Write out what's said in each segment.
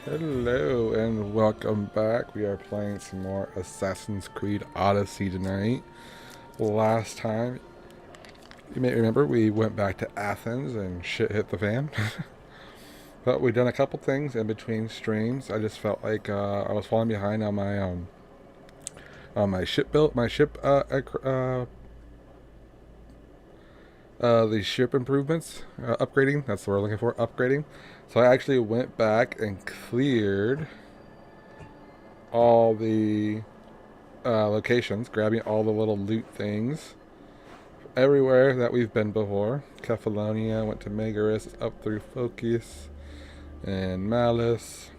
Hello and welcome back. We are playing some more Assassin's Creed Odyssey tonight. Last time, you may remember, we went back to Athens and shit hit the fan. But we done a couple things in between streams. I just felt like I was falling behind on my ship build, my ship the ship improvements, upgrading. That's what we're looking for, upgrading. So I actually went back and cleared all the locations, grabbing all the little loot things everywhere that we've been before. Kefalonia, went to Megaris, up through Focus and Malice.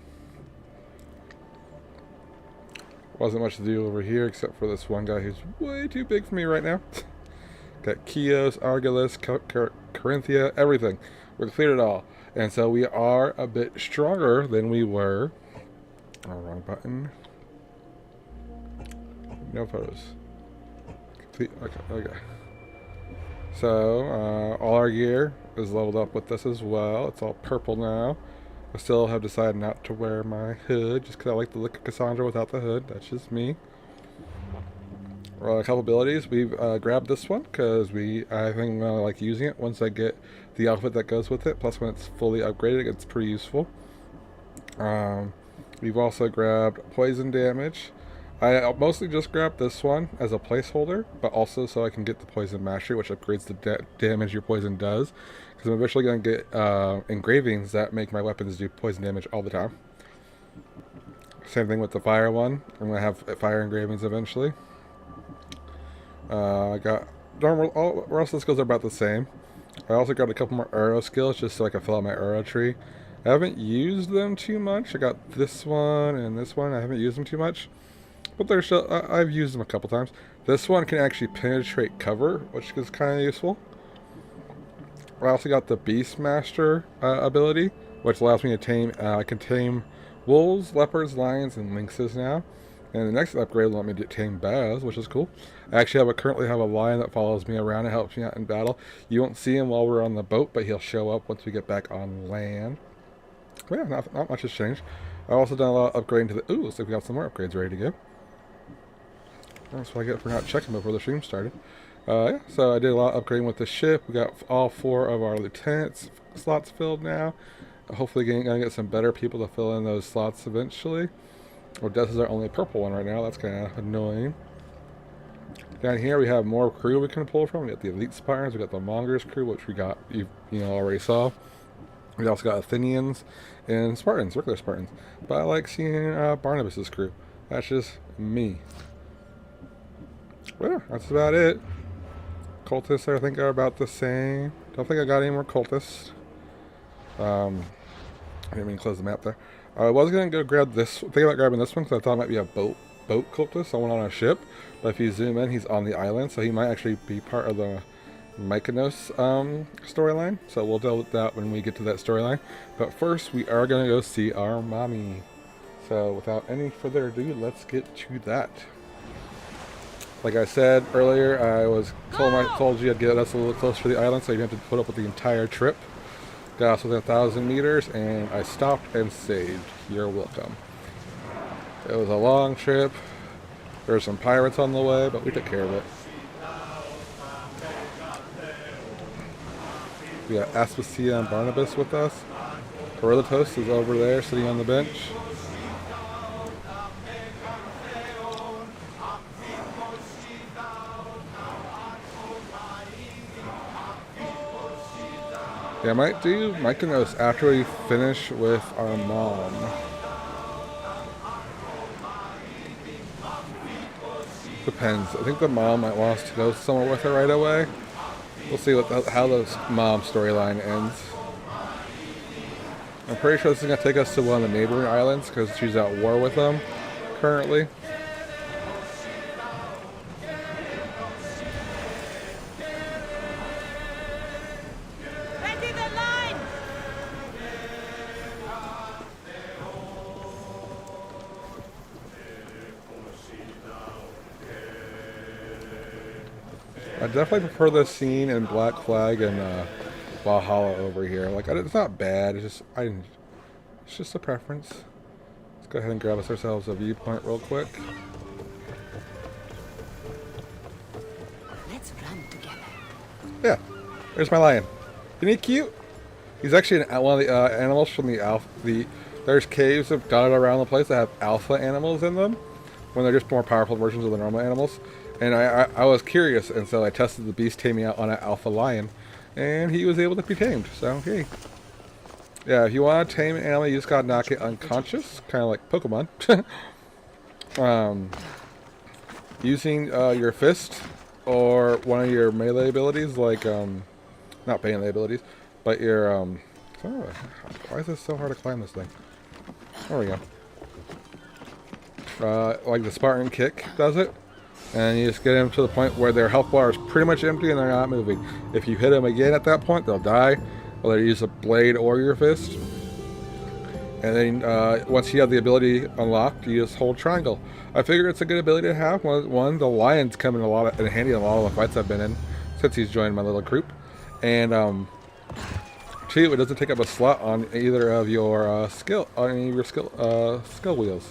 Wasn't much to do over here except for this one guy who's way too big for me right now. Got Chios, Argolis, Corinthia, everything. We've cleared it all. And so we are a bit stronger than we were. Oh, wrong button. No photos. Complete. Okay. So, all our gear is leveled up with this as well. It's all purple now. I still have decided not to wear my hood just because I like the look of Kassandra without the hood. That's just me. A couple abilities. We've grabbed this one because I think I'm gonna like using it once I get the outfit that goes with it. Plus, when it's fully upgraded, it's pretty useful. We've also grabbed poison damage. I mostly just grabbed this one as a placeholder, but also so I can get the poison mastery, which upgrades the damage your poison does. Because I'm eventually going to get engravings that make my weapons do poison damage all the time. Same thing with the fire one. I'm going to have fire engravings eventually. I got normal. All rest of the skills are about the same. I also got a couple more arrow skills just so I can fill out my arrow tree. I haven't used them too much. I got this one and this one. I haven't used them too much. But they're still, I've used them a couple times. This one can actually penetrate cover, which is kind of useful. I also got the Beastmaster ability, which allows me to tame, I can tame wolves, leopards, lions, and lynxes now. And the next upgrade will let me tame bears, which is cool. I actually currently have a lion that follows me around and helps me out in battle. You won't see him while we're on the boat, but he'll show up once we get back on land. But yeah, not much has changed. I've also done a lot of upgrading to the... Ooh, looks like we got some more upgrades ready to go. That's what I get for not checking before the stream started. Yeah, so I did a lot of upgrading with the ship. We got all 4 of our lieutenants slots filled now. Hopefully gonna get some better people to fill in those slots eventually. Odessa's our only purple one right now. That's kind of annoying. Down here we have more crew we can pull from. We got the Elite Spartans. We got the Mongers crew, which we got, you already saw. We also got Athenians and Spartans, regular Spartans. But I like seeing Barnabas's crew. That's just me. Well, yeah, that's about it. Cultists, I think, are about the same. Don't think I got any more cultists. I didn't mean to close the map there. I was going to go grab this, think about grabbing this one because I thought it might be a boat cultist, someone on a ship. But if you zoom in, he's on the island, so he might actually be part of the Mykonos storyline. So we'll deal with that when we get to that storyline. But first, we are going to go see our mommy. So without any further ado, let's get to that. Like I said earlier, I told you I'd get us a little closer to the island, so you didn't have to put up with the entire trip. Got us within 1,000 meters, and I stopped and saved. You're welcome. It was a long trip. There were some pirates on the way, but we took care of it. We got Aspasia and Barnabas with us. Herodotus is over there, sitting on the bench. Yeah, I might do Mykonos after we finish with our mom. Depends. I think the mom might want us to go somewhere with her right away. We'll see how the mom storyline ends. I'm pretty sure this is going to take us to one of the neighboring islands because she's at war with them currently. I definitely prefer this scene in Black Flag and Valhalla over here. Like, it's not bad. It's just a preference. go ahead and grab us ourselves a viewpoint real quick. Let's run together. Yeah, there's my lion. Isn't he cute? He's actually one of the animals from the alpha. There's caves dotted around the place that have alpha animals in them, when they're just more powerful versions of the normal animals. And I was curious, and so I tested the beast taming out on an alpha lion, and he was able to be tamed. So hey, yeah, if you want to tame an animal, you just gotta knock it unconscious, kind of like Pokemon. Using your fist or one of your melee abilities, like not melee abilities, but your oh, why is this so hard to climb this thing? There we go. Like the Spartan kick does it, and you just get them to the point where their health bar is pretty much empty and they're not moving. If you hit them again at that point, they'll die, whether you use a blade or your fist. And then once you have the ability unlocked, you just hold triangle. I figure it's a good ability to have. One, the lion's come in handy in a lot of the fights I've been in since he's joined my little group, and two, it doesn't take up a slot on either of your skill wheels.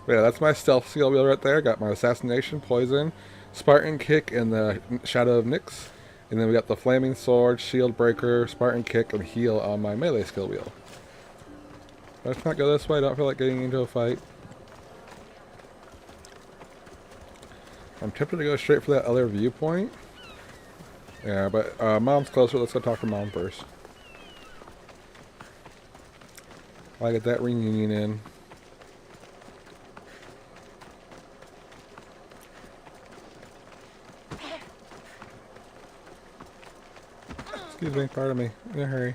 But yeah, that's my stealth skill wheel right there. Got my assassination, poison, Spartan kick, and the shadow of Nyx. And then we got the flaming sword, shield breaker, Spartan kick, and heal on my melee skill wheel. Let's not go this way. I don't feel like getting into a fight. I'm tempted to go straight for that other viewpoint. Yeah, but Mom's closer. Let's go talk to Mom first. I'll get that reunion in. Excuse me, pardon me. In a hurry.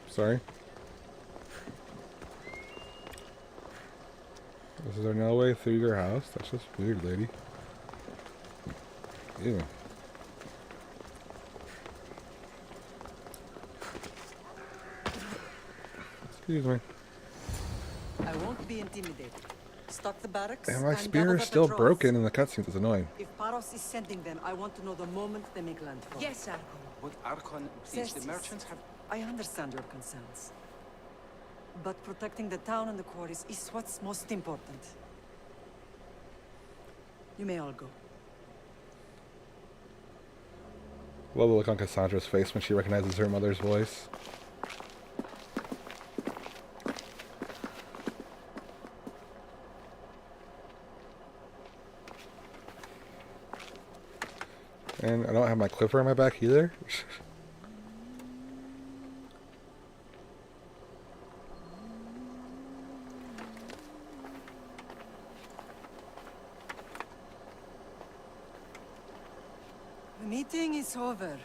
Sorry. Is there no way through your house? That's just weird, lady. Ew. Excuse me. I won't be intimidated. Stock the barracks. And my and spear gather is the still patrols. broken in the cutscenes. It's annoying. If Paros is sending them, I want to know the moment they make landfall. Yes, Archon. Would Archon please the Yes, merchants have... I understand your concerns. But protecting the town and the quarries is what's most important. You may all go. Love the look on Kassandra's face when she recognizes her mother's voice. And I don't have my quiver on my back either. The meeting is over.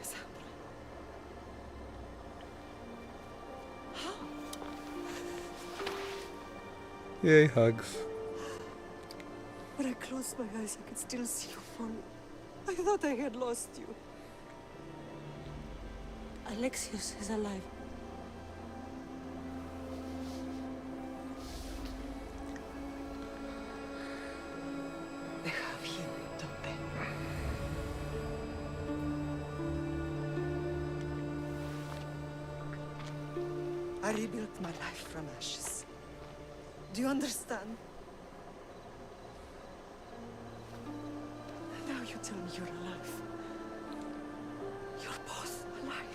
Kassandra. Yay, hugs. When I closed my eyes, I could still see you fall. I thought I had lost you. Alexios is alive. They have him, don't they? I rebuilt my life from ashes. Do you understand? Now you tell me you're alive. You're both alive.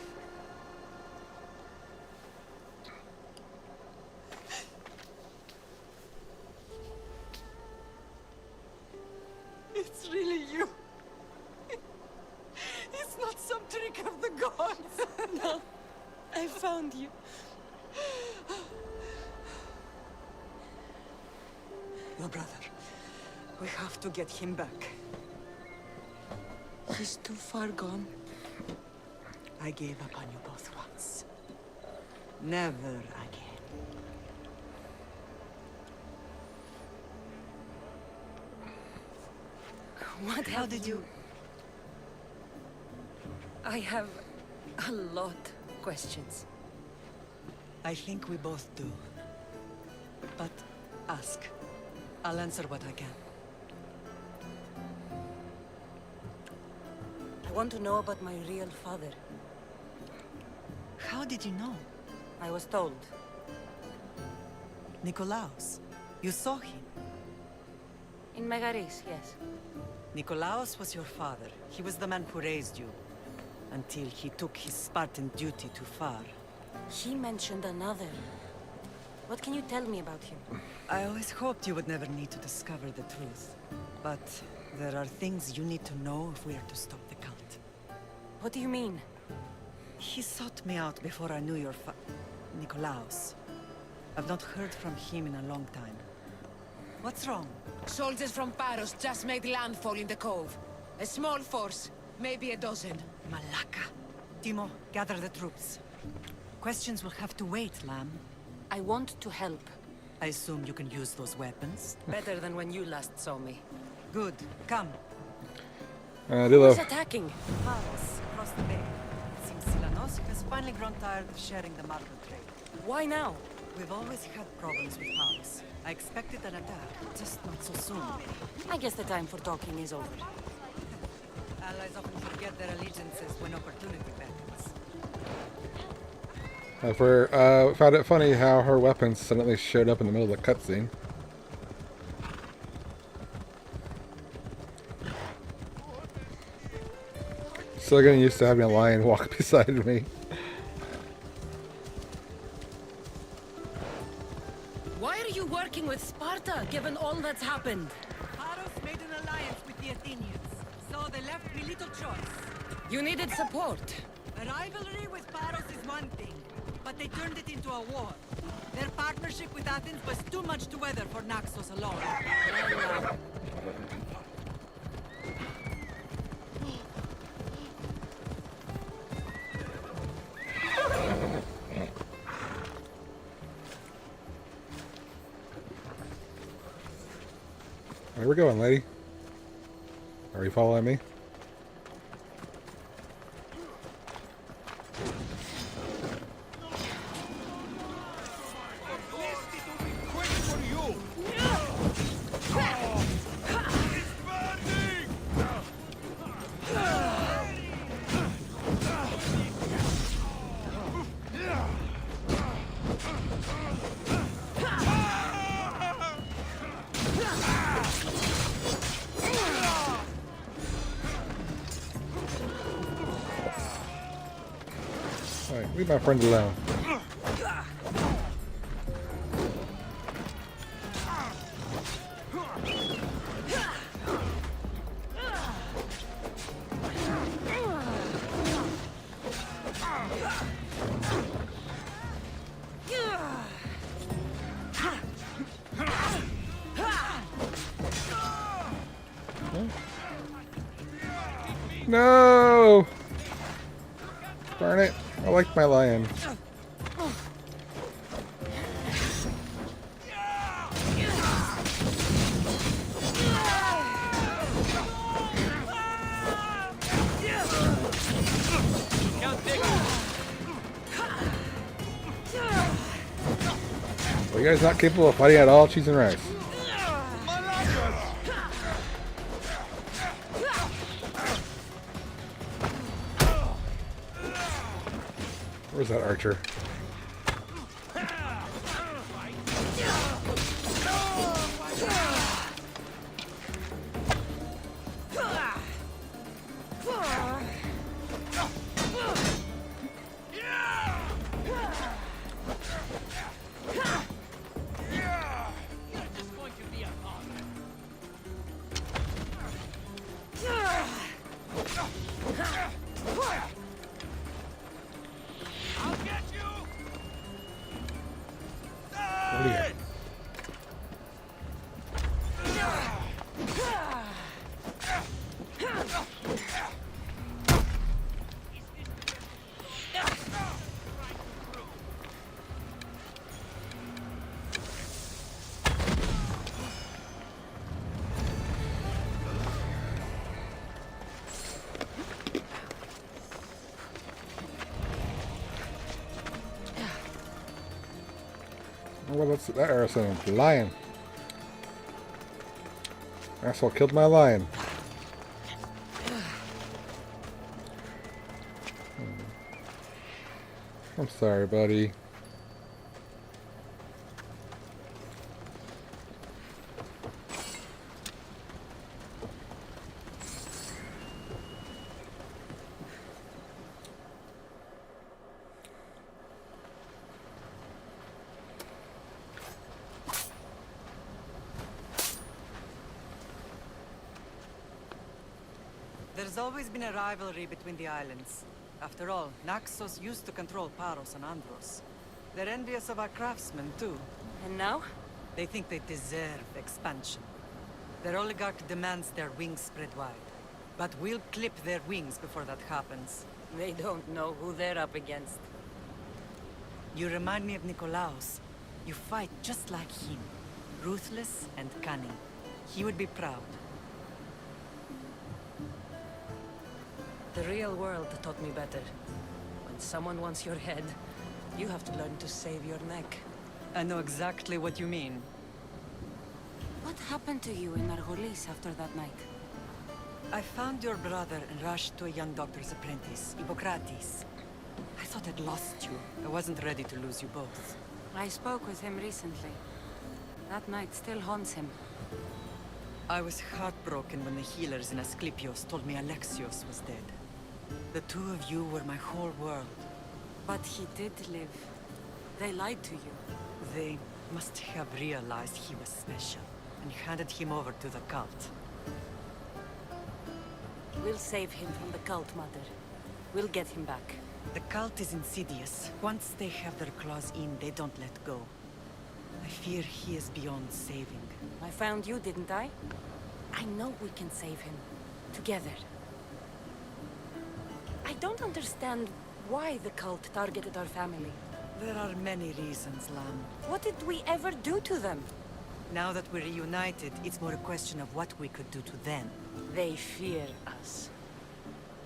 It's really you. It's not some trick of the gods. No, I found you. Your brother. We have to get him back. He's too far gone. I gave up on you both once. Never again. What? How did you... I have A lot of questions. I think we both do. But ask. I'll answer what I can. I want to know about my real father. How did you know? I was told. Nikolaos. You saw him. In Megaris, yes. Nikolaos was your father. He was the man who raised you. Until he took his Spartan duty too far. He mentioned another. What can you tell me about him? I always hoped you would never need to discover the truth. But there are things you need to know if we are to stop the cult. What do you mean? He sought me out before I knew your Nikolaos. I've not heard from him in a long time. What's wrong? Soldiers from Paros just made landfall in the cove. A small force, maybe a dozen. Malaka. Timo, gather the troops. Questions will have to wait, Lamb. I want to help. I assume you can use those weapons? Better than when you last saw me. Good. Come. I do Who's love. attacking? Paros, across the bay. It seems Silanos has finally grown tired of sharing the marble trade. Why now? We've always had problems with Paros. I expected an attack, just not so soon. I guess the time for talking is over. Allies often forget their allegiances when opportunity beckons. I found it funny how her weapons suddenly showed up in the middle of the cutscene. Still getting used to having a lion walk beside me. Why are you working with Sparta, given all that's happened? Paros made an alliance with the Athenians, so they left me little choice. You needed support. A rivalry with Paros is one thing, but they turned it into a war. Their partnership with Athens was too much to weather for Naxos alone. Where we going, lady? Are you following me? Alright, leave my friend alone. No! Darn it. I like my lion. Are you guys not capable of fighting at all? Cheese and rice. Where's that archer? I'll get you! Well, that arrow sounded lion. Asshole killed my lion. I'm sorry, buddy. There's always been a rivalry between the islands. After all, Naxos used to control Paros and Andros. They're envious of our craftsmen, too. And now? They think they deserve expansion. Their oligarch demands their wings spread wide. But we'll clip their wings before that happens. They don't know who they're up against. You remind me of Nikolaos. You fight just like him. Ruthless and cunning. He would be proud. The real world taught me better. When someone wants your head, you have to learn to save your neck. I know exactly what you mean. What happened to you in Argolis after that night? I found your brother and rushed to a young doctor's apprentice, Hippocrates. I thought I'd lost you. I wasn't ready to lose you both. I spoke with him recently. That night still haunts him. I was heartbroken when the healers in Asclepios told me Alexios was dead. The two of you were my whole world. But he did live. They lied to you. They must have realized he was special and handed him over to the cult. We'll save him from the cult, Mother. We'll get him back. The cult is insidious. Once they have their claws in, they don't let go. I fear he is beyond saving. I found you, didn't I? I know we can save him. Together. I don't understand why the cult targeted our family. There are many reasons, Lam. What did we ever do to them? Now that we're reunited, it's more a question of what we could do to them. They fear us.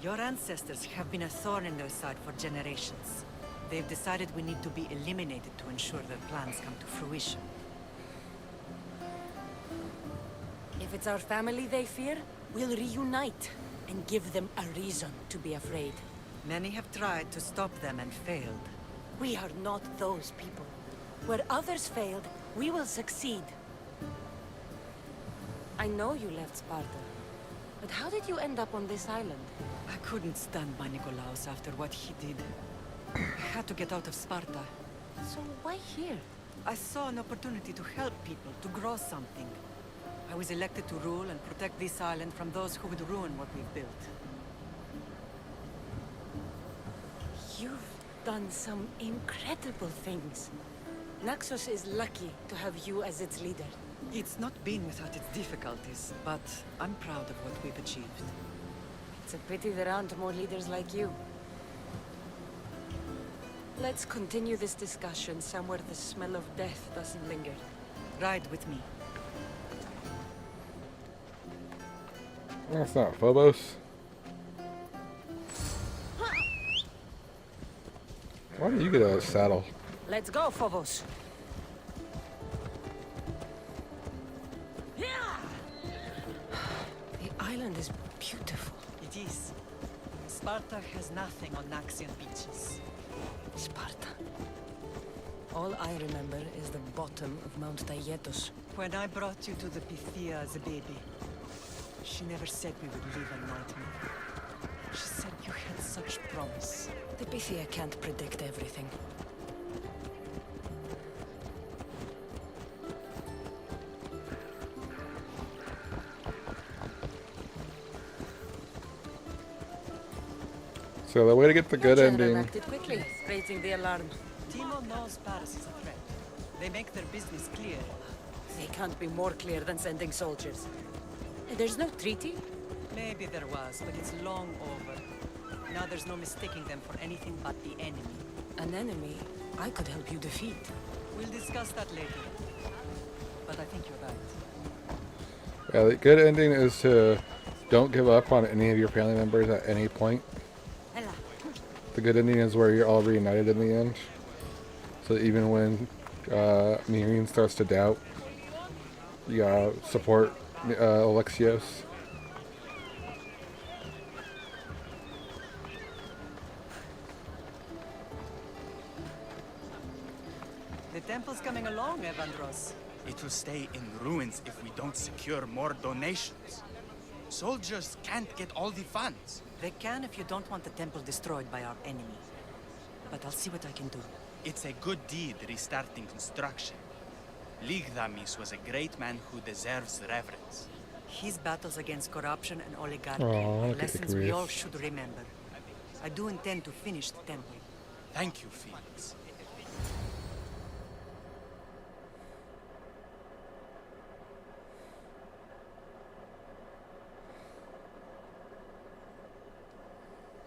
Your ancestors have been a thorn in their side for generations. They've decided we need to be eliminated to ensure their plans come to fruition. If it's our family they fear, we'll reunite and give them a reason to be afraid. Many have tried to stop them and failed. We are not those people. Where others failed, we will succeed. I know you left Sparta, but how did you end up on this island? I couldn't stand by Nikolaos after what he did. I had to get out of Sparta. So why here? I saw an opportunity to help people, to grow something. I was elected to rule and protect this island from those who would ruin what we've built. You've done some incredible things. Naxos is lucky to have you as its leader. It's not been without its difficulties, but I'm proud of what we've achieved. It's a pity there aren't more leaders like you. Let's continue this discussion somewhere the smell of death doesn't linger. Ride with me. That's not Phobos. Why do you get a saddle? Let's go, Phobos. The island is beautiful. It is. Sparta has nothing on Naxian beaches. Sparta. All I remember is the bottom of Mount Taygetos. When I brought you to the Pythia as a baby, she never said we would live a nightmare. She said you had such promise. The Pythia can't predict everything. So the way to get the good Your general ending. acted quickly, raising the alarm. Timo knows Paris is a threat. They make their business clear. They can't be more clear than sending soldiers. There's no treaty? Maybe there was, but it's long over. Now there's no mistaking them for anything but the enemy. An enemy I could help you defeat. We'll discuss that later. But I think you're right. Yeah, the good ending is to don't give up on any of your family members at any point. The good ending is where you're all reunited in the end. So even when Miriam starts to doubt. You gotta support Alexios. The temple's coming along, Evandros. It will stay in ruins if we don't secure more donations. Soldiers can't get all the funds. They can if you don't want the temple destroyed by our enemy. But I'll see what I can do. It's a good deed restarting construction. Ligdamis was a great man who deserves reverence. His battles against corruption and oligarchy Aw, are look at lessons we Igris. all should remember. I do intend to finish the temple. Thank you, Felix.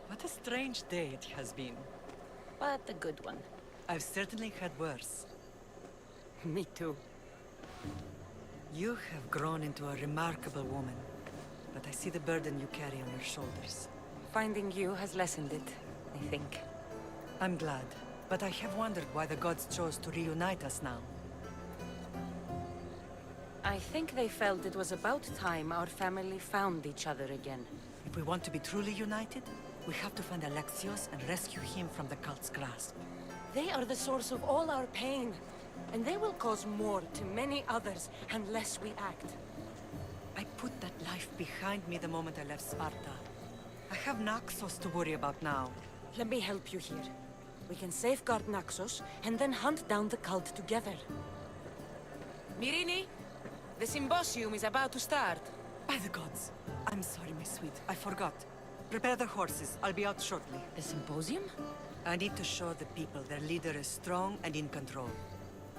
What a strange day it has been. But a good one. I've certainly had worse. Me too. You have grown into a remarkable woman, but I see the burden you carry on your shoulders. Finding you has lessened it, I think. I'm glad, but I have wondered why the gods chose to reunite us now. I think they felt it was about time our family found each other again. If we want to be truly united, we have to find Alexios and rescue him from the cult's grasp. They are the source of all our pain, and they will cause more to many others unless we act. I put that life behind me the moment I left Sparta. I have Naxos to worry about now. Let me help you here. We can safeguard Naxos, and then hunt down the cult together. Mirini, the symposium is about to start. By the gods! I'm sorry, my sweet. I forgot. Prepare the horses. I'll be out shortly. The symposium? I need to show the people their leader is strong and in control.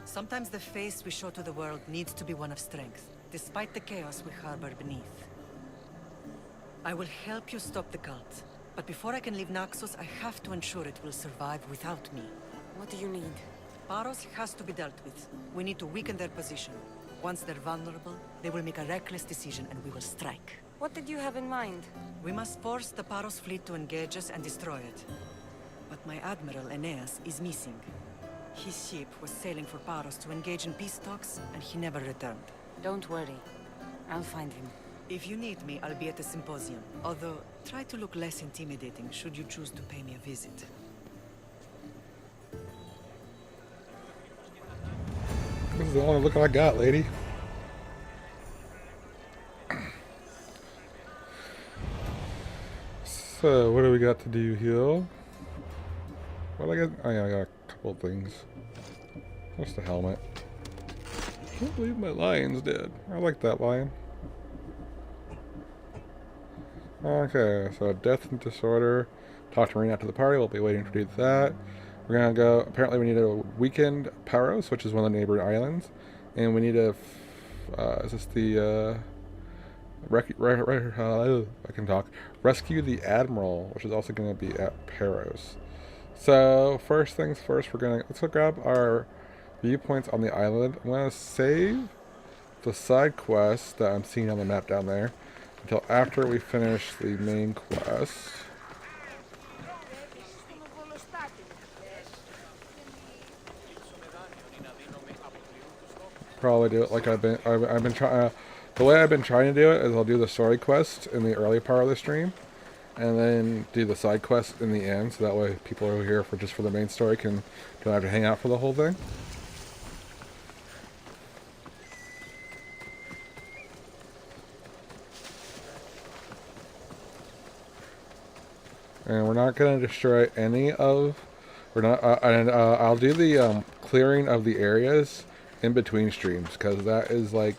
Sometimes the face we show to the world needs to be one of strength, despite the chaos we harbor beneath. I will help you stop the cult, but before I can leave Naxos, I have to ensure it will survive without me. What do you need? Paros has to be dealt with. We need to weaken their position. Once they're vulnerable, they will make a reckless decision and we will strike. What did you have in mind? We must force the Paros fleet to engage us and destroy it. But my admiral, Aeneas, is missing. His ship was sailing for Paros to engage in peace talks, and he never returned. Don't worry. I'll find him. If you need me, I'll be at the symposium. Although, try to look less intimidating should you choose to pay me a visit. This is the only look I got, lady. So, what do we got to do here? What I got? Oh yeah, I got a couple of things. What's the helmet? Can't believe my lion's dead. I like that lion. Okay, so death and disorder. Talk to Marine after the party. We'll be waiting to do that. We're gonna go. Apparently, we need a weekend Paros, which is one of the neighboring islands, and we need a. Is this the? I can talk. Rescue the admiral, which is also going to be at Paros. So first things first, let's go grab our viewpoints on the island. I'm gonna save the side quest that I'm seeing on the map down there until after we finish the main quest. Probably do it like I've been trying. The way I've been trying to do it is I'll do the story quest in the early part of the stream, and then do the side quest in the end, so that way people who are here for the main story don't have to hang out for the whole thing. And we're not going to destroy any of. I'll do the clearing of the areas in between streams, because that is like,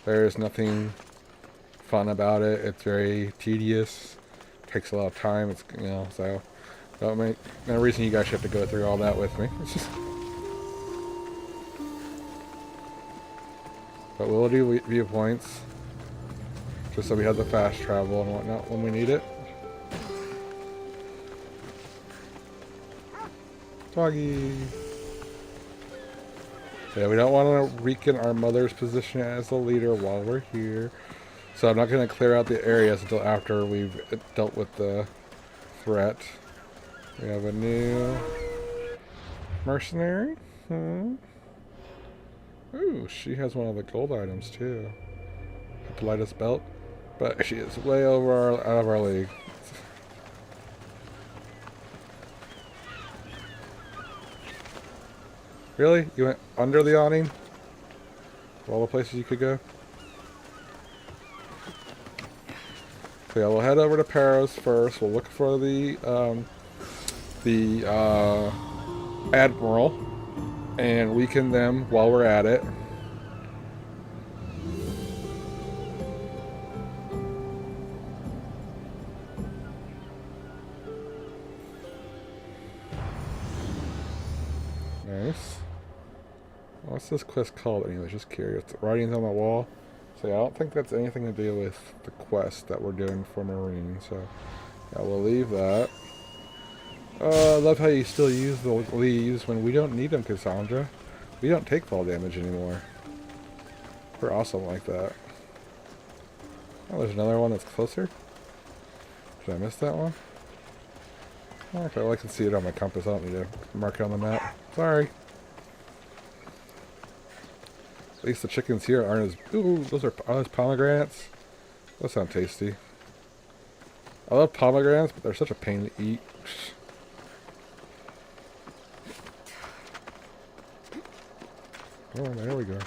there's nothing fun about it. It's very tedious. Takes a lot of time. It's, so don't make no reason you guys should have to go through all that with me. It's just, but we'll do viewpoints just so we have the fast travel and whatnot when we need it. Doggy. Yeah, we don't want to weaken our mother's position as the leader while we're here. So I'm not going to clear out the areas until after we've dealt with the threat. We have a new mercenary. Ooh, she has one of the gold items too. Hippolytus belt. But she is way out of our league. Really? You went under the awning? Of all the places you could go? So yeah, we'll head over to Paros first. We'll look for the Admiral and weaken them while we're at it. Nice. What's this quest called anyway? Just curious. Writings on the wall. So yeah, I don't think that's anything to do with the quest that we're doing for Marine. So yeah, we'll leave that. I love how you still use the leaves when we don't need them, Kassandra. We don't take fall damage anymore. We're awesome like that. Oh, there's another one that's closer. Did I miss that one? Okay, well I can see it on my compass. I don't need to mark it on the map. Sorry. At least the chickens here aren't as... Ooh, those are pomegranates. Those sound tasty. I love pomegranates, but they're such a pain to eat. Oh, there we go.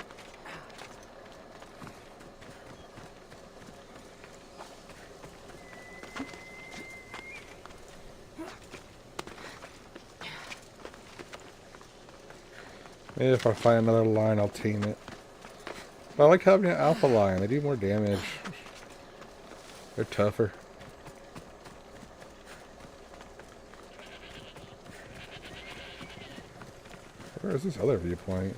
Maybe if I find another lion, I'll tame it. But I like having an alpha lion. They do more damage. They're tougher. Where is this other viewpoint?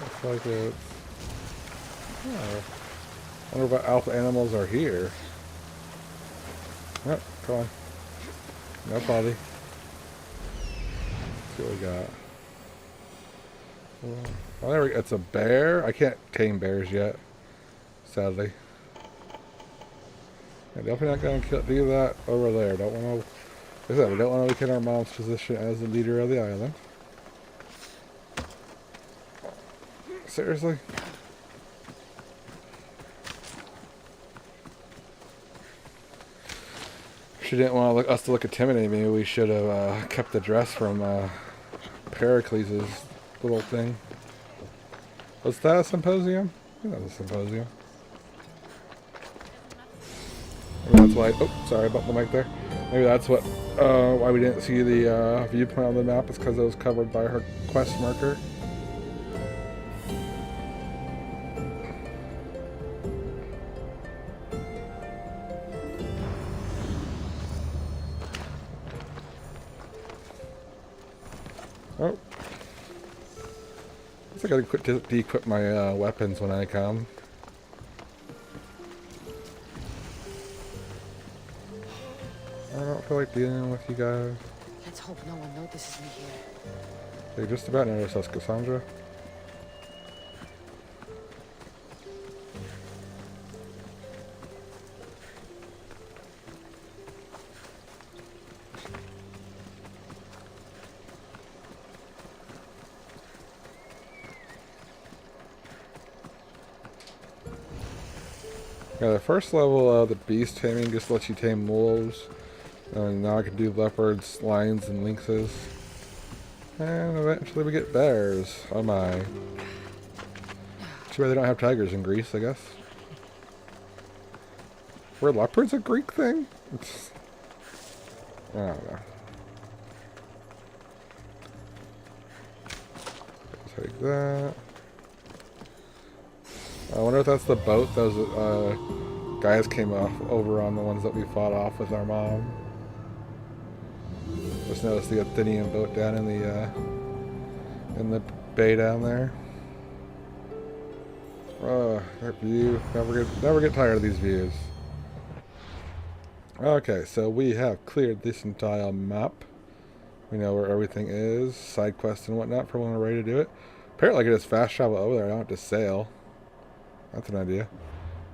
Looks like it's... Oh. I wonder what alpha animals are here. Oh, come on. No body. What we got? Oh, there we go. It's a bear. I can't tame bears yet, sadly. I'm definitely not going to do that over there. Don't want to. Like I said, we don't want to weaken our mom's position as the leader of the island. Seriously? She didn't want us to look intimidating. Maybe we should have kept the dress from Pericles' little thing. Was that a symposium? I think that was a symposium. Maybe that's why... Oh, sorry about the mic there. Maybe that's what why we didn't see the viewpoint on the map. Is because it was covered by her quest marker. Oh. I gotta de-equip my weapons when I come. I don't feel like dealing with you guys. Let's hope no one notices me here. They just about noticed us, Kassandra. Yeah, the first level of the beast taming just lets you tame wolves. And now I can do leopards, lions, and lynxes. And eventually we get bears. Oh my. Too bad they don't have tigers in Greece, I guess. Were leopards a Greek thing? I don't know. Take that. I wonder if that's the boat those guys came over on, the ones that we fought off with our mom. Just noticed the Athenian boat down in the bay down there. That view. Never get tired of these views. Okay, so we have cleared this entire map. We know where everything is, side quests and whatnot for when we're ready to do it. Apparently I can just fast travel over there. I don't have to sail. That's an idea.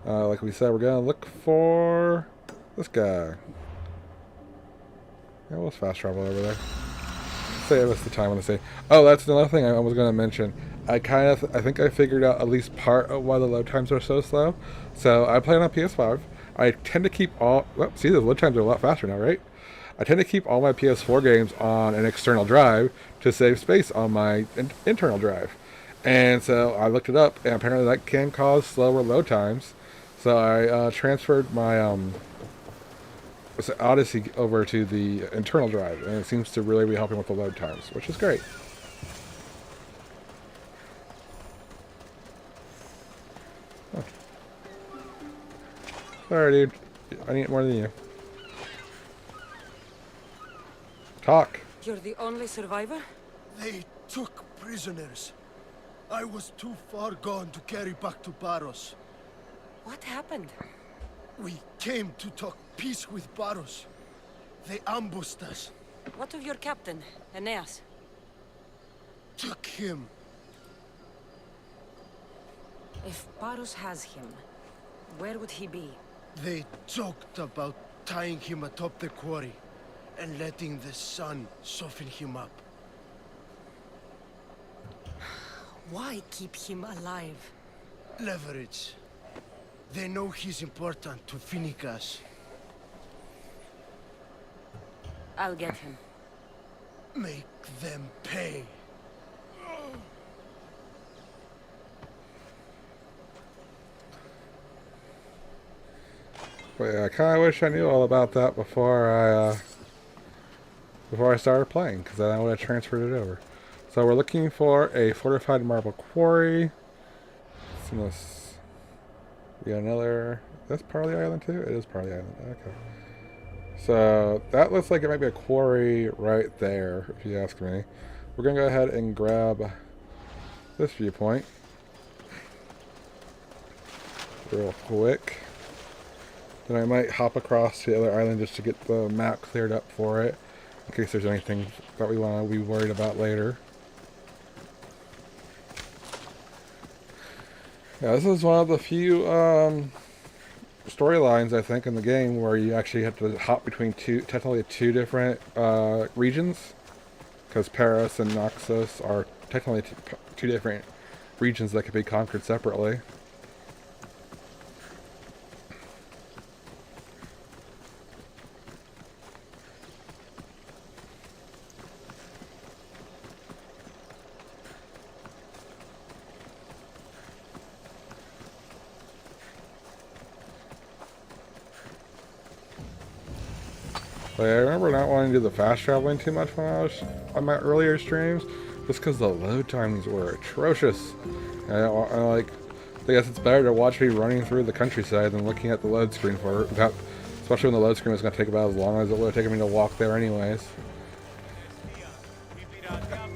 Like we said, we're gonna look for this guy. Yeah, we'll fast travel over there. Say it was the time on the say. Oh, that's another thing I was going to mention. I think I figured out at least part of why the load times are so slow. So I play on a PS5. I tend to keep all. Well, see, the load times are a lot faster now, right? I tend to keep all my PS4 games on an external drive to save space on my internal drive. And so I looked it up, and apparently that can cause slower load times. So I transferred my Odyssey over to the internal drive, and it seems to really be helping with the load times, which is great. Huh. Sorry, dude. I need more than you. Talk. You're the only survivor? They took prisoners. I was too far gone to carry back to Baros. What happened? We came to talk peace with Baros. They ambushed us. What of your captain, Aeneas? Took him. If Baros has him, where would he be? They joked about tying him atop the quarry and letting the sun soften him up. Why keep him alive? Leverage. They know he's important to Finicas. I'll get him. Make them pay. But yeah, I kind of wish I knew all about that before I started playing, because then I would have transferred it over. So we're looking for a fortified marble quarry. We got another. That's part of the island too. It is part of the island. Okay. So that looks like it might be a quarry right there, if you ask me. We're gonna go ahead and grab this viewpoint real quick. Then I might hop across to the other island just to get the map cleared up for it, in case there's anything that we want to be worried about later. Yeah, this is one of the few storylines, I think, in the game where you actually have to hop between technically two different regions, because Paris and Naxos are technically two different regions that can be conquered separately. Like, I remember not wanting to do the fast traveling too much when I was on my earlier streams, just because the load times were atrocious. And I guess it's better to watch me running through the countryside than looking at the load screen for it, especially when the load screen was going to take about as long as it would have taken me to walk there anyways.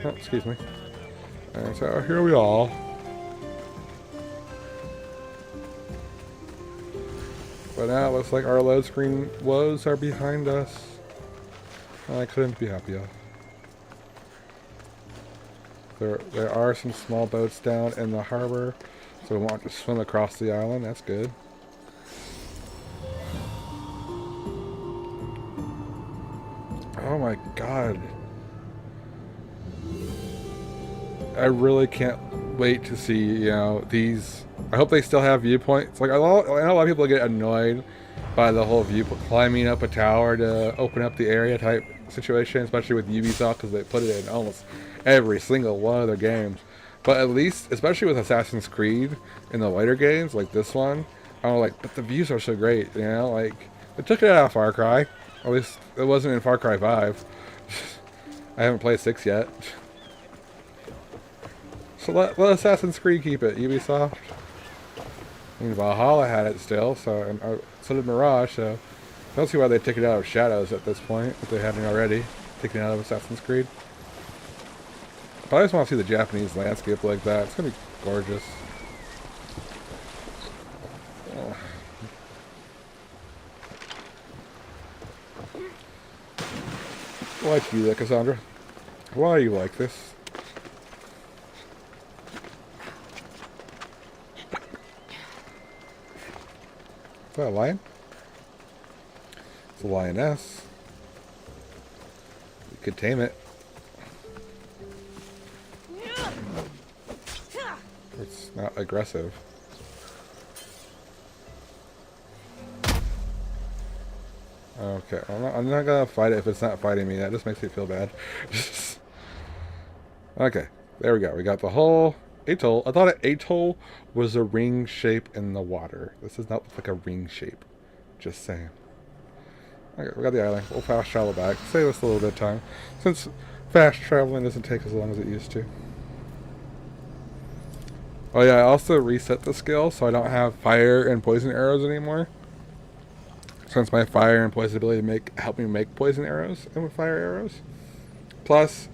Oh, excuse me. And so here we are. But now it looks like our load screen woes are behind us. I couldn't be happier. There are some small boats down in the harbor, so we won't have to swim across the island. That's good. Oh my god. I really can't wait to see, you know, these. I hope they still have viewpoints. Like, I know a lot of people get annoyed by the whole viewpoint, climbing up a tower to open up the area type situation, especially with Ubisoft, because they put it in almost every single one of their games. But at least, especially with Assassin's Creed in the later games, like this one, I'm like, but the views are so great, you know? Like, they took it out of Far Cry. At least it wasn't in Far Cry 5. I haven't played 6 yet. So let Assassin's Creed keep it, Ubisoft. I mean, Valhalla had it still, so did Mirage, so I don't see why they'd take it out of Shadows at this point, if they hadn't already taken it out of Assassin's Creed. But I just want to see the Japanese landscape like that. It's going to be gorgeous. Oh. Why'd you do that, Kassandra? Why are you like this? Is that a lion? It's a lioness. You could tame it. It's not aggressive. Okay, I'm not gonna fight it if it's not fighting me. That just makes me feel bad. Okay, there we go. We got the whole atoll. I thought an atoll was a ring shape in the water. This does not look like a ring shape. Just saying. Okay, we got the island. We'll fast travel back. Save us a little bit of time. Since fast traveling doesn't take as long as it used to. Oh yeah, I also reset the skill so I don't have fire and poison arrows anymore. Since my fire and poison ability help me make poison arrows and fire arrows. Plus,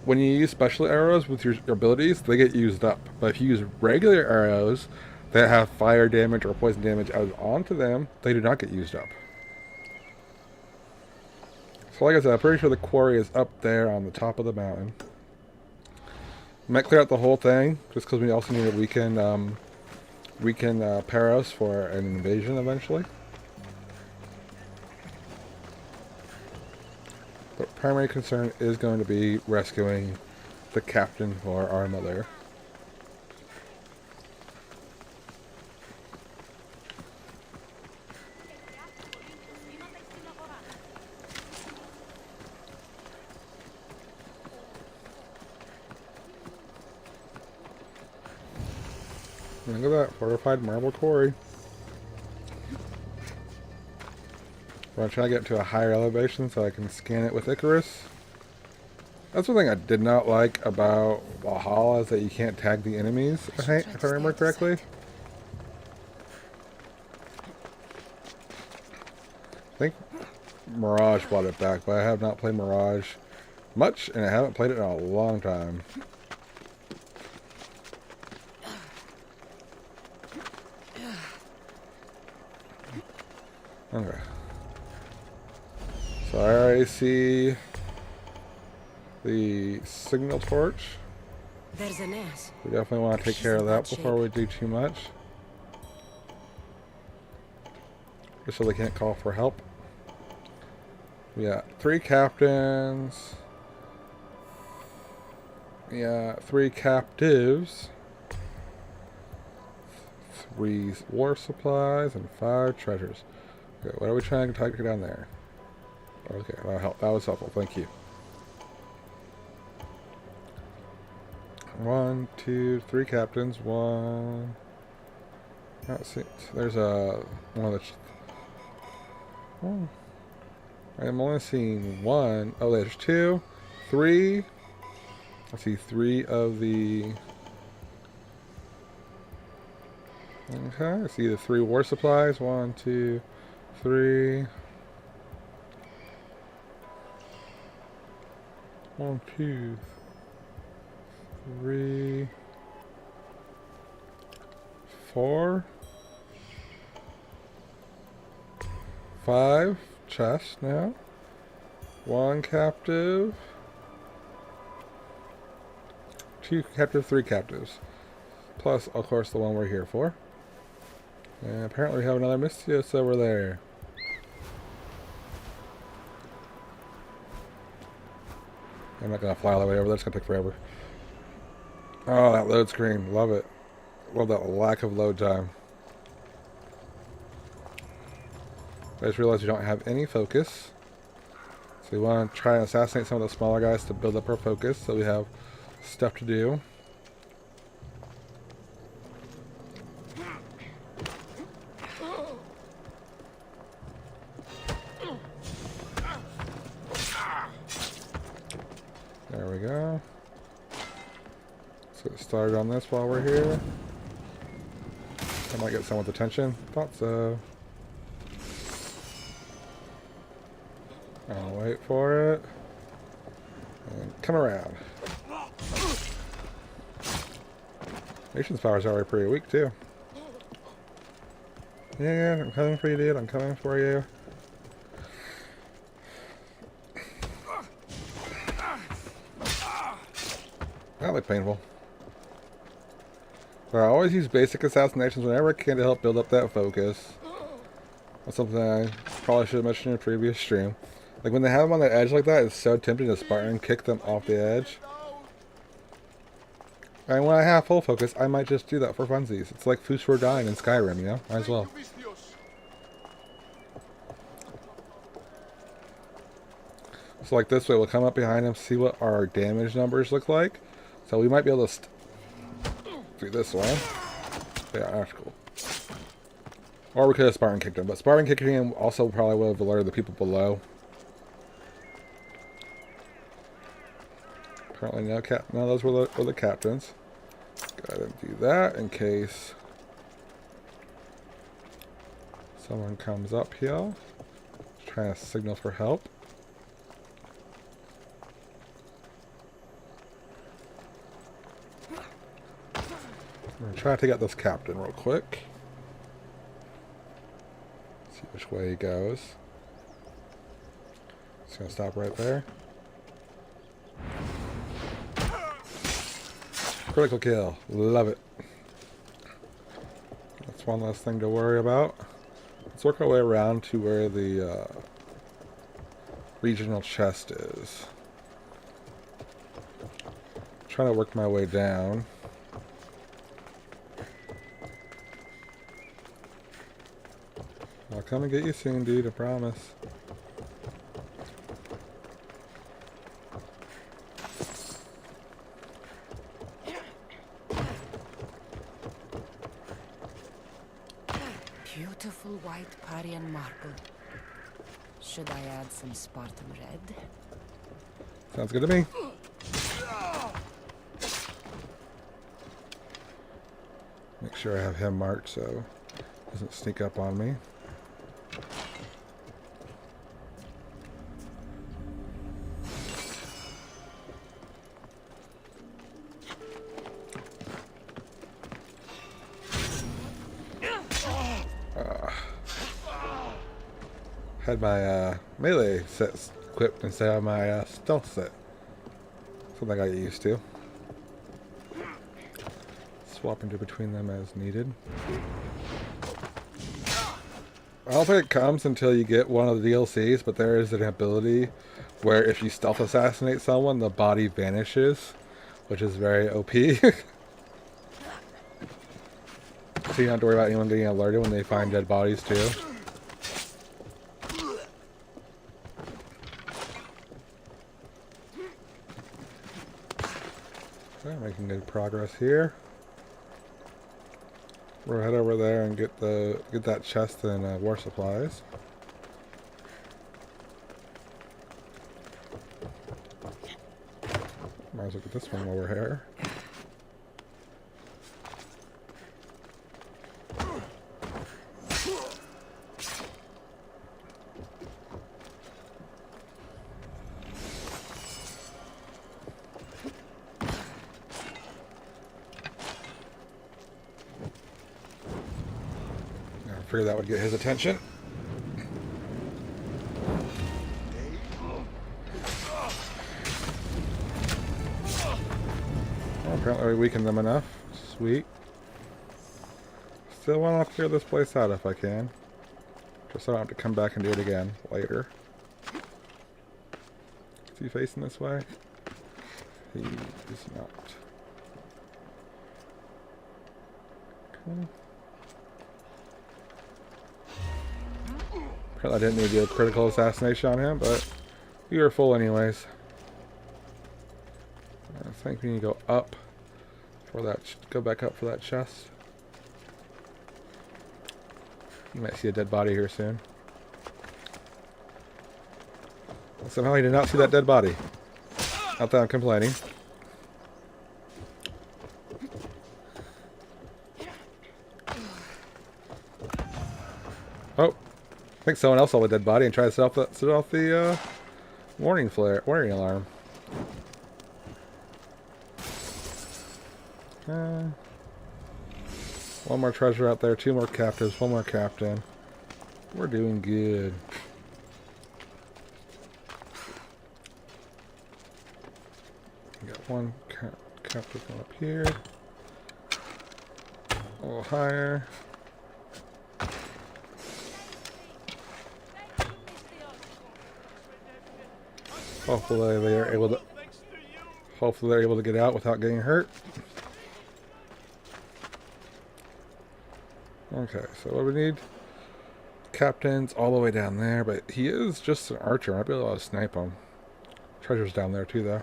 when you use special arrows with your abilities, they get used up. But if you use regular arrows that have fire damage or poison damage added onto them, they do not get used up. So like I said, I'm pretty sure the quarry is up there on the top of the mountain. Might clear out the whole thing, just because we also need to weaken Paros for an invasion eventually. But primary concern is going to be rescuing the captain for our mother. Look at that, fortified marble quarry. I'm going to try to get to a higher elevation so I can scan it with Icarus. That's one thing I did not like about Valhalla, is that you can't tag the enemies, if I remember correctly. I think Mirage brought it back, but I have not played Mirage much, and I haven't played it in a long time. Okay. So I already see the signal torch. There's an ass. We definitely want to take care of that before we do too much. Just so they can't call for help. We got 3 captains. Yeah, 3 captives. 3 war supplies and 5 treasures. Okay, what are we trying to take down there? Okay, that'll help. That was helpful. Thank you. 1, 2, 3 captains. 1. Let's see. There's one of the. Oh, I'm only seeing 1. Oh, there's 2, 3. I see 3 of the. Okay, I see the 3 war supplies. 1, 2, 3. 1, 2, 3, 4, 5 chests now. 1 captive. 2 captive, 3 captives. Plus, of course, the one we're here for. And apparently we have another Mystios over there. I'm not going to fly all the way over there. It's going to take forever. Oh, that load screen. Love it. Love that lack of load time. I just realized we don't have any focus. So we want to try and assassinate some of the smaller guys to build up our focus so we have stuff to do. There we go. Let's get started on this while we're here. I might get someone's attention. Thought so. I'll wait for it. And come around. Nation's power is already pretty weak too. Yeah, I'm coming for you, dude. I'm coming for you. That looked painful. But I always use basic assassinations whenever I can to help build up that focus. That's something I probably should have mentioned in a previous stream. Like when they have them on the edge like that, it's so tempting to Spartan kick them off the edge. And when I have full focus, I might just do that for funsies. It's like Food for Dying in Skyrim, you know? Might as well. So like this way, we'll come up behind him, see what our damage numbers look like. So we might be able to do this one. Yeah, that's cool. Or we could have Spartan kicked him, but Spartan kicking him also probably would have alerted the people below. Apparently none of those were the captains. Go ahead and do that in case someone comes up here. Trying to signal for help. I'm going to try to take out this captain real quick. See which way he goes. Just going to stop right there. Critical kill. Love it. That's one less thing to worry about. Let's work our way around to where the regional chest is. Trying to work my way down. I'll come and get you soon, dude, I promise. Beautiful white Parian marble. Should I add some Spartan red? Sounds good to me. Make sure I have him marked so he doesn't sneak up on me. Had my melee sets equipped instead of my stealth set. Something I get used to. Swap into between them as needed. I don't think it comes until you get one of the DLCs, but there is an ability where if you stealth assassinate someone, the body vanishes, which is very OP. So you don't have to worry about anyone getting alerted when they find dead bodies too. Okay, making good progress here. We'll head over there and get that chest and war supplies. Might as well get this one while we're here. I figured that would get his attention. Well, apparently we weakened them enough. Sweet. Still want to clear this place out if I can. Just so I don't have to come back and do it again later. Is he facing this way? He is not. Okay. Apparently I didn't need to do a critical assassination on him, but we were full anyways. I think we need to go up for that. Go back up for that chest. You might see a dead body here soon. Somehow he did not see that dead body. Not that I'm complaining. Oh, I think someone else saw the dead body and tried to set off the warning alarm. One more treasure out there, 2 more captives, 1 more captain. We're doing good. We got 1 captive one up here. A little higher. Hopefully they're able to get out without getting hurt. Okay, so what we need? Captain's all the way down there, but he is just an archer. I might be able to snipe him. Treasure's down there too, though.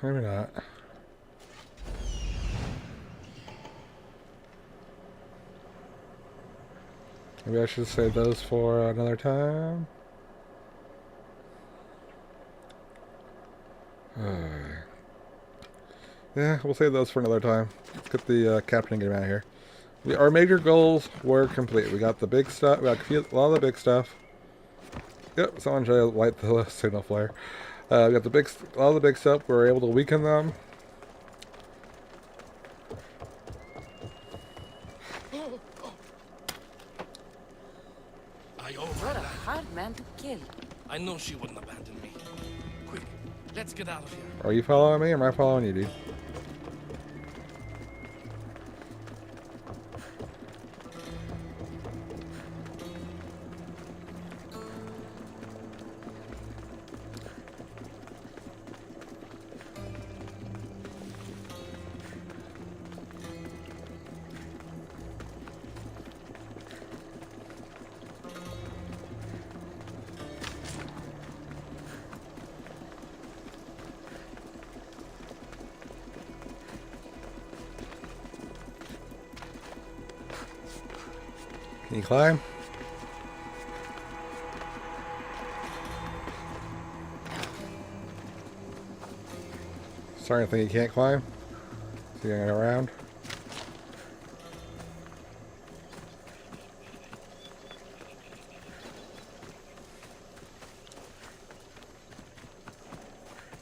Maybe not. Maybe I should save those for another time. Yeah, we'll save those for another time. Let's get the captain and get him out of here. Our major goals were complete. We got the big stuff. We got a lot of the big stuff. Yep, someone should light the signal flare. We got a lot of the big stuff. We were able to weaken them. I You're a overran. hard man to kill. I know she wouldn't abandon me. Quick, let's get out of here. Are you following me or am I following you, dude? Can you climb? Starting to think you can't climb. So you're gonna go around.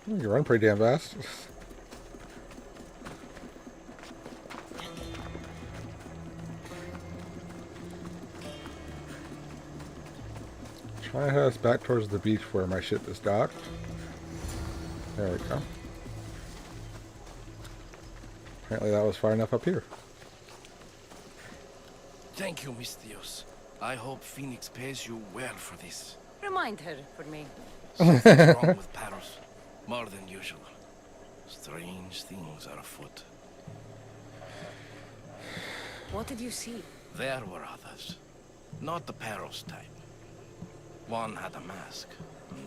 You run pretty damn fast. Try to head us back towards the beach where my ship is docked. There we go. Apparently that was far enough up here. Thank you, Miss Dios. I hope Phoenix pays you well for this. Remind her for me. Something's wrong with Paros. More than usual. Strange things are afoot. What did you see? There were others. Not the Paros type. One had a mask.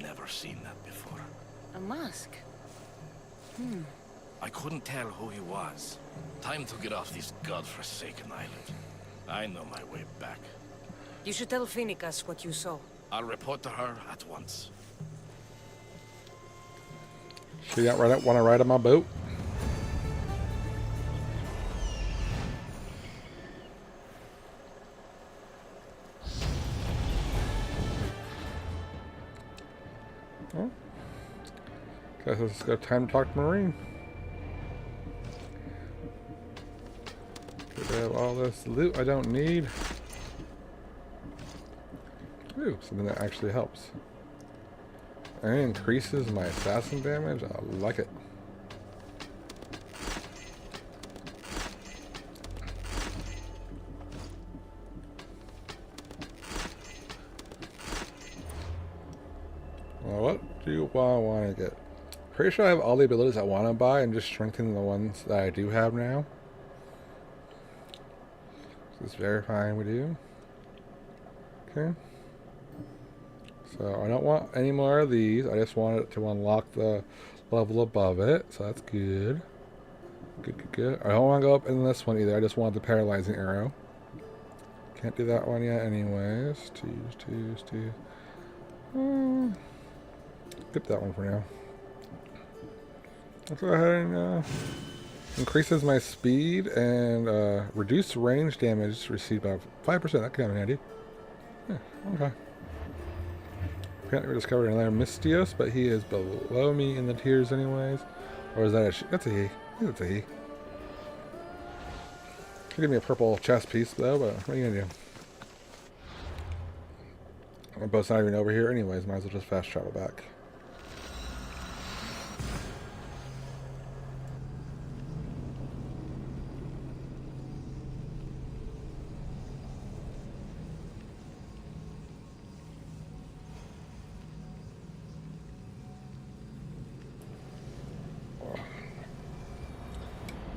Never seen that before. A mask? I couldn't tell who he was. Time to get off this godforsaken island. I know my way back. You should tell Phoenix what you saw. I'll report to her at once. So you don't want to ride on my boat? Well, guess it's got time to talk to Marine. Get rid of all this loot I don't need. Ooh, something that actually helps. And it increases my assassin damage. I like it. Well, what do I want to get? Pretty sure I have all the abilities I want to buy and just strengthen the ones that I do have now. Just verifying we do. Okay. So I don't want any more of these. I just want it to unlock the level above it. So that's good. Good, good, good. I don't want to go up in this one either. I just want the paralyzing arrow. Can't do that one yet anyways. Two. Skip that one for now. Let's go ahead and increases my speed and reduce range damage received by 5%. That kind of handy. Yeah, okay. Apparently we discovered another Mystios, but he is below me in the tiers anyways. Or is that a that's a he. I think that's a he. Could give me a purple chest piece though, but what are you gonna do? My boat's not even over here anyways, might as well just fast travel back.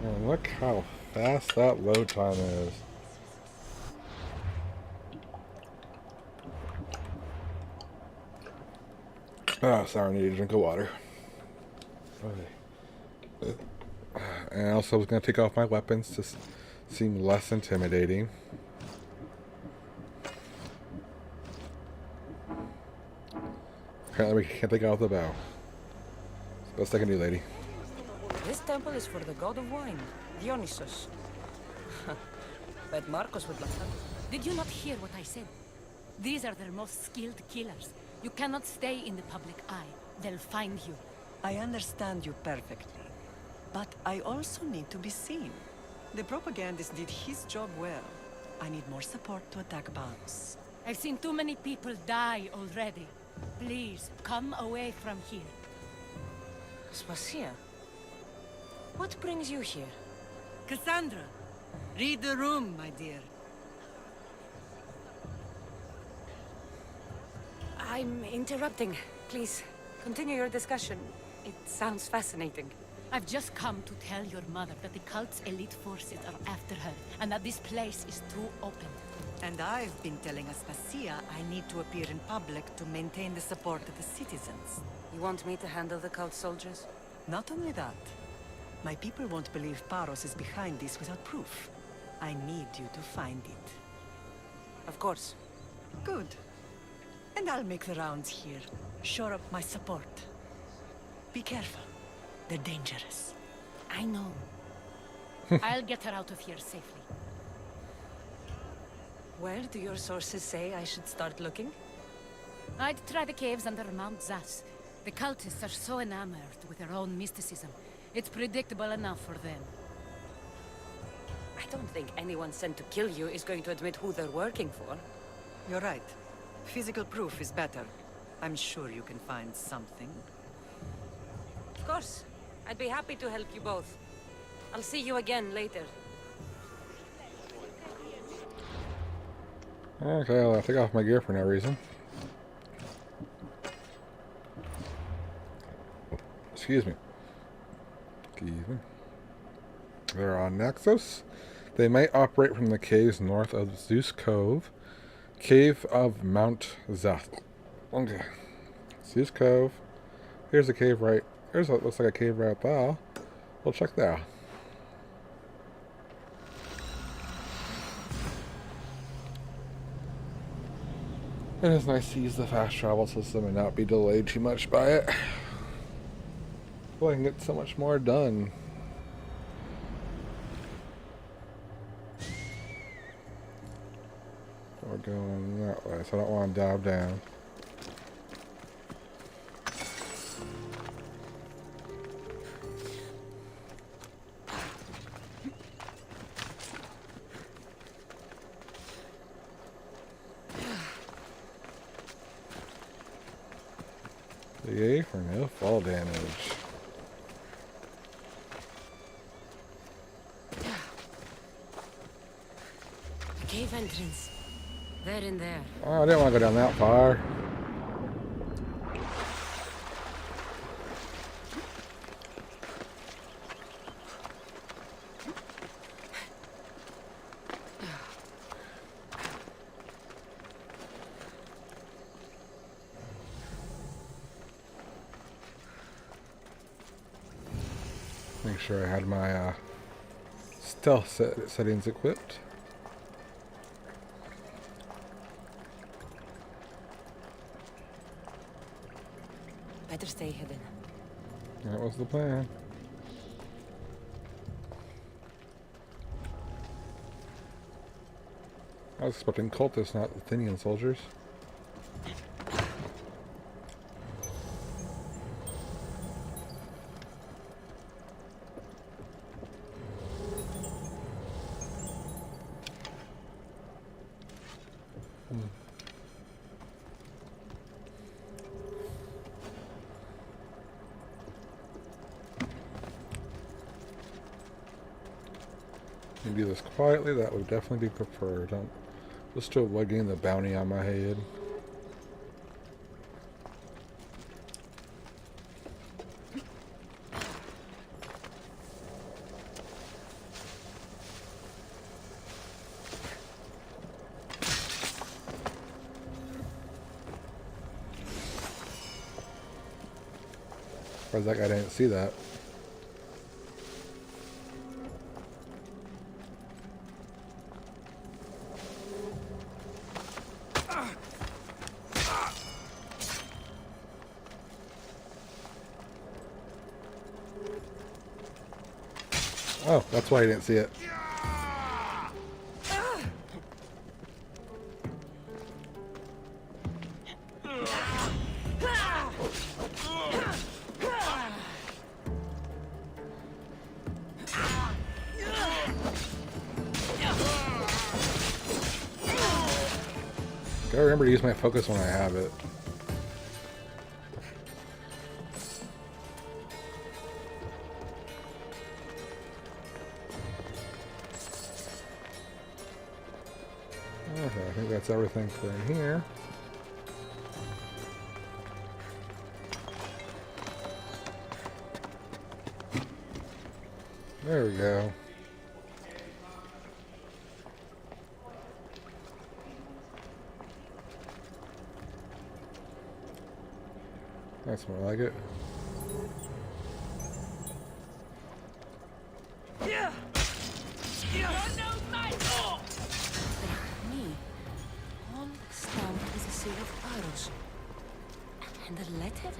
And look how fast that load time is. Oh, sorry, I need a drink of water. Okay. And also I was going to take off my weapons to seem less intimidating. Apparently we can't take off the bow. Best I can do, lady. This temple is for the god of wine, Dionysus. But Marcos would like that. Did you not hear what I said? These are their most skilled killers. You cannot stay in the public eye. They'll find you. I understand you perfectly. But I also need to be seen. The propagandist did his job well. I need more support to attack bombs. I've seen too many people die already. Please, come away from here. Spacia, what brings you here? Kassandra, read the room, my dear. I'm interrupting. Please, continue your discussion. It sounds fascinating. I've just come to tell your mother that the cult's elite forces are after her, and that this place is too open. And I've been telling Aspasia I need to appear in public to maintain the support of the citizens. You want me to handle the cult soldiers? Not only that, my people won't believe Paros is behind this without proof. I need you to find it. Of course. Good. And I'll make the rounds here. Shore up my support. Be careful. They're dangerous. I know. I'll get her out of here safely. Where do your sources say I should start looking? I'd try the caves under Mount Zas. The cultists are so enamored with their own mysticism. It's predictable enough for them. I don't think anyone sent to kill you is going to admit who they're working for. You're right. Physical proof is better. I'm sure you can find something. Of course. I'd be happy to help you both. I'll see you again later. Okay, well, I'll take off my gear for no reason. Excuse me. Excuse me. They're on Naxos. They might operate from the caves north of Zeus Cove. Cave of Mount Zath. Okay. Zeus Cove. Here's a cave right. Here's what looks like a cave right there. We'll check there. It is nice to use the fast travel system and not be delayed too much by it. Boy, I can get so much more done. We're going that way, so I don't want to dive down. Yay for no fall damage. The cave entrance. They're in there. Oh, I didn't want to go down that far. Make sure I had my stealth settings equipped. Better stay hidden. That was the plan. I was expecting cultists, not Athenian soldiers. Do this quietly, that would definitely be preferred. Just to avoid getting the bounty on my head. Surprised that guy didn't see that. Oh, that's why I didn't see it. Gotta remember to use my focus when I have it. Okay, I think that's everything for in here. There we go. That's more like it. All stamped with a seal of arrows. And a letter?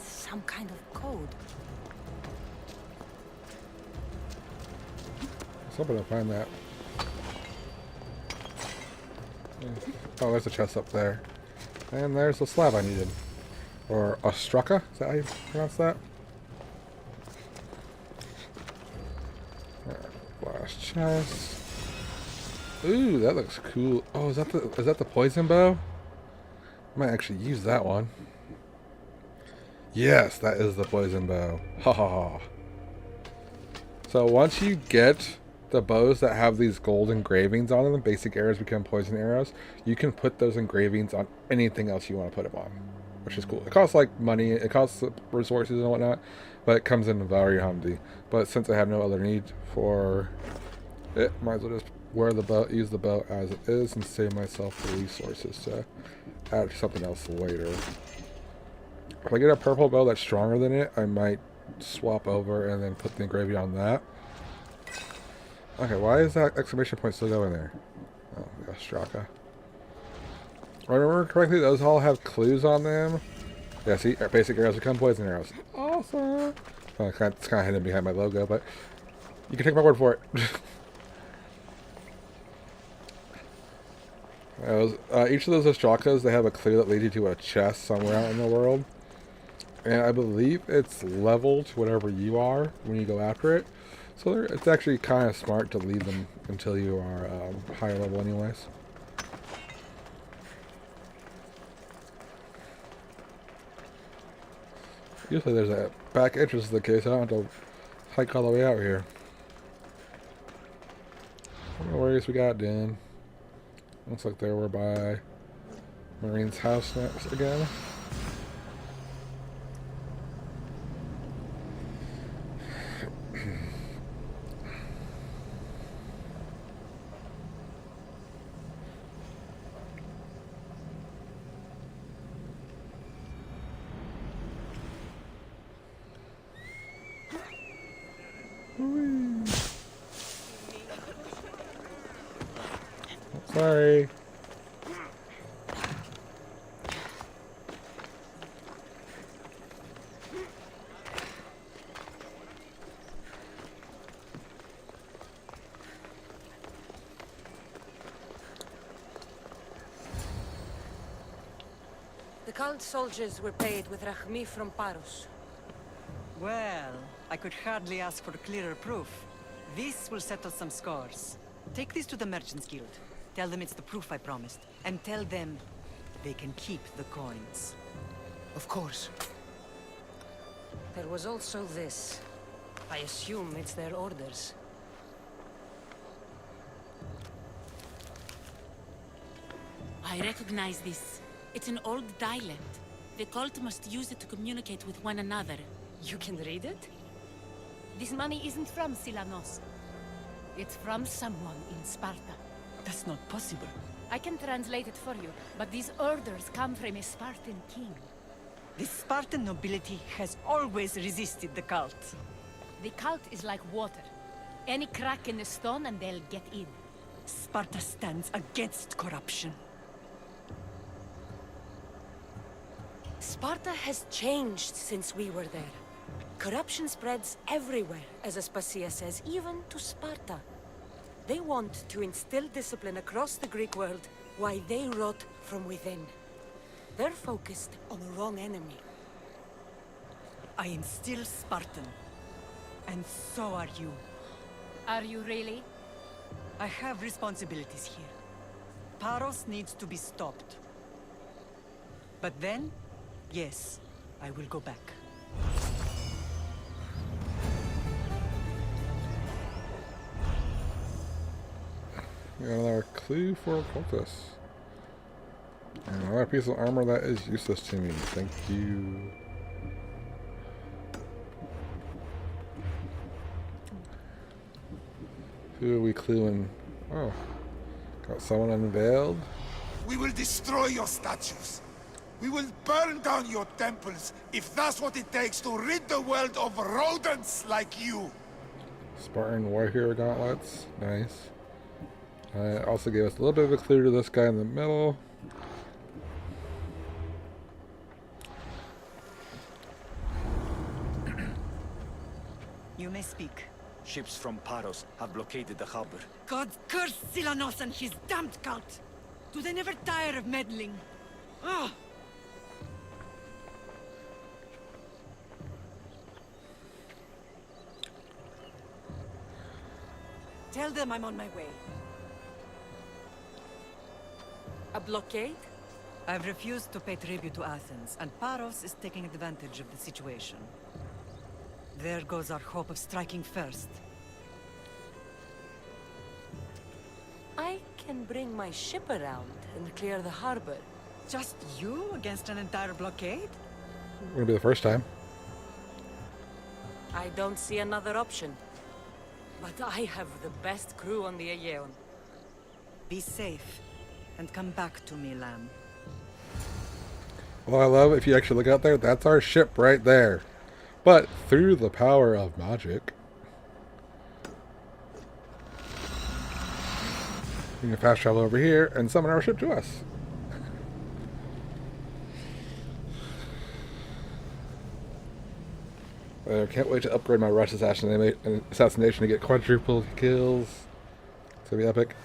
Some kind of code. I was hoping to find that. Oh, there's a chest up there. And there's the slab I needed. Or Ostraka? Is that how you pronounce that? Last chest. Ooh, that looks cool. Oh, is that the poison bow? I might actually use that one. Yes, that is the poison bow. Ha ha ha. So once you get the bows that have these gold engravings on them, basic arrows become poison arrows, you can put those engravings on anything else you want to put them on, which is cool. It costs like money, it costs resources and whatnot, but it comes in very handy. But since I have no other need for it, might as well just wear the bow, use the bow as it is, and save myself the resources to add to something else later. If I get a purple bow that's stronger than it, I might swap over and then put the engraving on that. Okay, why is that exclamation point still going there? Oh, Ostraka. If I remember correctly, those all have clues on them. Yeah, see, basic arrows become poison arrows. Awesome! Well, it's kind of hidden behind my logo, but you can take my word for it. Each of those Ostrakas, they have a clue that leads you to a chest somewhere out in the world. And I believe it's level to whatever you are when you go after it. So it's actually kind of smart to leave them until you are higher level anyways. Usually there's a back entrance to the case. I don't have to hike all the way out here. I don't know where else we got, Dan. Looks like they were by Marine's house next again. Sorry. The cult soldiers were paid with Rahmi from Paros. Well, I could hardly ask for clearer proof. This will settle some scores. Take this to the Merchants Guild. Tell them it's the proof I promised. And tell them they can keep the coins. Of course. There was also this. I assume it's their orders. I recognize this. It's an old dialect. The cult must use it to communicate with one another. You can read it? This money isn't from Silanos. It's from someone in Sparta. That's not possible. I can translate it for you, but these orders come from a Spartan king. The Spartan nobility has always resisted the cult. The cult is like water. Any crack in the stone and they'll get in. Sparta stands against corruption. Sparta has changed since we were there. Corruption spreads everywhere, as Aspasia says, even to Sparta. They want to instill discipline across the Greek world, while they rot from within. They're focused on the wrong enemy. I am still Spartan. And so are you. Are you really? I have responsibilities here. Paros needs to be stopped. But then, yes, I will go back. We got another clue for cultists. And another piece of armor that is useless to me. Thank you. Who are we cluing? Oh, got someone unveiled. We will destroy your statues. We will burn down your temples if that's what it takes to rid the world of rodents like you. Spartan warrior gauntlets. Nice. Also gave us a little bit of a clue to this guy in the middle. You may speak. Ships from Paros have blockaded the harbor. God curse Silanos and his damned cult! Do they never tire of meddling? Ah! Tell them I'm on my way. A blockade? I've refused to pay tribute to Athens, and Paros is taking advantage of the situation. There goes our hope of striking first. I can bring my ship around and clear the harbor. Just you against an entire blockade? Wouldn't be the first time. I don't see another option. But I have the best crew on the Aegean. Be safe, and come back to me, lamb. Well, I love if you actually look out there, that's our ship right there. But through the power of magic, we can fast travel over here and summon our ship to us. I can't wait to upgrade my rush assassination to get quadruple kills. It's gonna be epic.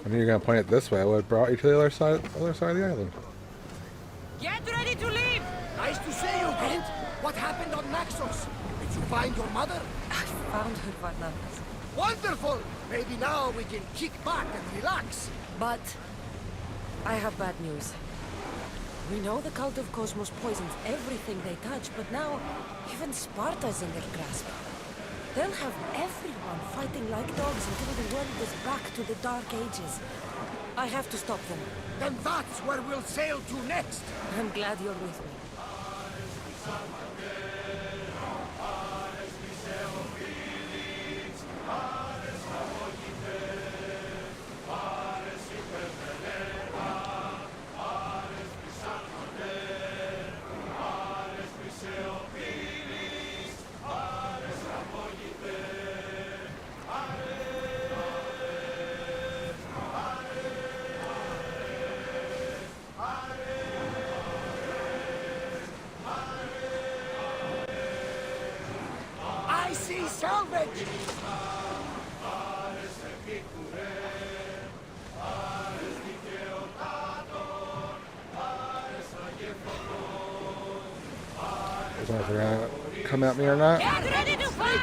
I knew you were gonna point it this way. I would have brought you to the other side of the island. Get ready to leave! Nice to see you, Brent. What happened on Naxos? Did you find your mother? I found her, Varna. Wonderful! Maybe now we can kick back and relax. But I have bad news. We know the cult of Cosmos poisons everything they touch, but now even Sparta's in their grasp. They'll have everyone fighting like dogs until the world is back to the Dark Ages. I have to stop them. Then that's where we'll sail to next. I'm glad you're with me. I see salvage! I don't know if they're gonna come at me or not. Get ready to fight!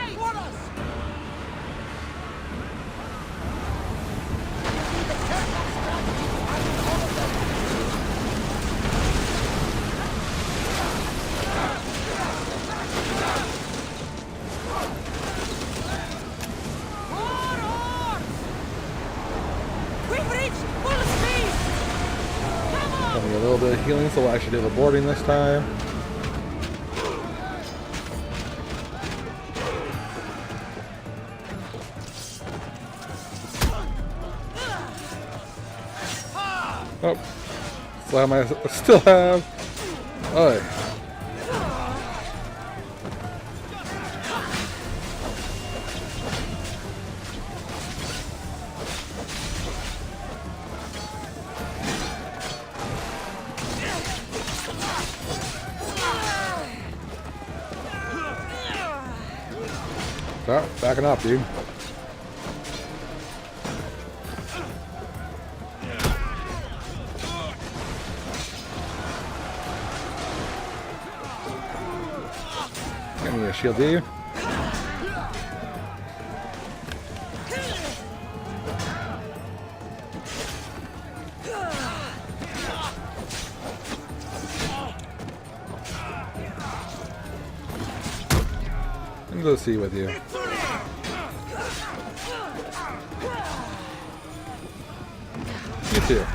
We've reached full speed! Come on! Give me a little bit of healing, so we'll actually do the boarding this time. Oh, still have. Oh, stop backing up, dude. Give me a shield, do you? I'm going to see with you. You too.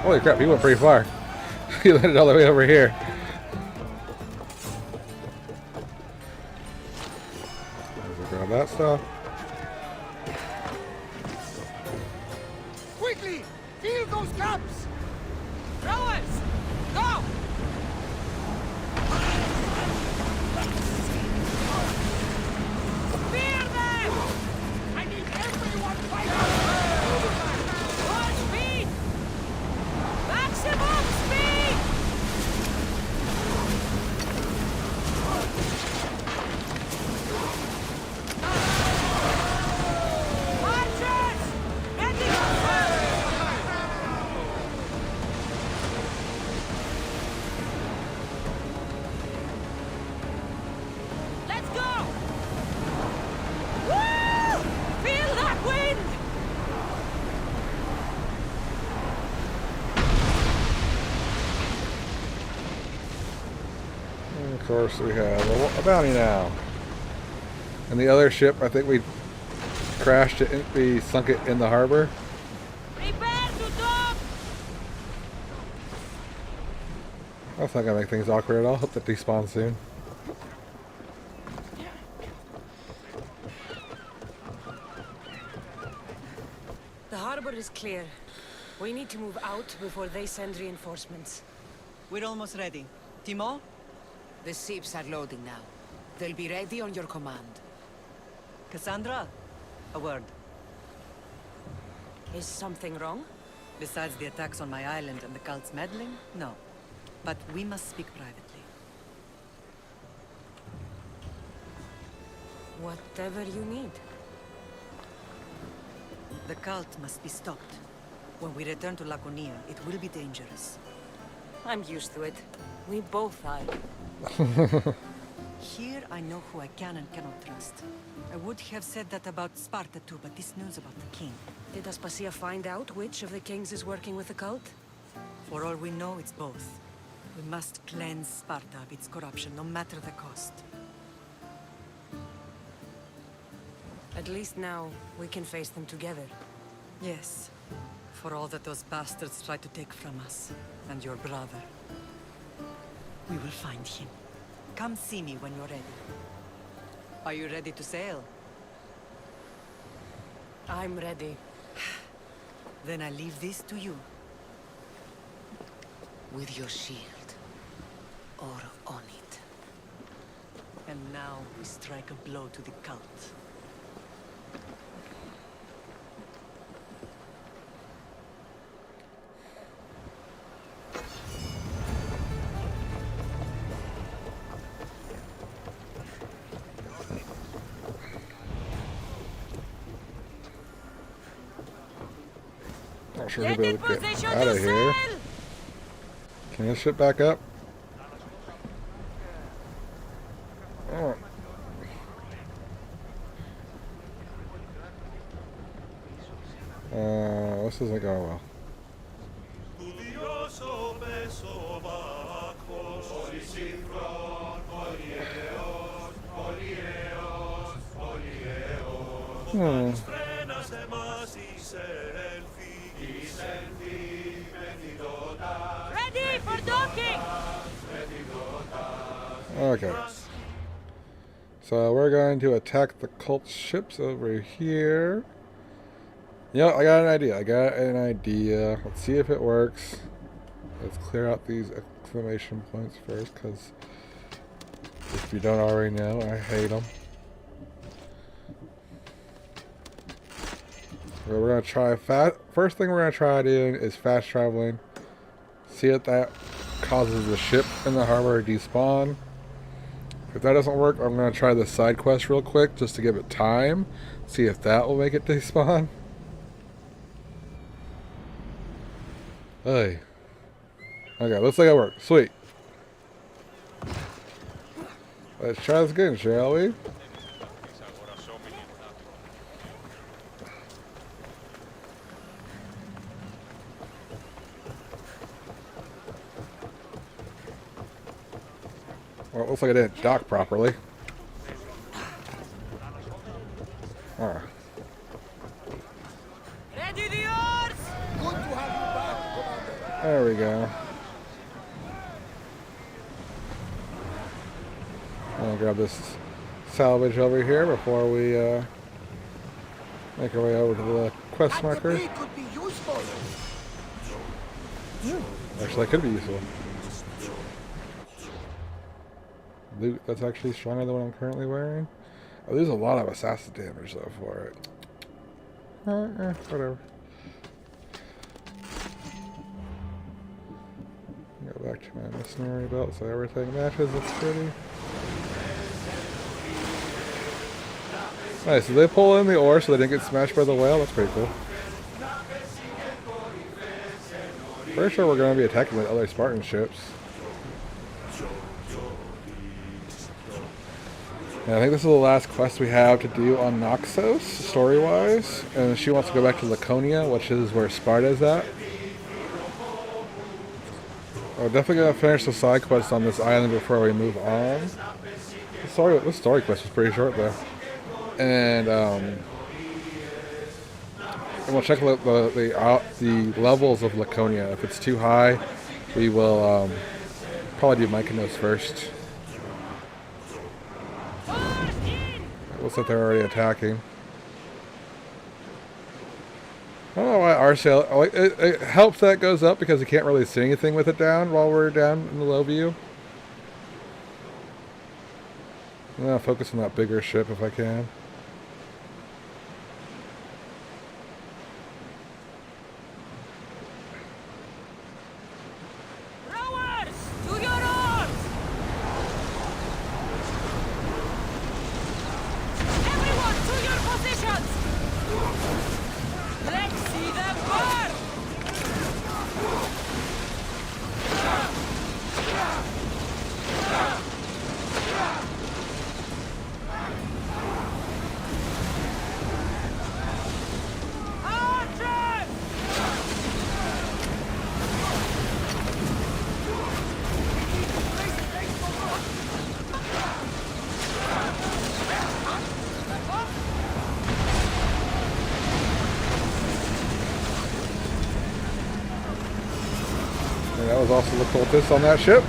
Holy crap, he went pretty far. He landed all the way over here. Grab that stuff. Quickly! Field those caps! Rowers! Go! Spear them! I need everyone fighting! More speed! Maximum speed! Archers! Ready for fire! Let's go! Woo! Feel that wind! And of course, we have a bounty now. And the other ship, I think we crashed it, we sunk it in the harbor. Prepare to dock! That's not gonna make things awkward at all. Hope that despawns soon. The harbor is clear. We need to move out before they send reinforcements. We're almost ready. Timo? The ships are loading now. They'll be ready on your command. Kassandra? A word. Is something wrong? Besides the attacks on my island and the cult's meddling? No. But we must speak privately. Whatever you need. The cult must be stopped. When we return to Laconia, it will be dangerous. I'm used to it. We both are. Here I know who I can and cannot trust. I would have said that about Sparta too, but this news about the king. Did Aspasia find out which of the kings is working with the cult? For all we know, it's both. We must cleanse Sparta of its corruption, no matter the cost. At least now, we can face them together. Yes. For all that those bastards tried to take from us, and your brother. We will find him. Come see me when you're ready. Are you ready to sail? I'm ready. Then I leave this to you. With your shield. Or on it. And now we strike a blow to the cult. Not sure who'll be able to get out of here. Can this ship back up? Oh. This isn't going well. Ready for docking! Okay. So we're going to attack the cult ships over here. Yeah, I got an idea. Let's see if it works. Let's clear out these exclamation points first, because if you don't already know, I hate them. Well, we're going to try first thing we're going to try doing is fast traveling. See if that causes the ship in the harbor to despawn. If that doesn't work, I'm going to try the side quest real quick just to give it time. See if that will make it despawn. Hey. Okay, looks like it worked. Sweet. Let's try this again, shall we? Well, it looks like I didn't dock properly. Ah. Ready the oars! Good to have you back, Commander. There we go. I'm gonna grab this salvage over here before we make our way over to the quest marker. Debris could be useful. Actually, that could be useful. Loot that's actually stronger than what I'm currently wearing. Oh, there's a lot of assassin damage though for it. Whatever. Go back to my mercenary belt so everything matches. It's pretty. Nice. So they pull in the ore so they didn't get smashed by the whale. That's pretty cool. Pretty sure we're going to be attacking with other Spartan ships. And I think this is the last quest we have to do on Noxos, story-wise. And she wants to go back to Laconia, which is where Sparta's at. We're definitely going to finish the side quest on this island before we move on. This story quest was pretty short, though. And we'll check the levels of Laconia. If it's too high, we will probably do Mykonos first. Looks like they're already attacking. I don't know why our sail... It helps that it goes up because you can't really see anything with it down while we're down in the low view. I'm going to focus on that bigger ship if I can. Rowers! To your oars! Everyone, to your positions! Let's see them burn! And that was also the cultists on that ship.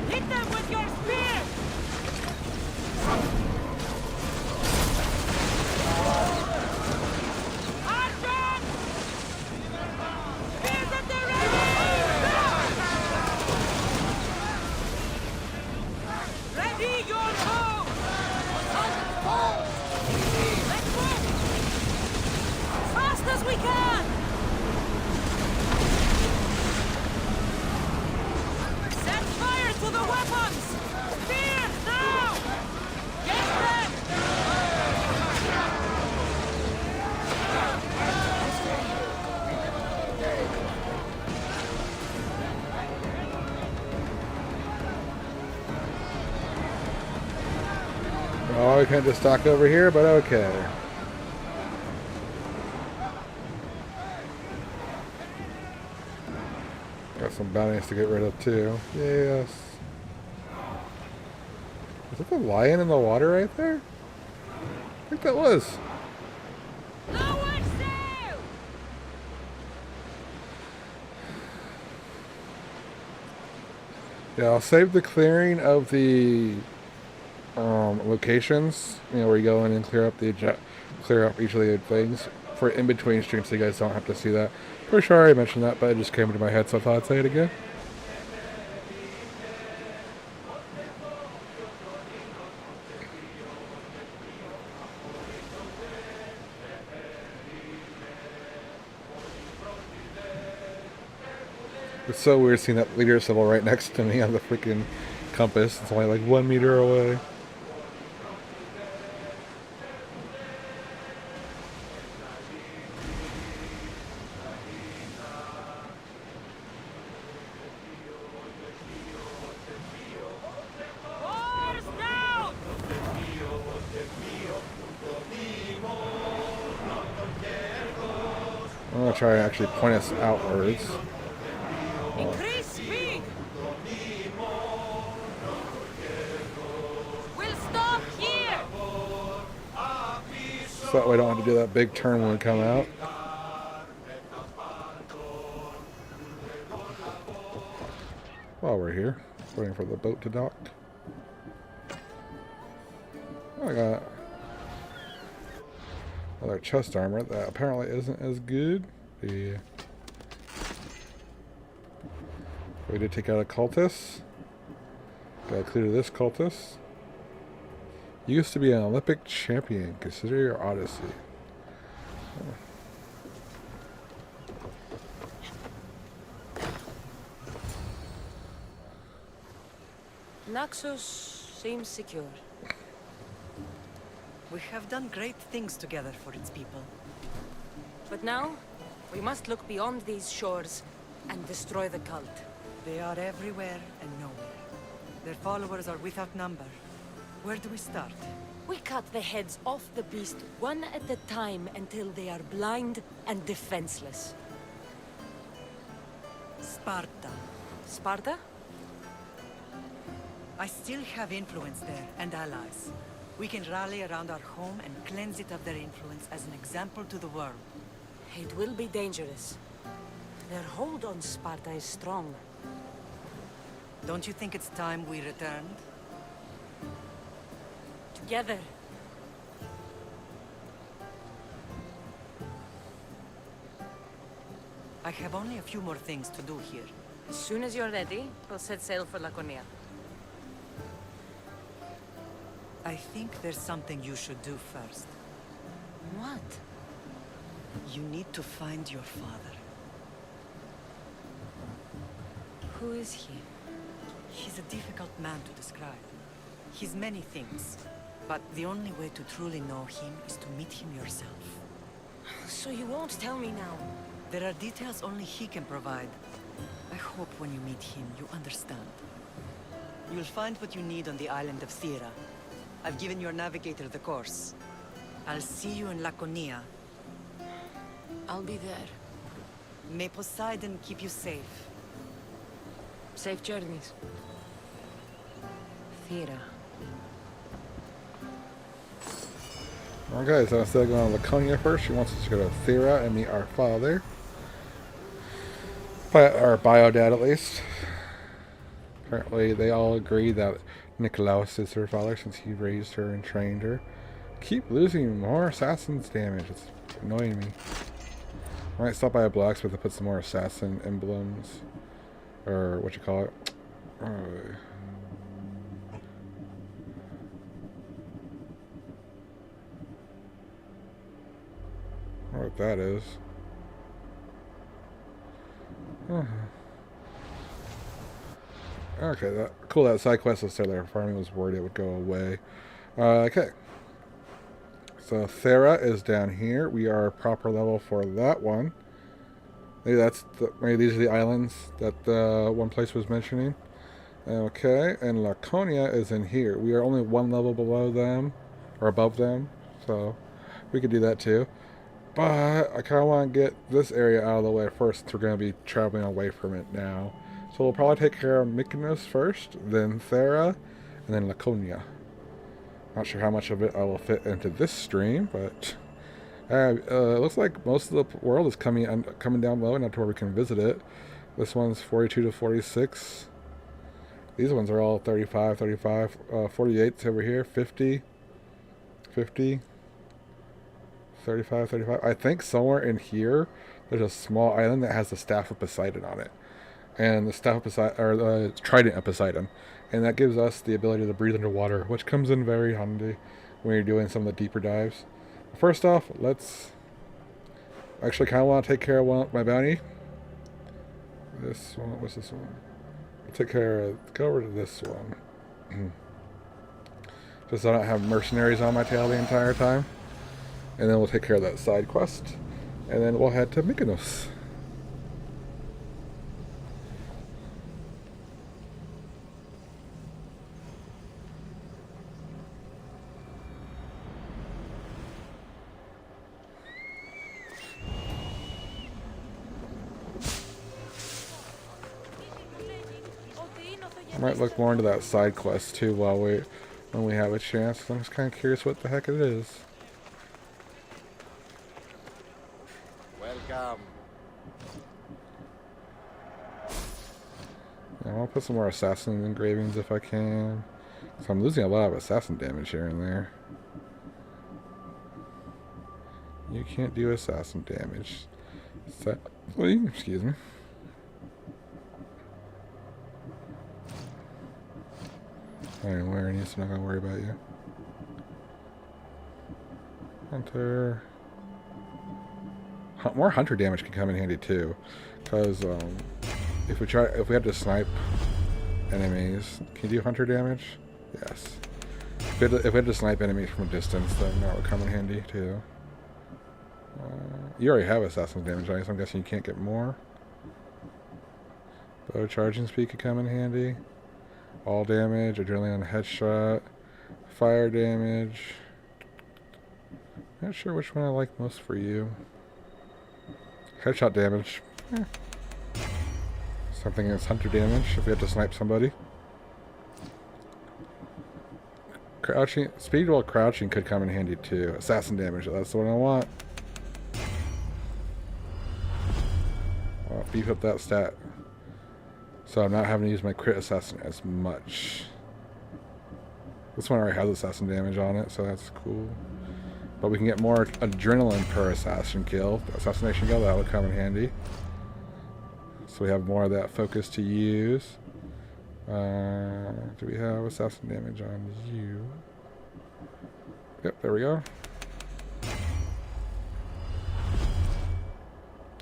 Hit them with your spear! Archers! Spears at the ready! Ready your bow! Let's move! As fast as we can! Set fire to the weapons! Spear, now! Get them! Oh, we can't just dock over here, but okay. Got some bounties to get rid of too. Yes. Is that the lion in the water right there? I think that was. Lower sail! Yeah, I'll save the clearing of the locations. You know, where you go in and clear up each of the things for in between streams, so you guys don't have to see that. Pretty sure I already mentioned that, but it just came into my head, so I thought I'd say it again. It's so weird seeing that leader symbol right next to me on the freaking compass. It's only like 1 meter away. Oars down! I'm gonna try and actually point us outwards. Increase speed! We'll stop here! So that way I don't have to do that big turn when we come out. While we're here, waiting for the boat to dock. Oh, I got another chest armor that apparently isn't as good. Yeah. We did take out a cultist. Got clear this cultist. Used to be an Olympic champion. Consider your Odyssey. Naxos seems secure. We have done great things together for its people. But now, we must look beyond these shores and destroy the cult. They are everywhere and nowhere. Their followers are without number. Where do we start? We cut the heads off the beast one at a time until they are blind and defenseless. Sparta. Sparta? I still have influence there, and allies. We can rally around our home and cleanse it of their influence as an example to the world. It will be dangerous. Their hold on Sparta is strong. Don't you think it's time we returned? Together. I have only a few more things to do here. As soon as you're ready, we'll set sail for Laconia. I think there's something you should do first. What? You need to find your father. Who is he? He's a difficult man to describe. He's many things, but the only way to truly know him is to meet him yourself. So you won't tell me now? There are details only he can provide. I hope when you meet him, you understand. You'll find what you need on the island of Thera. I've given your navigator the course. I'll see you in Laconia. I'll be there. May Poseidon keep you safe. Safe journeys. Thera. Okay, so instead of going to Laconia first, she wants us to go to Thera and meet our father. Our bio dad, at least. Apparently, they all agree that Nikolaos is her father since he raised her and trained her. Keep losing more assassin's damage. It's annoying me. I might stop by a blacksmith to put some more assassin emblems. Or what you call it. I don't know what that is. Okay, cool. That side quest was still there. Farming was worried it would go away. Okay. So Thera is down here. We are proper level for that one. Maybe these are the islands that one place was mentioning. Okay, and Laconia is in here. We are only one level below them, or above them, so we could do that too. But I kind of want to get this area out of the way first, since we're going to be traveling away from it now. So we'll probably take care of Mykonos first, then Thera, and then Laconia. Not sure how much of it I will fit into this stream, but it looks like most of the world is coming down low enough to where we can visit it. This one's 42 to 46. These ones are all 35, 35, 48's over here, 50, 50, 35, 35. I think somewhere in here there's a small island that has the Staff of Poseidon on it. And the Staff of Poseidon, or the Trident of Poseidon. And that gives us the ability to breathe underwater, which comes in very handy when you're doing some of the deeper dives. First off, let's actually kind of want to take care of my bounty. This one, what's this one? Take care of, go over to this one. Just so I don't have mercenaries on my tail the entire time. And then we'll take care of that side quest. And then we'll head to Mykonos. I might look more into that side quest too when we have a chance, 'cause I'm just kind of curious what the heck it is. Welcome. Yeah, I want to put some more assassin engravings if I can. So I'm losing a lot of assassin damage here and there. You can't do assassin damage. Excuse me. I don't know where it is, so I'm not going to worry about you. Hunter. More hunter damage can come in handy too. Because if we had to snipe enemies, can you do hunter damage? Yes. If we had to snipe enemies from a distance, then that would come in handy too. You already have assassin damage, right? So I'm guessing you can't get more. Bow charging speed could come in handy. All damage, adrenaline headshot, fire damage. Not sure which one I like most for you. Headshot damage. Something against hunter damage if we have to snipe somebody. Crouching, speed while crouching could come in handy too. Assassin damage, that's the one I want. I'll beef up that stat. So I'm not having to use my crit assassin as much. This one already has assassin damage on it, so that's cool. But we can get more adrenaline per assassination kill, that would come in handy. So we have more of that focus to use. Do we have assassin damage on you? Yep, there we go.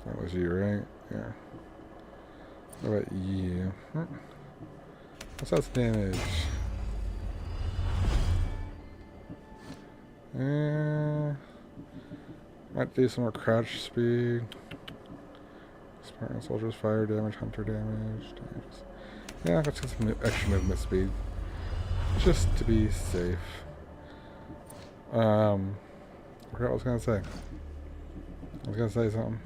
That was you, right? Yeah. What about you? What's that damage? Might do some more crouch speed. Spartan soldiers, fire damage, hunter damage. Yeah, let's get some extra movement speed. Just to be safe. I forgot what I was gonna say. I was gonna say something.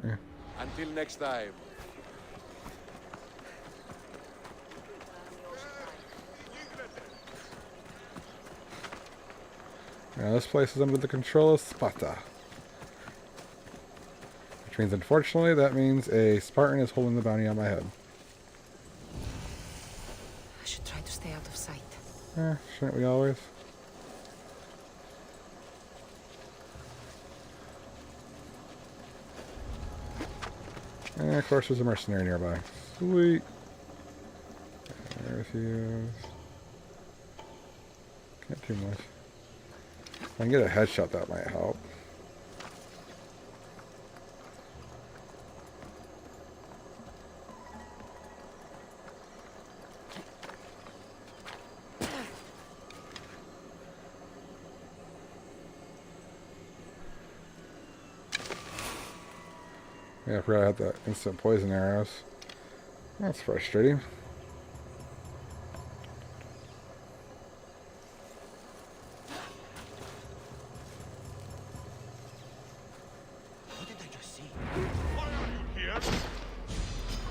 Yeah. Until next time. Now this place is under the control of Sparta. Which means, unfortunately, that means a Spartan is holding the bounty on my head. I should try to stay out of sight. Shouldn't we always? And of course there's a mercenary nearby. Sweet. There he is. Can't do much. If I can get a headshot, that might help. Yeah, I forgot I had the instant poison arrows. That's frustrating.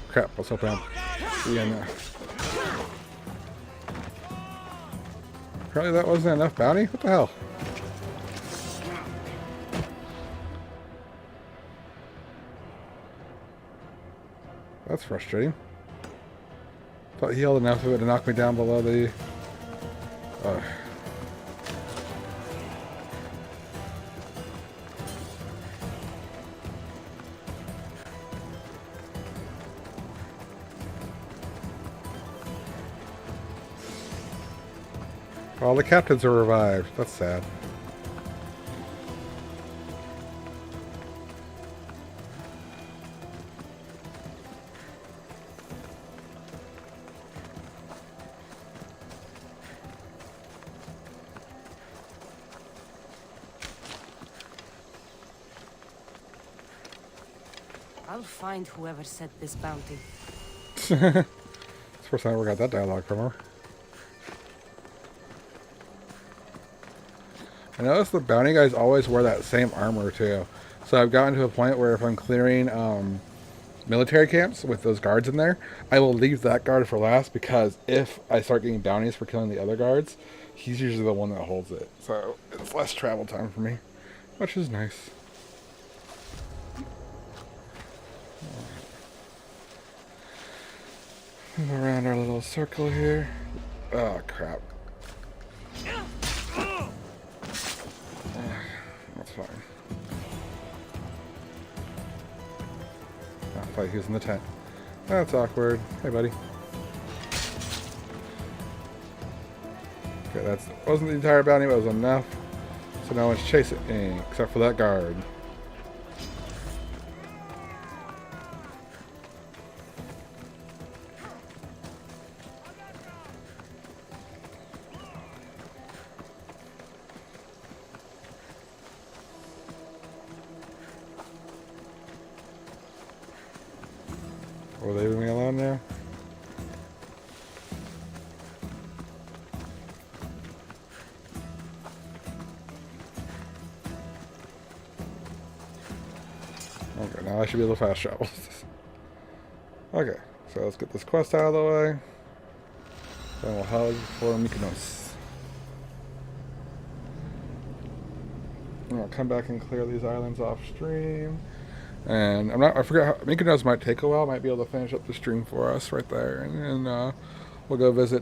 Crap, let's hope I'm... Yeah, no. Apparently that wasn't enough bounty? What the hell? That's frustrating. Thought he held enough of it to knock me down below the... All the captains are revived. That's sad. I'll find whoever set this bounty. It's the first time I ever got that dialogue from her. I noticed the bounty guys always wear that same armor too. So I've gotten to a point where if I'm clearing military camps with those guards in there, I will leave that guard for last because if I start getting bounties for killing the other guards, he's usually the one that holds it. So it's less travel time for me, which is nice. Move around our little circle here. Oh crap. That's fine. I thought he was in the tent. That's awkward. Hey, buddy. Okay, that wasn't the entire bounty, but it was enough. So no one's chasing me, except for that guard. Are they leaving me alone now? Okay, now I should be able to fast travel. Okay, so let's get this quest out of the way. Then we'll head for Mykonos. And I'll come back and clear these islands off stream. And I forgot how Mykonos might take a while. Might be able to finish up the stream for us right there, and we'll go visit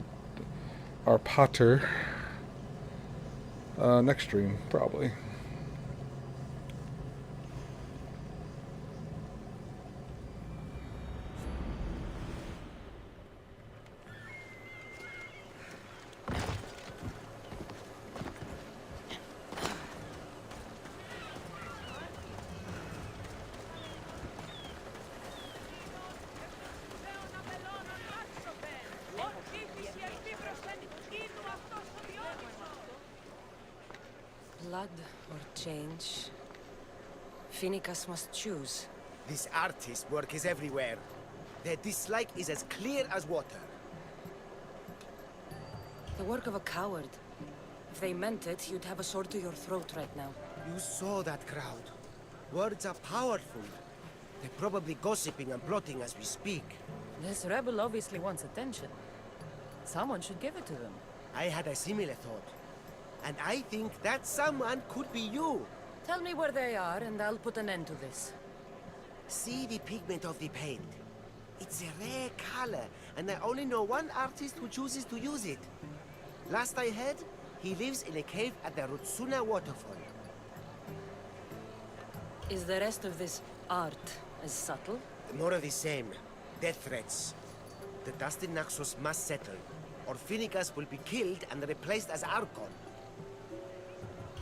our Potter next stream probably. Blood or change? Finicus must choose. This artist's work is everywhere. Their dislike is as clear as water. The work of a coward. If they meant it, you'd have a sword to your throat right now. You saw that crowd. Words are powerful. They're probably gossiping and plotting as we speak. This rebel obviously wants attention. Someone should give it to them. I had a similar thought. And I think that someone could be you. Tell me where they are, and I'll put an end to this. See the pigment of the paint. It's a rare color, and I only know one artist who chooses to use it. Last I heard, he lives in a cave at the Rutsuna waterfall. Is the rest of this art as subtle? More of the same. Death threats. The dust in Naxos must settle, or Finicus will be killed and replaced as Archon.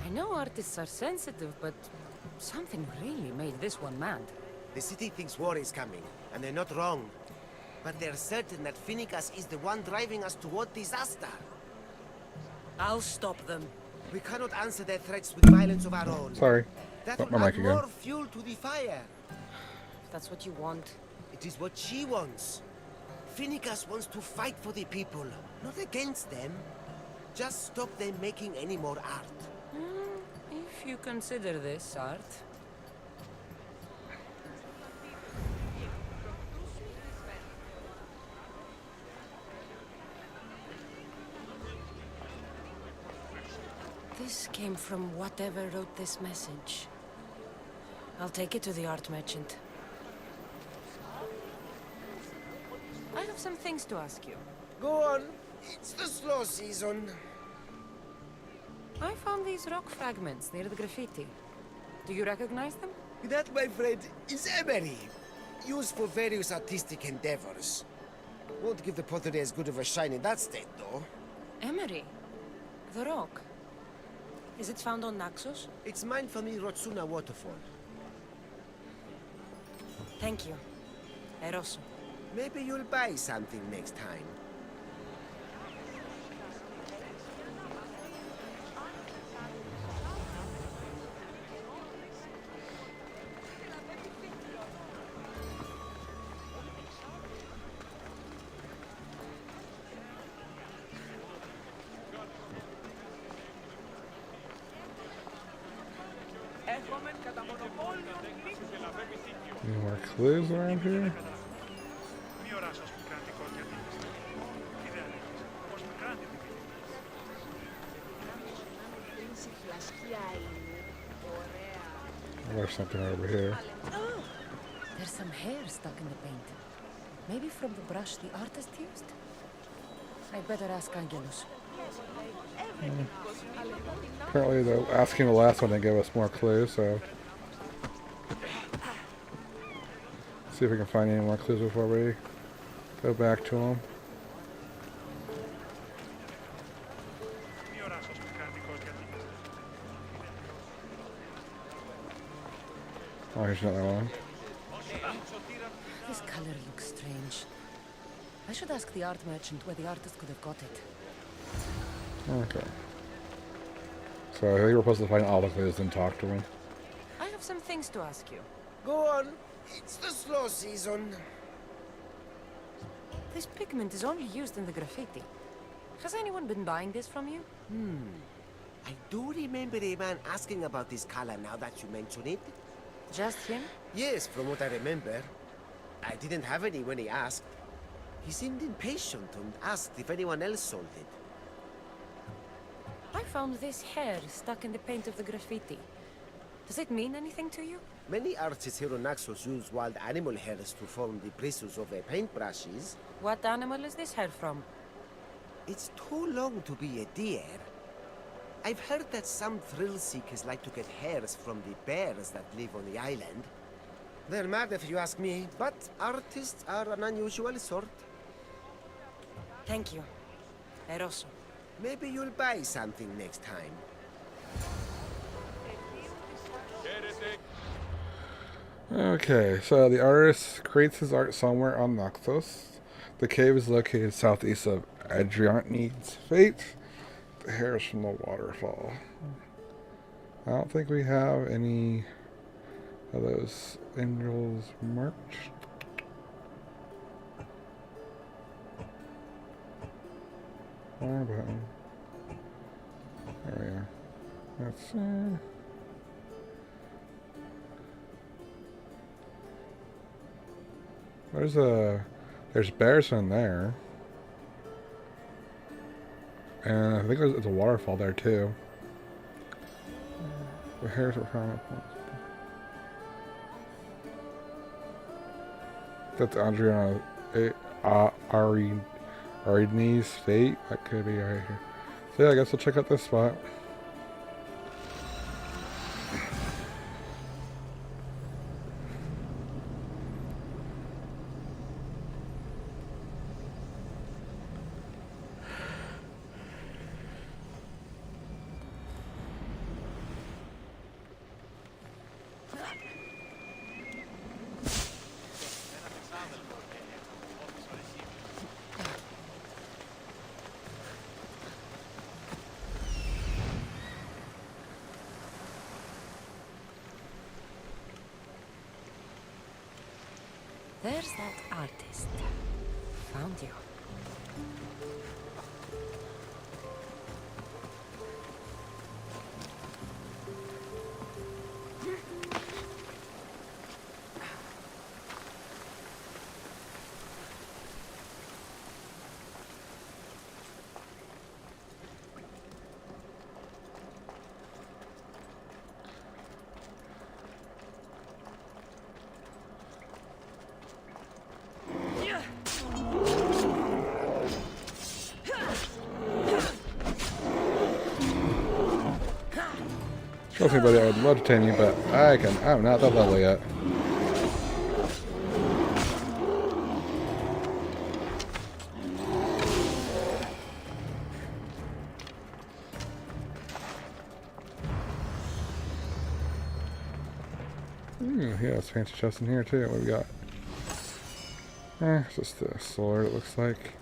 I know artists are sensitive, but something really made this one mad. The city thinks war is coming, and they're not wrong. But they're certain that Finicus is the one driving us toward disaster. I'll stop them. We cannot answer their threats with violence of our own. Sorry. That Got will my add mic again. more fuel to the fire. If that's what you want. It is what she wants. Finicus wants to fight for the people, not against them. Just stop them making any more art. If you consider this art. This came from whatever wrote this message. I'll take it to the art merchant. I have some things to ask you. Go on. It's the slow season. I found these rock fragments near the graffiti. Do you recognize them? That, my friend, is emery. Used for various artistic endeavors. Won't give the pottery as good of a shine in that state, though. Emery? The rock? Is it found on Naxos? It's mined from the Rotsuna waterfall. Thank you. Eroso. Maybe you'll buy something next time. Any more clues around here? There's something over here. Oh! There's some hair stuck in the paint. Maybe from the brush the artist used? I'd better ask Angelus. Apparently, asking the last one didn't give us more clues, so... See if we can find any more clues before we go back to them. Oh, here's another one. This color looks strange. I should ask the art merchant where the artist could have got it. Okay. So I think we're supposed to find all the clues and talk to him. I have some things to ask you. Go on. It's the slow season. This pigment is only used in the graffiti. Has anyone been buying this from you? I do remember a man asking about this color now that you mention it. Just him? Yes, from what I remember. I didn't have any when he asked. He seemed impatient and asked if anyone else sold it. I found this hair stuck in the paint of the graffiti. Does it mean anything to you? Many artists here on Naxos use wild animal hairs to form the bristles of their paintbrushes. What animal is this hair from? It's too long to be a deer. I've heard that some thrill seekers like to get hairs from the bears that live on the island. They're mad if you ask me, but artists are an unusual sort. Thank you. Eroso. Maybe you'll buy something next time. Okay, so the artist creates his art somewhere on Naxos. The cave is located southeast of Adriane's Fate. The hair is from the waterfall. I don't think we have any of those angels marked. Wrong button. There we are. That's there's bears in there. And I think there's a waterfall there too. The hairs are kind of... That's Adriana Ariadne's Fate. That could be right here. So yeah, I guess we'll check out this spot. There's that artist. Found you. Trust me, buddy, I would love to tame you, but I'm not that level yet. Ooh, yeah, it's fancy chest in here too. What do we got? It's just a sword, it looks like.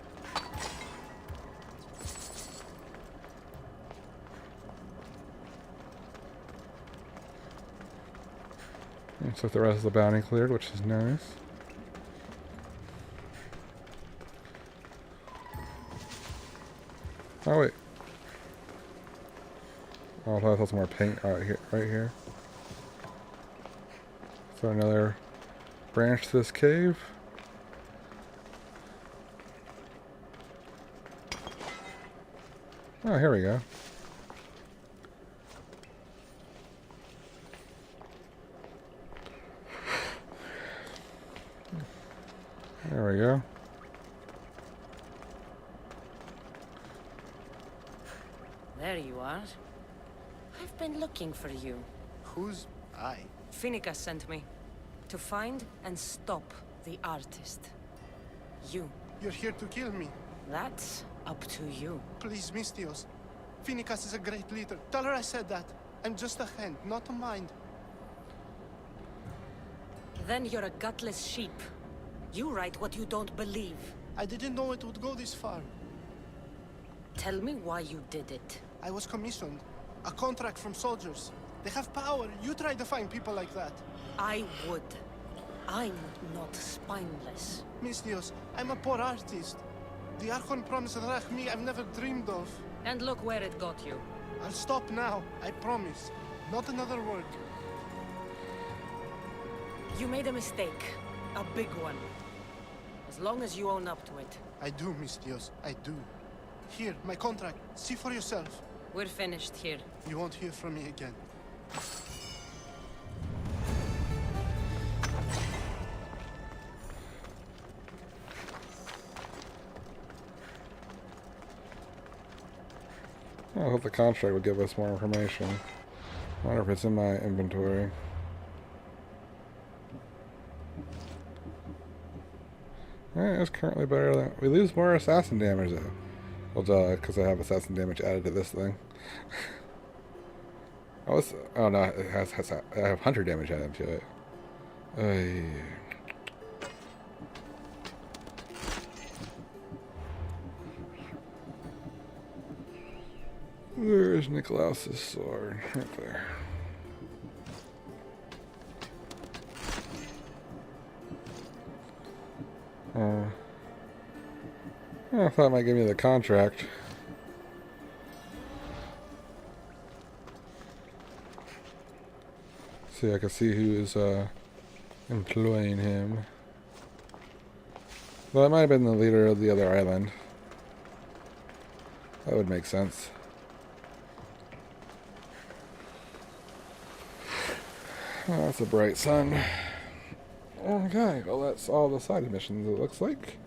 Looks like the rest of the bounty cleared, which is nice. Oh wait. Oh, I thought I saw some more paint right here. So another branch to this cave. Oh, here we go. There we go. There you are. I've been looking for you. Who's I? Finicus sent me. To find and stop the artist. You. You're here to kill me. That's up to you. Please, Mistios. Finicus is a great leader. Tell her I said that. I'm just a hand, not a mind. Then you're a gutless sheep. You write what you don't believe. I didn't know it would go this far. Tell me why you did it. I was commissioned. A contract from soldiers. They have power. You try to find people like that. I would. I'm not spineless. Mistios, I'm a poor artist. The Archon promised Rachmi I've never dreamed of. And look where it got you. I'll stop now, I promise. Not another word. You made a mistake. A big one. As long as you own up to it. I do, Mistios. I do. Here, my contract. See for yourself. We're finished here. You won't hear from me again. I hope the contract would give us more information. I wonder if it's in my inventory. Alright, it's currently better than... We lose more assassin damage though. Well, duh, because I have assassin damage added to this thing. Oh no, it has I have hunter damage added to it. There's Nikolaus's sword, right there. I thought it might give me the contract. See, I can see who is employing him. Well, it might have been the leader of the other island. That would make sense. Oh, that's a bright sun. Okay, well that's all the side missions it looks like.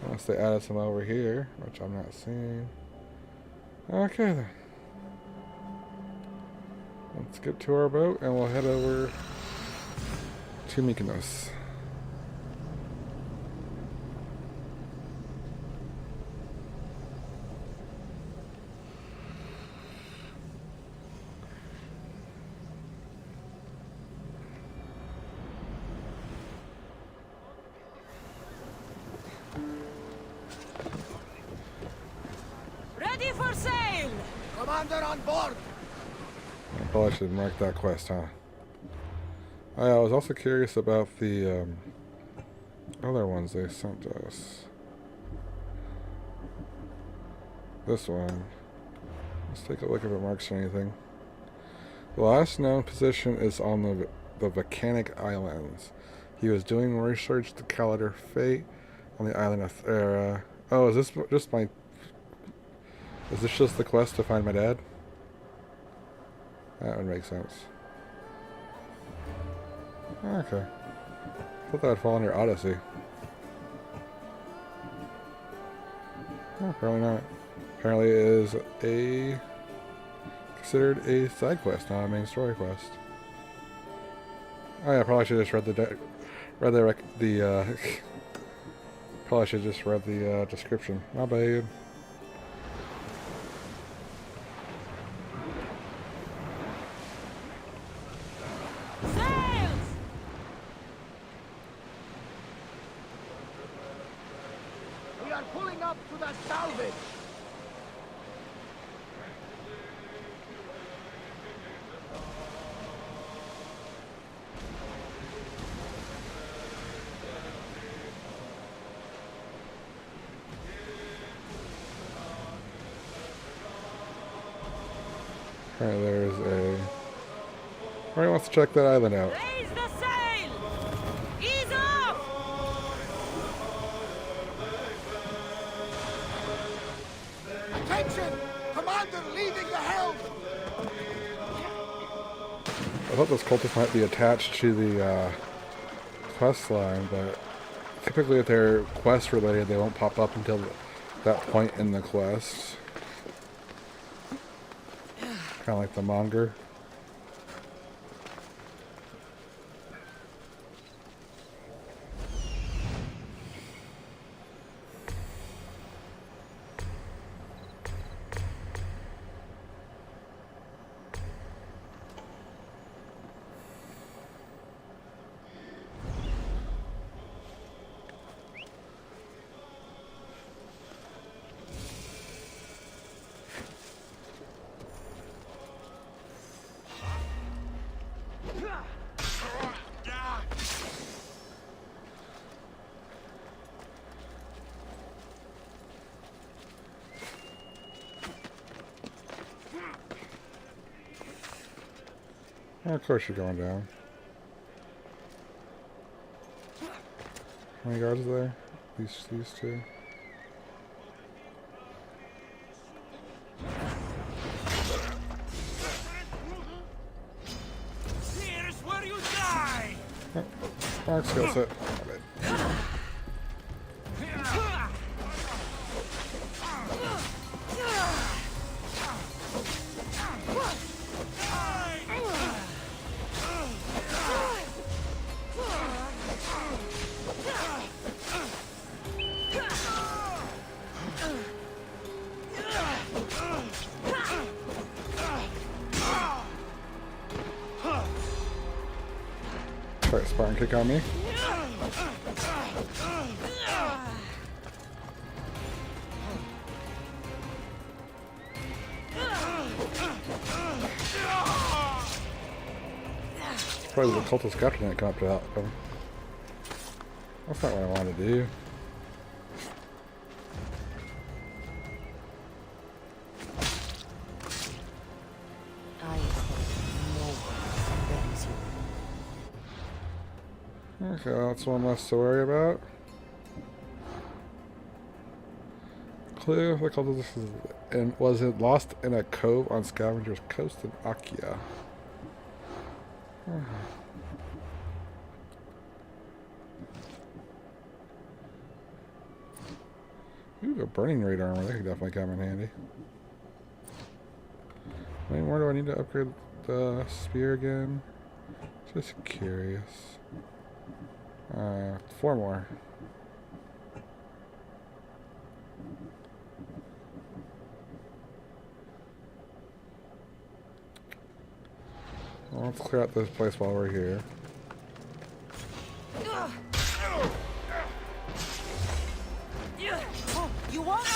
Unless they added some over here, which I'm not seeing. Okay then. Let's get to our boat and we'll head over to Mykonos. Ready for sail! Commander on board! I probably should mark that quest, huh? I was also curious about the other ones they sent us. This one. Let's take a look if it marks anything. The last known position is on the volcanic islands. He was doing research to Calendar Fate on the island of Thera. Oh, is this just my... Is this just the quest to find my dad? That would make sense. Okay. I thought that would fall under Odyssey. Oh, apparently not. Apparently it is a considered a side quest, not a main story quest. Oh yeah, probably should have just read probably should have just read the description. My bad. We are pulling up to that salvage. Alright, there's a... Alright, wants to check that island out. Raise the sail! Ease off! Attention! Commander leading the helm! I thought those cultists might be attached to the quest line, but typically if they're quest related, they won't pop up until that point in the quest. Kind of like the monger. Oh, of course you're going down. How many guards are there? These two. Here's where you die! Oh, wrong skill set. Try a Spartan kick on me. Probably the cultist captain didn't come up to help him. That's not what I wanted to do. Okay, that's one less to worry about. Clue: the cultist was it lost in a cove on Scavenger's Coast in Akia. Ooh, a burning rate armor. That could definitely come in handy. How many more do I need to upgrade the spear again? Just curious. 4 more. Well, let's clear out this place while we're here. You want?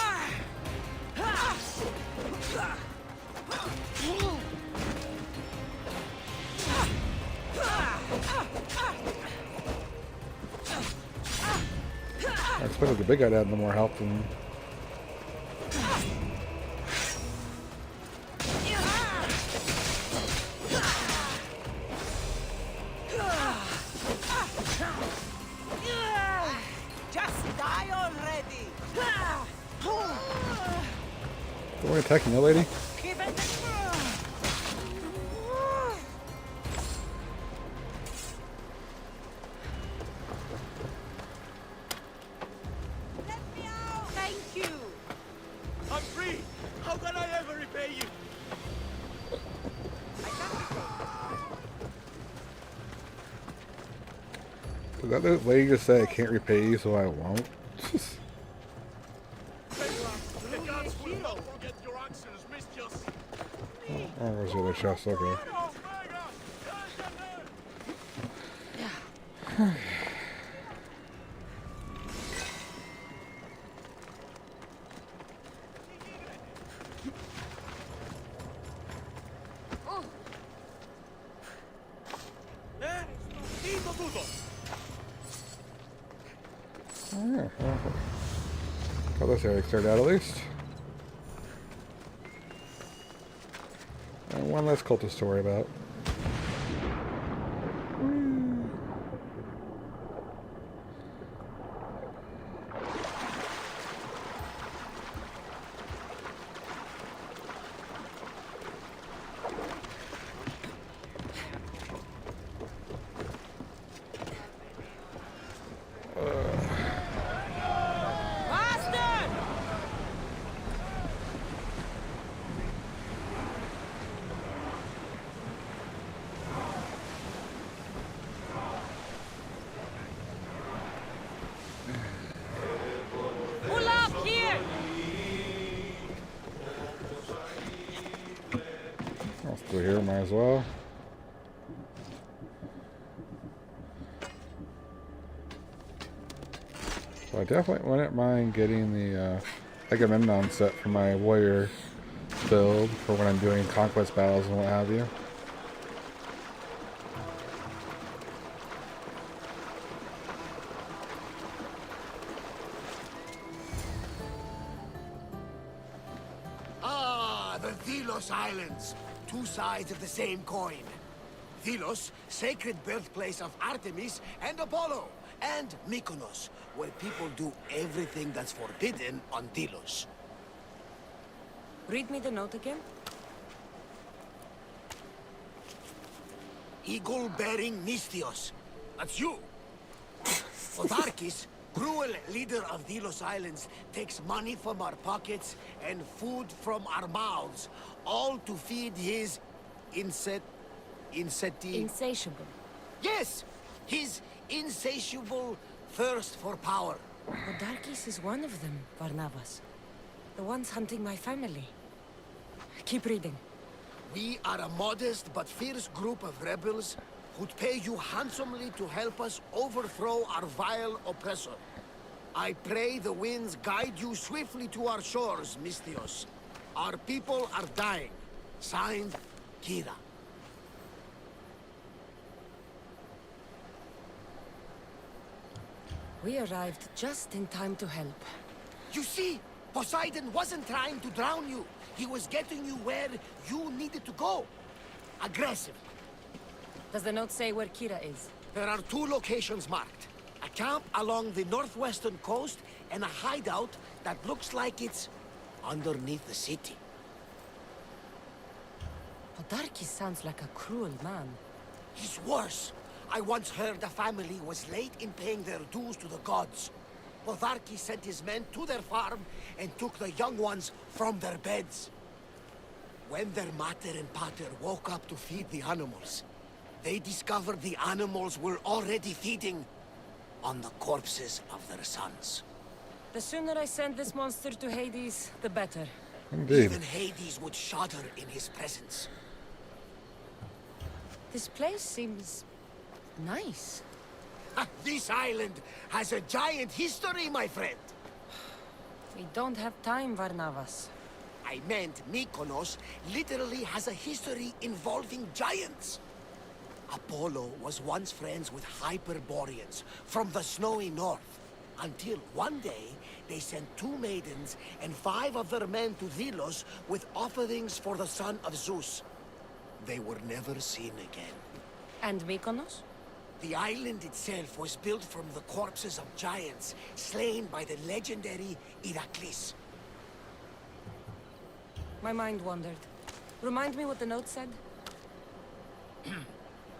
I expected the big guy to have no more health than... Just die already! Don't we attacking you, lady? Keep it. I'm free! How can I ever repay you? Did that lady just say I can't repay you, so I won't? Oh, where's the other chest? Okay. Oh, got this area cleared out at least. And one less cultist to worry about. Through here, might as well. So I definitely wouldn't mind getting the Agamemnon set for my warrior build for when I'm doing conquest battles and what have you. Ah, the Delos Islands. Two sides of the same coin. Delos, sacred birthplace of Artemis and Apollo. And Mykonos, where people do everything that's forbidden on Delos. Read me the note again. Eagle-bearing Mystios. That's you. Odarkis, cruel leader of Delos Islands, takes money from our pockets and food from our mouths, all to feed his Insatiable. Yes! His insatiable thirst for power. Odarkis is one of them, Barnabas. The ones hunting my family. Keep reading. We are a modest but fierce group of rebels who'd pay you handsomely to help us overthrow our vile oppressor. I pray the winds guide you swiftly to our shores, Mystios. Our people are dying. Signed, Kira. We arrived just in time to help. You see, Poseidon wasn't trying to drown you. He was getting you where you needed to go. Aggressive. Does the note say where Kira is? There are two locations marked. A camp along the northwestern coast and a hideout that looks like it's underneath the city. Podarkis sounds like a cruel man. He's worse. I once heard a family was late in paying their dues to the gods. Podarkis sent his men to their farm and took the young ones from their beds. When their mater and pater woke up to feed the animals, they discovered the animals were already feeding on the corpses of their sons. The sooner I send this monster to Hades, the better. Indeed. Even Hades would shudder in his presence. This place seems nice. This island has a giant history, my friend. We don't have time, Varnavas. I meant Mykonos literally has a history involving giants. Apollo was once friends with Hyperboreans from the snowy north, until one day they sent 2 maidens and 5 of their men to Delos with offerings for the son of Zeus. They were never seen again. And Mykonos? The island itself was built from the corpses of giants slain by the legendary Iraklis. My mind wandered. Remind me what the note said?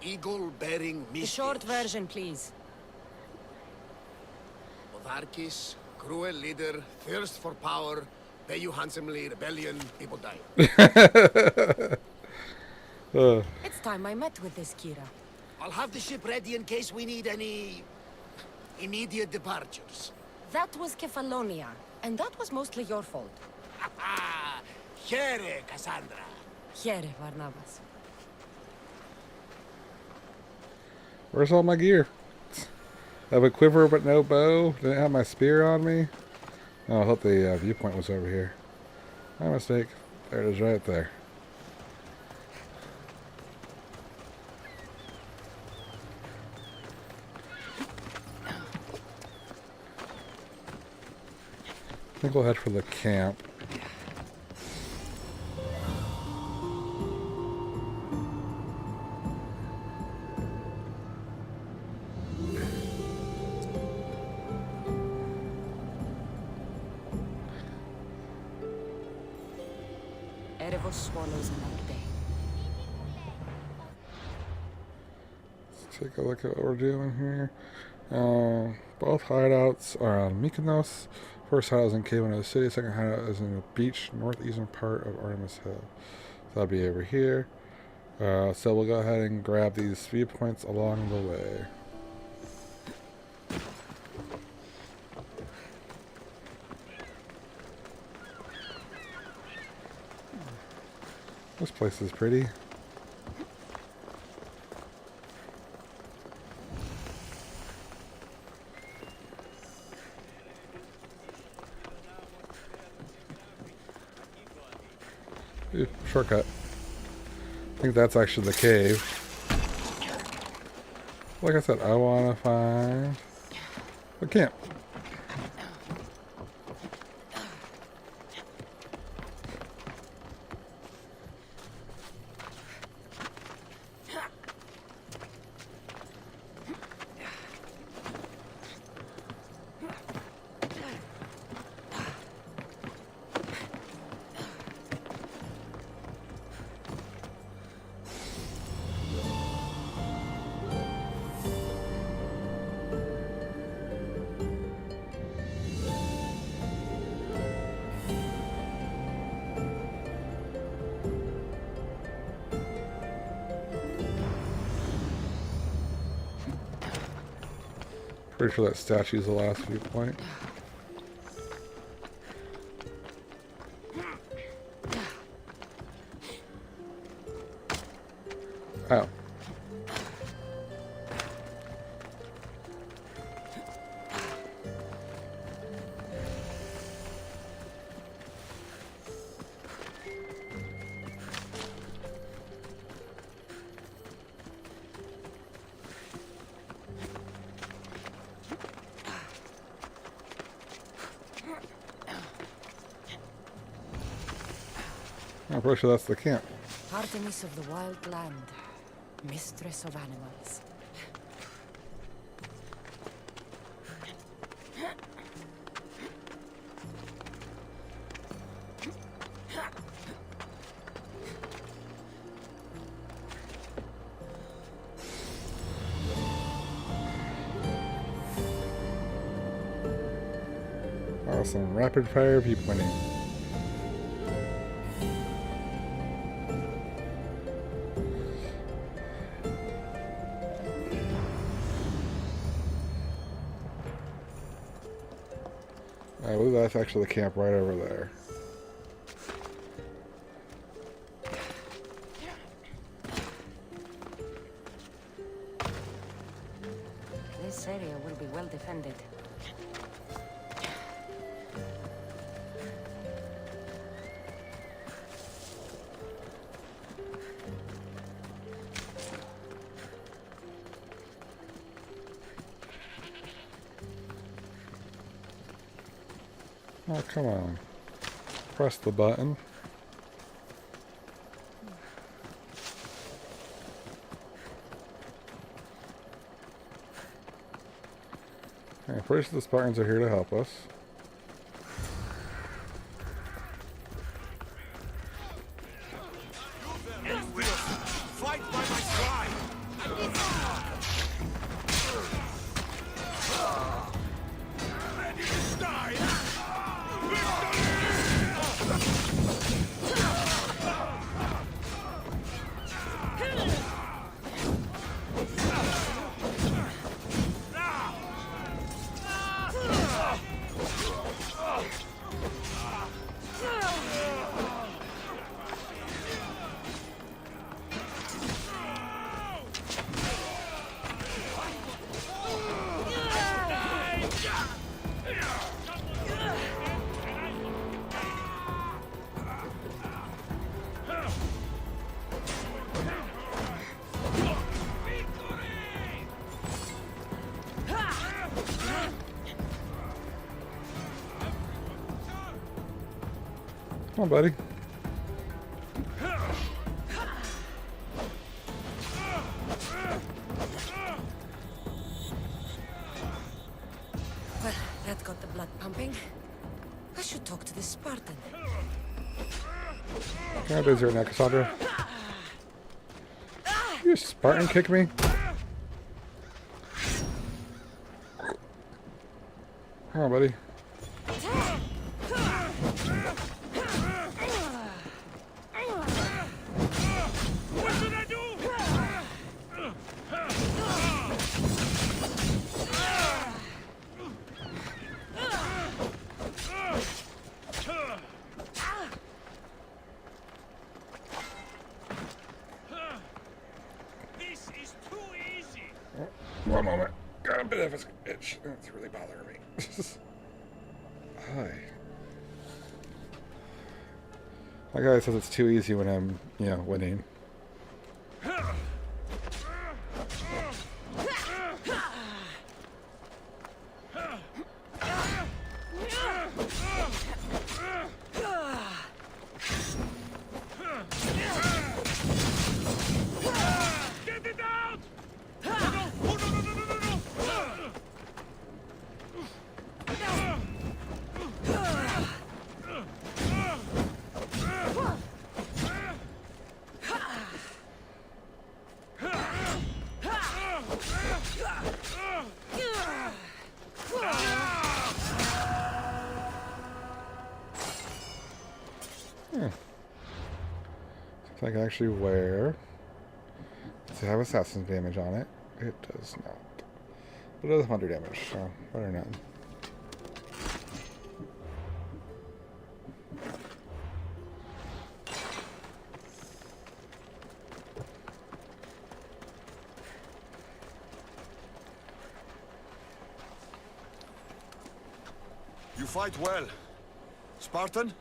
Eagle-bearing Mystios. The short version, please. Odarkis, cruel leader, thirst for power, pay you handsomely, rebellion, people die. It's time I met with this Kira. I'll have the ship ready in case we need any immediate departures. That was Kefalonia, and that was mostly your fault. Ha ha! Here, Kassandra. Here, Barnabas. Where's all my gear? I have a quiver but no bow. Didn't have my spear on me. Oh, I thought the viewpoint was over here. My mistake. There it is right there. I think we'll head for the camp. Erebos swallows another day. Let's take a look at what we're doing here. Both hideouts are on Mykonos. First hideout is in Cave of the City. Second hideout is in the beach, northeastern part of Artemis Hill. So that'll be over here. So we'll go ahead and grab these viewpoints along the way. This place is pretty. Ooh, shortcut. I think that's actually the cave. Like I said, I want to find the camp. Pretty sure that statue's the last viewpoint. Oh. I'm pretty sure that's the camp. Artemis of the wild land, mistress of animals. Awesome. Rapid fire viewpointing. I believe that's actually the camp right over there. This area will be well defended. Oh, come on. Press the button. Okay, first the Spartans are here to help us. Fight by my side! Ready to die! Come on, buddy. Well, that got the blood pumping. I should talk to the Spartan. Can I busy right now, Kassandra? You Spartan kick me? Come on, buddy. What should I do? This is too easy. One moment. Got a bit of an itch. It's really bothering me. Hi. My guy says it's too easy when I'm, you know, winning. Get it out! No, no, no, no, no, no, no, no! Looks like I actually wear. Does it have assassin's damage on it? It does not. But it does 100 damage, so better not. You fight well. Spartan?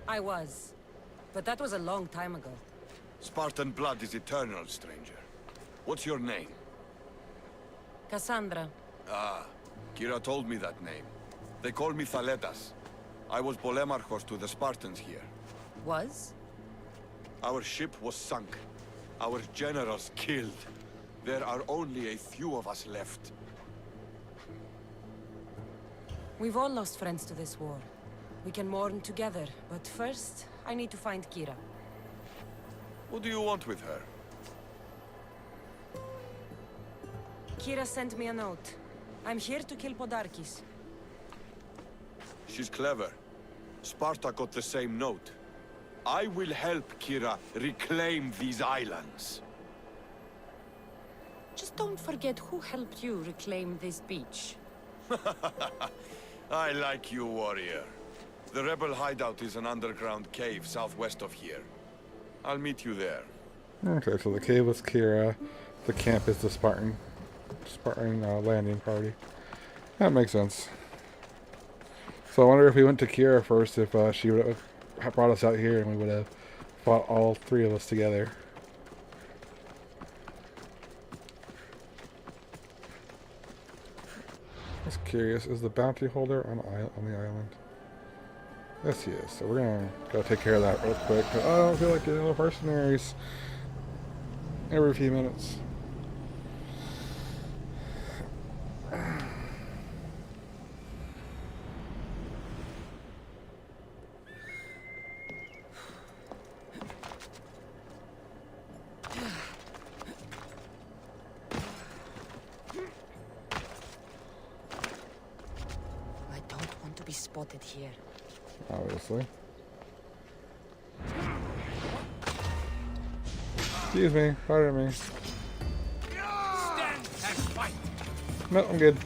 I was. But that was a long time ago. Spartan blood is eternal, stranger. What's your name? Kassandra. Ah, Kira told me that name. They call me Thaletas. I was Polemarchos to the Spartans here. Was? Our ship was sunk. Our generals killed. There are only a few of us left. We've all lost friends to this war. We can mourn together, but first, I need to find Kira. What do you want with her? Kira sent me a note. I'm here to kill Podarkis. She's clever. Sparta got the same note. I will help Kira reclaim these islands. Just don't forget who helped you reclaim this beach. I like you, warrior. The rebel hideout is an underground cave southwest of here. I'll meet you there. Okay, so the cave was Kira. The camp is the Spartan landing party. That makes sense. So I wonder if we went to Kira first, if she would have brought us out here and we would have fought all three of us together. I was curious, is the bounty holder on the island? Yes, he is. So we're gonna go take care of that real quick. I don't feel like getting little mercenaries every few minutes. I don't want to be spotted here. Obviously. Excuse me, pardon me. Stand and fight! No, I'm good.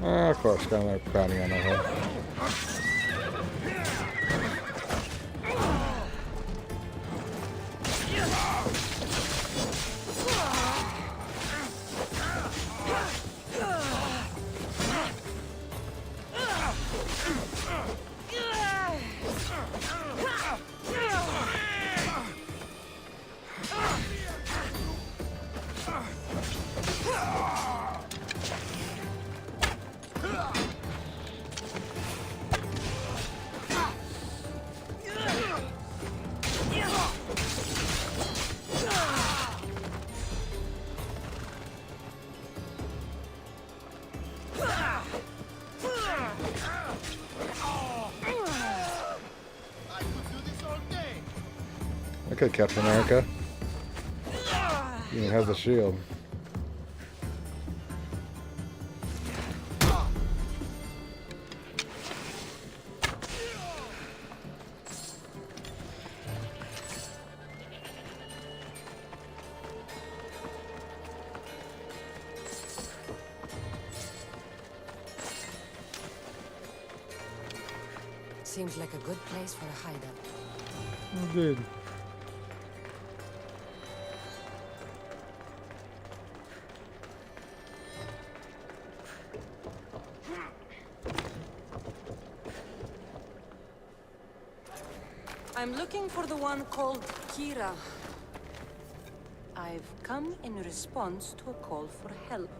Oh, of course, got another bounty on our head. Okay, Captain America. He even has a shield. Seems like a good place for a hideout. Oh, good. I'm looking for the one called Kira. I've come in response to a call for help.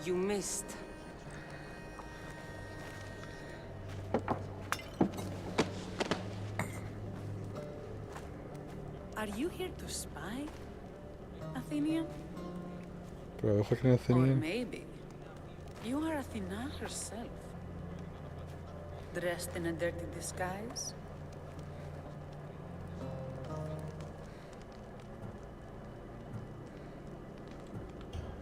You missed. Are you here to spy, Athenian? Do I look like an Or Athenian? maybe you are Athena herself, dressed in a dirty disguise?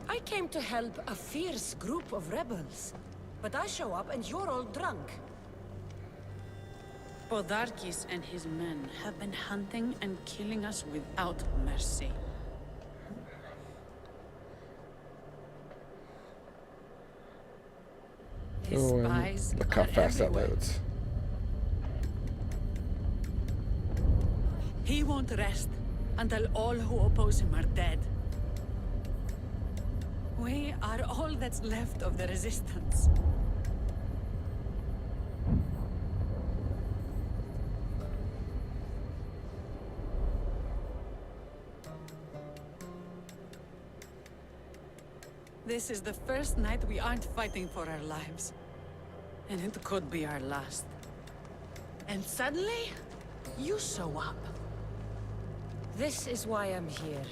I came to help a fierce group of rebels, but I show up and you're all drunk. Podarkis and his men have been hunting and killing us without mercy. His Oh, and spies look how are fast that everywhere. loads. He won't rest until all who oppose him are dead. We are all that's left of the resistance. This is the first night we aren't fighting for our lives. And it could be our last. And suddenly, you show up. This is why I'm here.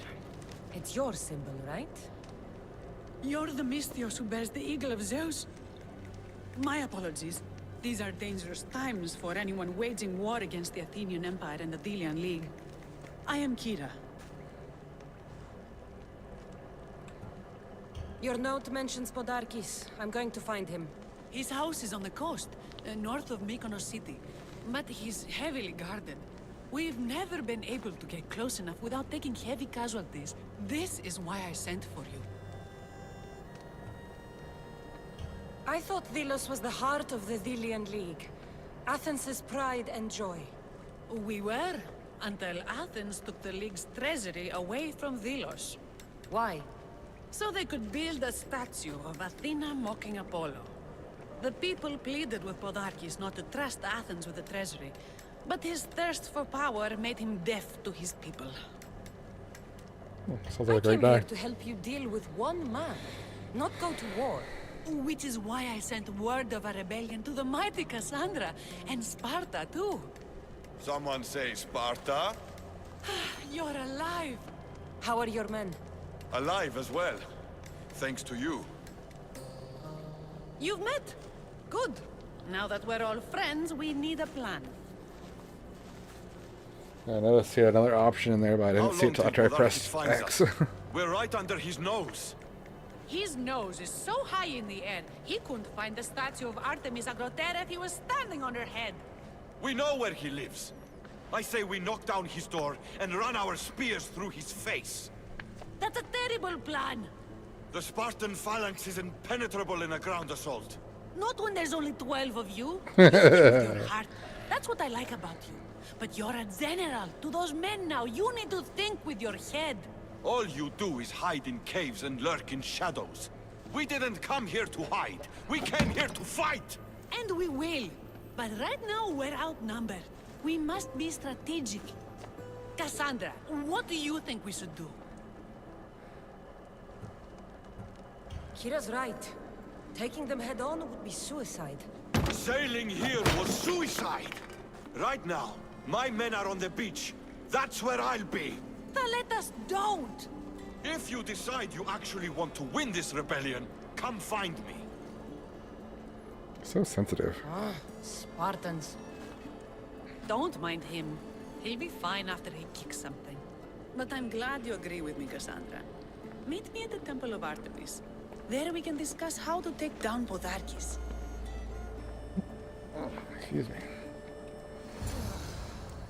It's your symbol, right? You're the Mystios who bears the eagle of Zeus. My apologies. These are dangerous times for anyone waging war against the Athenian Empire and the Delian League. I am Kira. Your note mentions Podarkis. I'm going to find him. His house is on the coast, north of Mykonos city. But he's heavily guarded. We've never been able to get close enough without taking heavy casualties. This is why I sent for you. I thought Delos was the heart of the Delian League. Athens' pride and joy. We were, until Athens took the League's treasury away from Delos. Why? So they could build a statue of Athena mocking Apollo. The people pleaded with Podarkis not to trust Athens with the treasury, but his thirst for power made him deaf to his people. Sounds I like a came great here guy. to help you deal with one man, not go to war. Which is why I sent word of a rebellion to the mighty Kassandra, and Sparta too. Someone say Sparta? You're alive! How are your men? Alive as well. Thanks to you. You've met? Good. Now that we're all friends, we need a plan. I noticed he had another option in there, but I didn't see it till after I pressed X. We're right under his nose. His nose is so high in the air, he couldn't find the statue of Artemis Agrotera if he was standing on her head. We know where he lives. I say we knock down his door and run our spears through his face. That's a terrible plan. The Spartan phalanx is impenetrable in a ground assault. Not when there's only 12 of you. You think with your heart. That's what I like about you. But you're a general to those men now. You need to think with your head. All you do is hide in caves and lurk in shadows. We didn't come here to hide. We came here to fight! And we will. But right now, we're outnumbered. We must be strategic. Kassandra, what do you think we should do? Kira's right. Taking them head on would be suicide. Sailing here was suicide! Right now, my men are on the beach. That's where I'll be. Then let us don't! If you decide you actually want to win this rebellion, come find me. So sensitive. Ah, Spartans. Don't mind him. He'll be fine after he kicks something. But I'm glad you agree with me, Kassandra. Meet me at the Temple of Artemis. There we can discuss how to take down Podarkis. Oh, excuse me.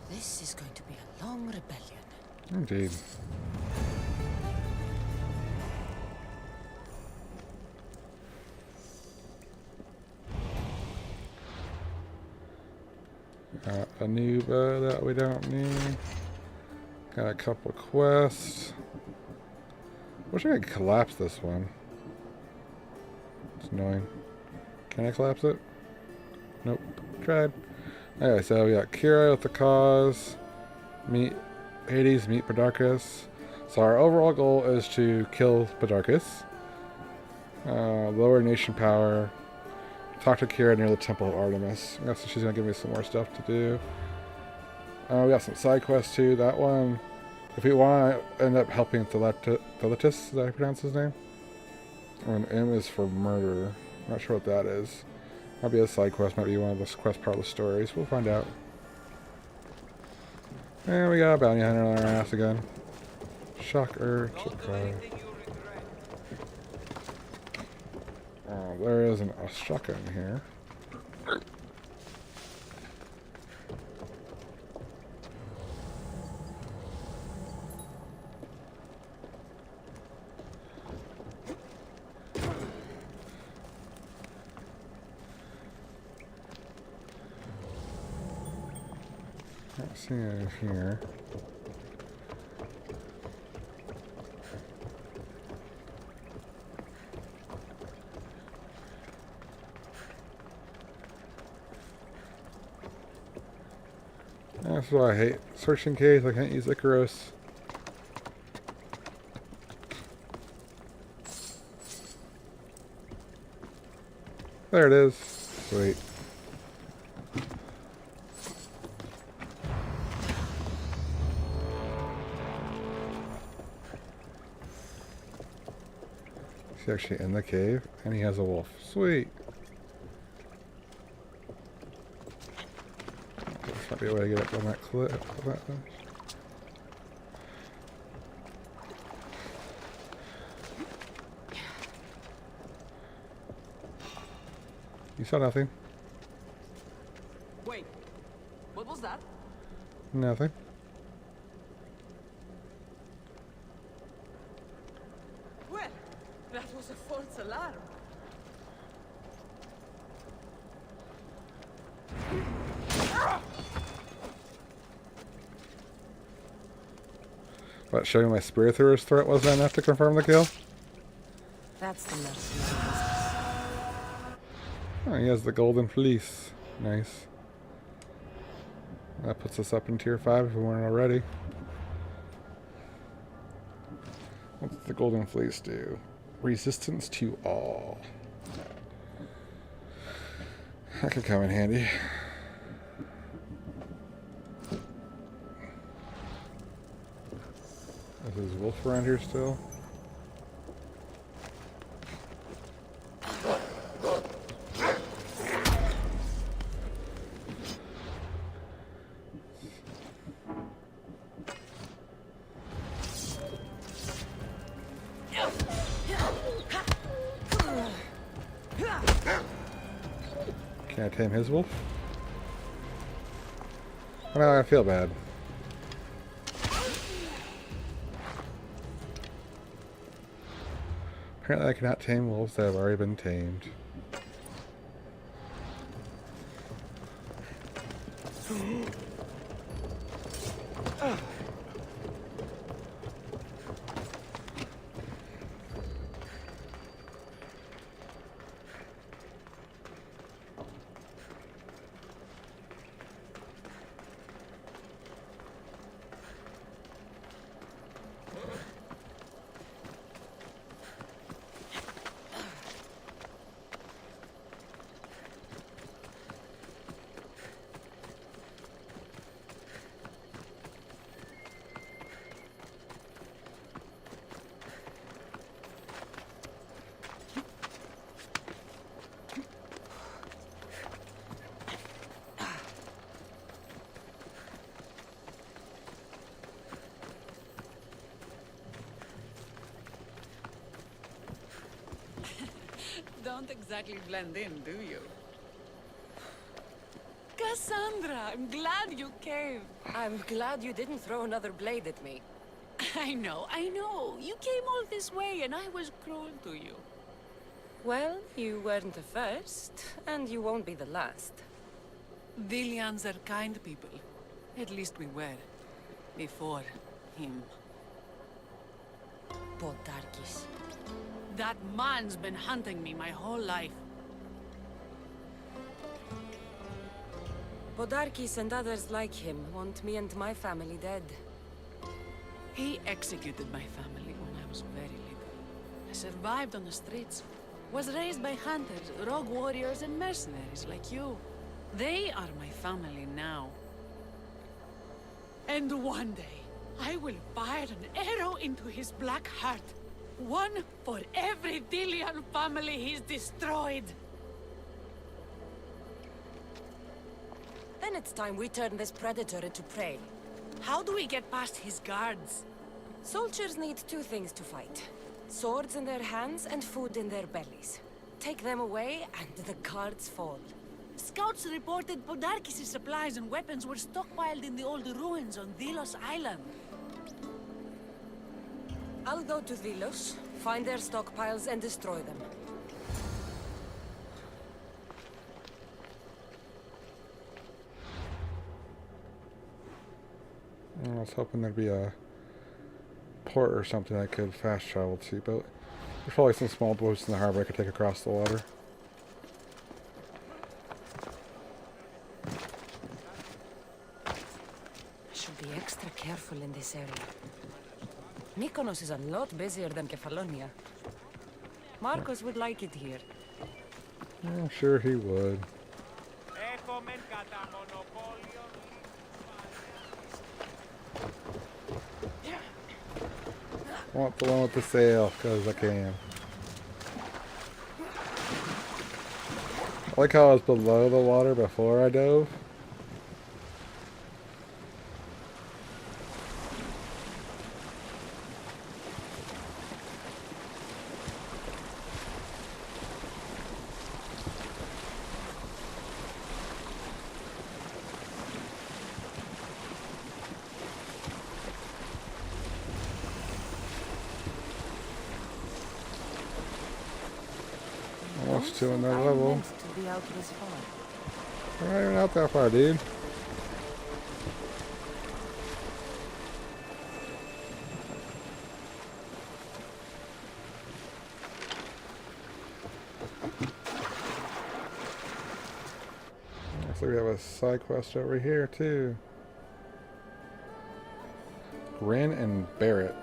This is going to be a long rebellion. Indeed. Got a new bow that we don't need. Got a couple quests. Wish I could collapse this one. It's annoying. Can I collapse it? Nope. Tried. Okay, so we got Kira with the cause. Meet Hades, meet Podarkis. So our overall goal is to kill Podarkis. Lower nation power. Talk to Kira near the Temple of Artemis. I guess she's going to give me some more stuff to do. We got some side quests too. That one, if we want to end up helping Theletus, is that how you pronounce his name? And M is for murder. Not sure what that is. Might be a side quest, might be one of the quest part of the stories. We'll find out. And we got a bounty hunter on our ass again. Shocker. Oh, there isn't a shotgun here. Not seeing it here. That's what I hate. Searching caves, I can't use Icarus. There it is. Sweet. He's actually in the cave, and he has a wolf. Sweet. This might be a way to get up on that cliff. You saw nothing. Wait, what was that? Nothing. Well, that was a false alarm. What, showing my spear through his throat wasn't enough to confirm the kill? That's the mercenary business. Oh, he has the golden fleece. Nice. That puts us up in tier 5 if we weren't already. What's the golden fleece do? Resistance to all. That could come in handy. Is his wolf around here still? Can I tame his wolf? Well, I feel bad. Apparently I cannot tame wolves that have already been tamed. Don't exactly blend in, do you? Kassandra, I'm glad you came. I'm glad you didn't throw another blade at me. I know. You came all this way and I was cruel to you. Well, you weren't the first, and you won't be the last. Villians are kind people. At least we were. Before him. Podarkis. That man's been hunting me my whole life. Podarkis and others like him want me and my family dead. He executed my family when I was very little. I survived on the streets. Was raised by hunters, rogue warriors, and mercenaries like you. They are my family now. And one day, I will fire an arrow into his black heart. One for every Dillian family he's destroyed. Then it's time we turn this predator into prey. How do we get past his guards? Soldiers need two things to fight. Swords in their hands and food in their bellies. Take them away and the guards fall. Scouts reported Podarkis' supplies and weapons were stockpiled in the old ruins on Delos Island. I'll go to Delos, find their stockpiles and destroy them. I was hoping there'd be a port or something I could fast travel to, but there's probably some small boats in the harbor I could take across the water. I should be extra careful in this area. Mykonos is a lot busier than Kefalonia. Marcos would like it here. I'm sure he would. I want the one with the sail, because I can. I like how I was below the water before I dove. Almost to another level. To be out this far. We're not even out that far, dude. Looks like we have a side quest over here too. Grin and Barrett.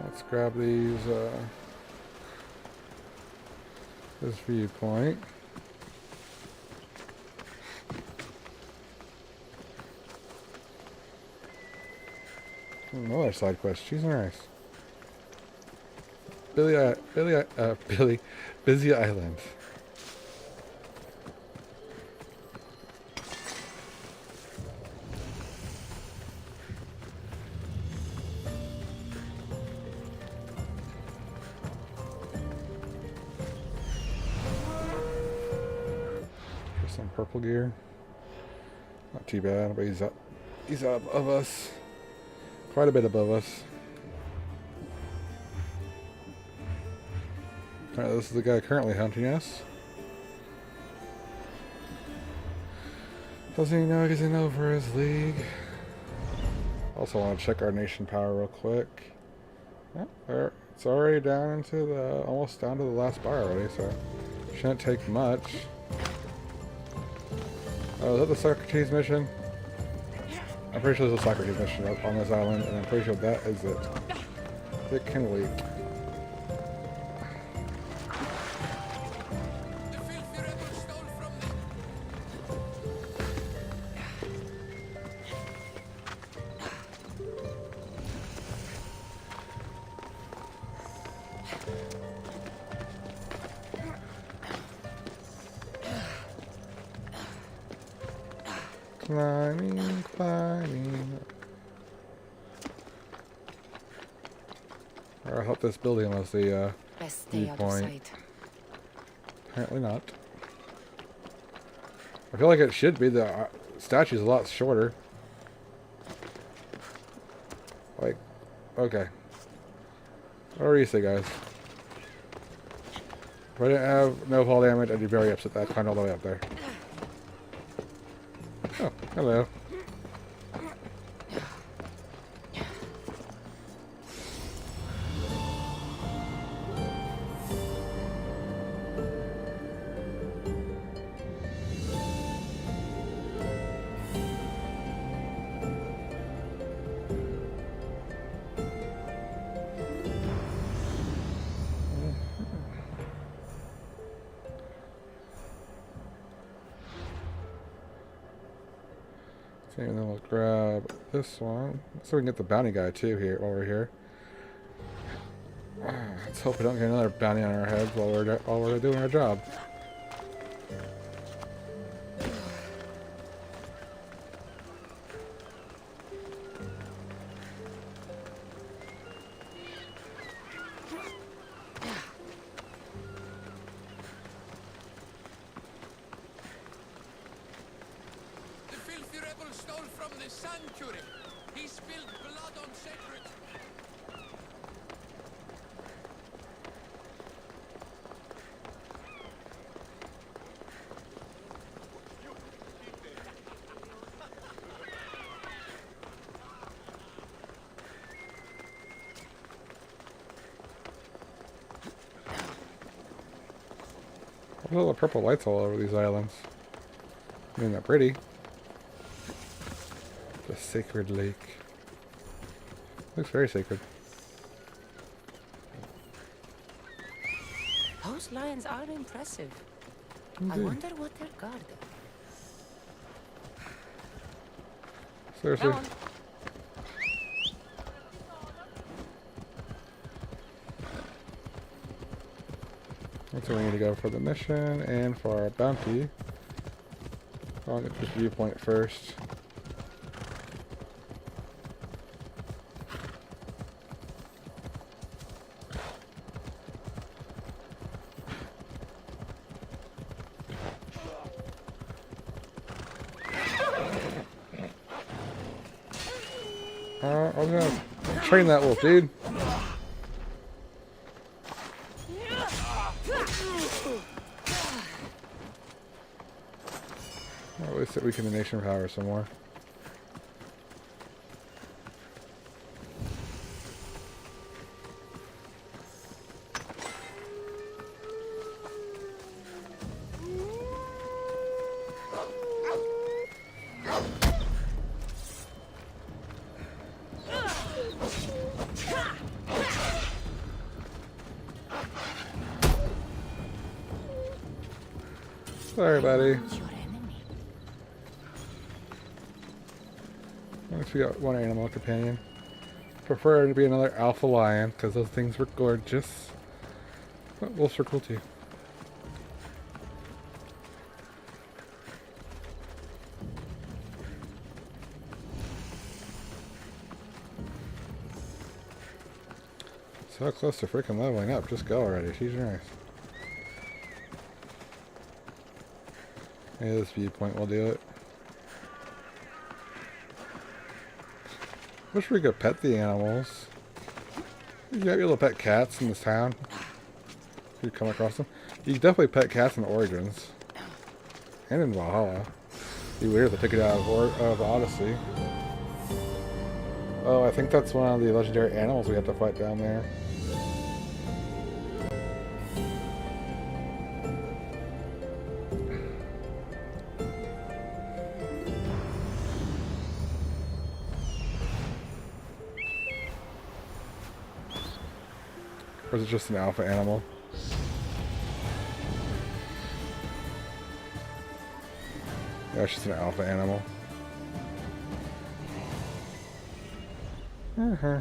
Let's grab these. This viewpoint. Another side quest. She's nice. Busy Island. Some purple gear. Not too bad, but he's up above us. Quite a bit above us. Alright, this is the guy currently hunting us. Doesn't he know he's in over his league? Also want to check our nation power real quick. Yeah, there, it's already down into the, almost down to the last bar already, so shouldn't take much. Oh, is that the Socrates mission? I'm pretty sure there's a Socrates mission up on this island, and I'm pretty sure that is it. It can wait. Climbing, climbing. Or I thought this building was the Best stay out of viewpoint. sight. Apparently not. I feel like it should be. The statue's a lot shorter. Like, okay. What do you say, guys? If I didn't have no fall damage, I'd be very upset that I climbed all the way up there. Oh, hello. Okay, and then we'll grab this one. So we can get the bounty guy too here over here. Let's hope we don't get another bounty on our heads while we're doing our job. Stole from the sanctuary. He spilled blood on sacred. Look at all the purple lights all over these islands. I mean, they're pretty. The sacred lake. Looks very sacred. Those lions are impressive. I Indeed. wonder what they're guarding. Seriously. That's where we need to go for the mission and for our bounty. I'll get this viewpoint first. I'm gonna train that wolf, dude. At least that we can nation power some more. Sorry, buddy. At least we got one animal companion. Prefer to be another alpha lion, because those things were gorgeous. But wolves are cool too. So close to freaking leveling up. Just go already. She's nice. Maybe this viewpoint will do it. Wish we could pet the animals. You might be able to pet cats in this town. You come across them. You can definitely pet cats in Origins. And in Valhalla. It'd be weird if they took it out of Odyssey. Oh, I think that's one of the legendary animals we have to fight down there. Or is it just an alpha animal? Yeah, it's just an alpha animal. Uh-huh.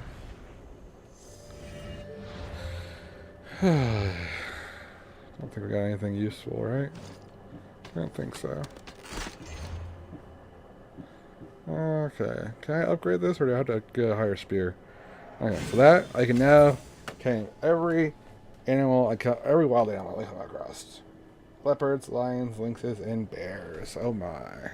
Don't think we got anything useful, right? I don't think so. Okay. Can I upgrade this, or do I have to get a higher spear? Okay, so that I can now tame every animal, every wild animal I come across. Leopards, lions, lynxes, and bears. Oh my.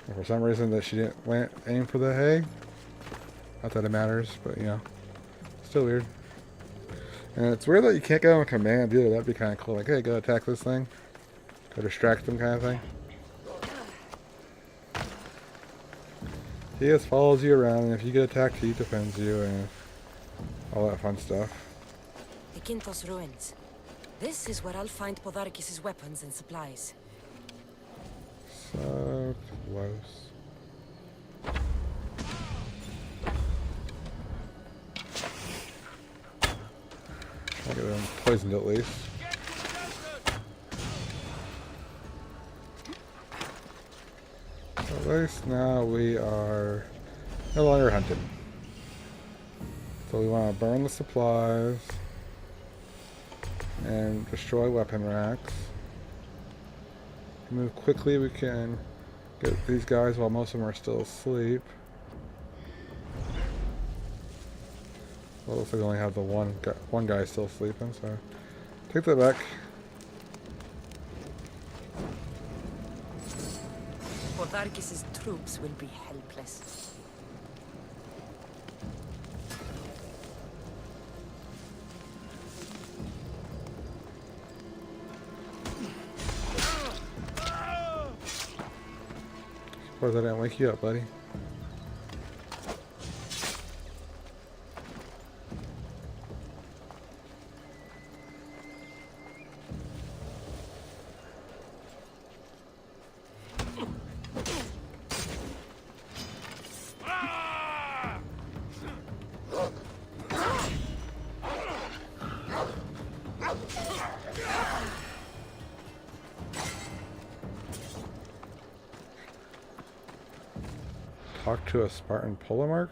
And for some reason that she didn't aim for the hay. Not that it matters, but you know. Still weird. And it's weird that you can't get on a command either. That'd be kind of cool. Like, hey, go attack this thing. Go distract them kind of thing. He just follows you around, and if you get attacked, he defends you, and all that fun stuff. The Kintos ruins. This is where I'll find Podarkis' weapons and supplies. So close. I'll get them poisoned at least. At least now we are no longer hunted. So we want to burn the supplies and destroy weapon racks. Move quickly, we can get these guys while most of them are still asleep. Well, looks like we only have the one guy still sleeping, so take that back. Podarkis' troops will be helpless. Suppose I didn't wake you up, buddy. Talk to a Spartan polemarch?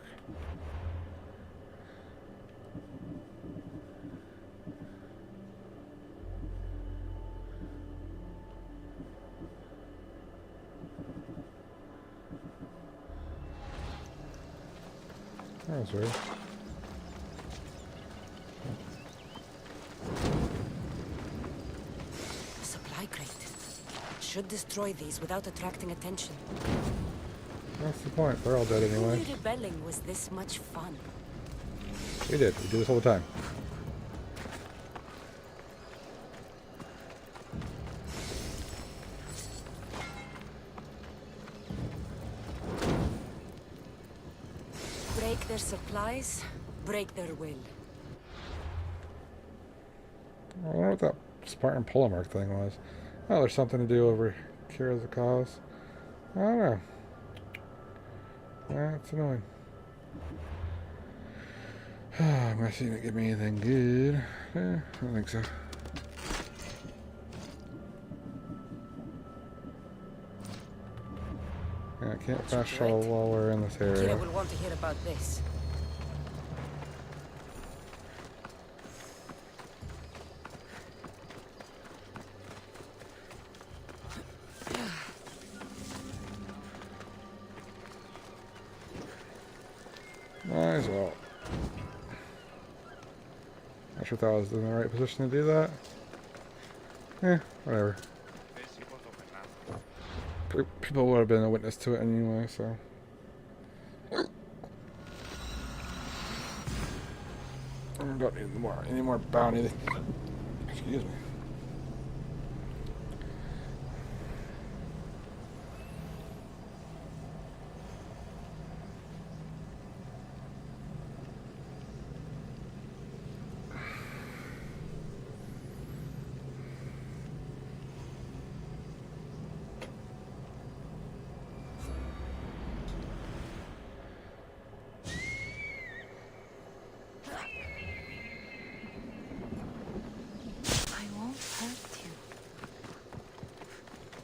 That was weird. A supply crate. Should destroy these without attracting attention. That's the point. They're all dead anyway. Who knew rebelling was this much fun? We did. We do this all the time. Break their supplies, break their will. I wonder what that Spartan polemarch thing was. Oh, there's something to do over here as a cause. I don't know. That's annoying. Am I seeing it give me anything good? I don't think so. Yeah, I can't fast travel while we're in this area. Kira will want to hear about this. Might as well. Not sure if I was in the right position to do that. Whatever. People would have been a witness to it anyway, so. Don't need any more bounty. Excuse me. I won't hurt you.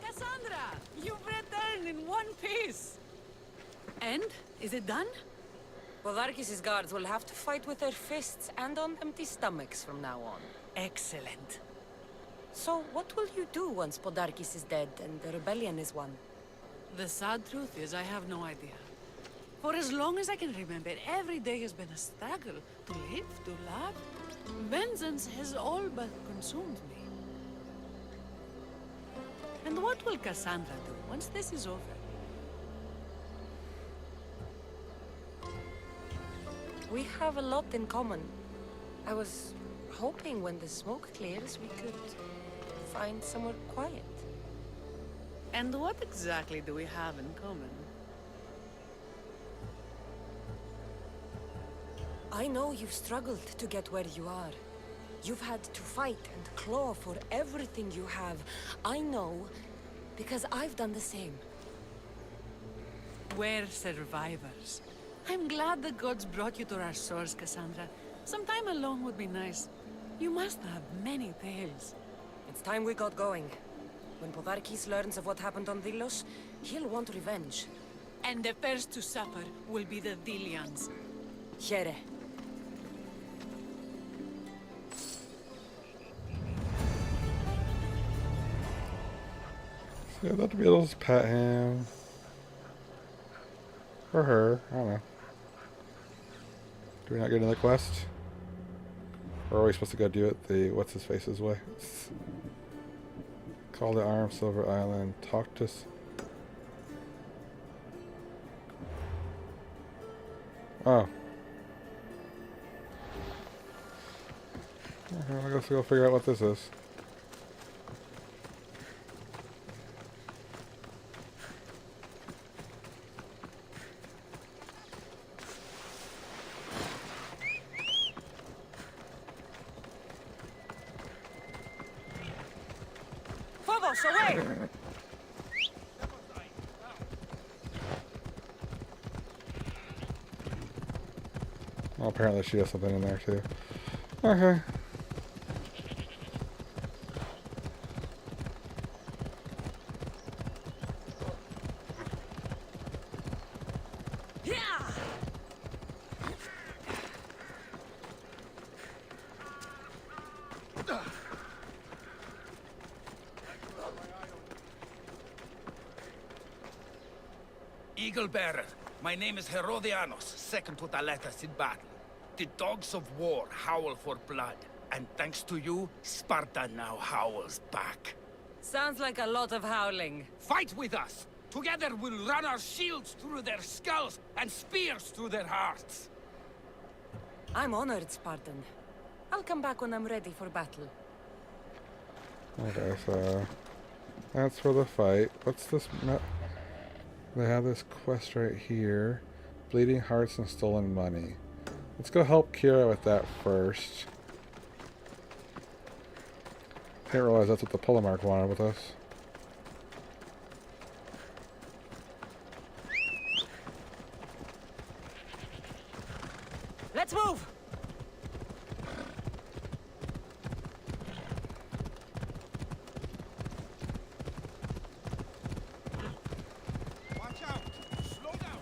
Kassandra! You've returned in one piece! And? Is it done? Podarkis' guards will have to fight with their fists and on empty stomachs from now on. Excellent. So, what will you do once Podarkis is dead and the rebellion is won? The sad truth is I have no idea. For as long as I can remember, every day has been a struggle to live, to love. Vengeance has all but consumed me. And what will Kassandra do once this is over? We have a lot in common. I was hoping when the smoke clears, we could find somewhere quiet. And what exactly do we have in common? I know you've struggled to get where you are. You've had to fight and claw for everything you have. I know, because I've done the same. We're survivors. I'm glad the gods brought you to our shores, Kassandra. Some time alone would be nice. You must have many tales. It's time we got going. When Podarkis learns of what happened on Delos, he'll want revenge. And the first to suffer will be the Dilians. Here. Yeah, that'd be able to pet him. Or her. I don't know. Do we not get another quest? Or are we supposed to go do it the what's his face's way? Call the Arm Silver Island. Talk to. Oh. Okay, I guess we'll figure out what this is. Phobos, away! Well, apparently she has something in there too. Okay. Eagle Bearer, my name is Herodianos, second to Thaletas in battle. The dogs of war howl for blood, and thanks to you, Sparta now howls back. Sounds like a lot of howling. Fight with us! Together we'll run our shields through their skulls and spears through their hearts. I'm honored, Spartan. I'll come back when I'm ready for battle. Okay, so that's for the fight. What's this? They have this quest right here. Bleeding hearts and stolen money. Let's go help Kira with that first. Didn't realize that's what the Polemarch wanted with us. Let's move! Watch out! Slow down!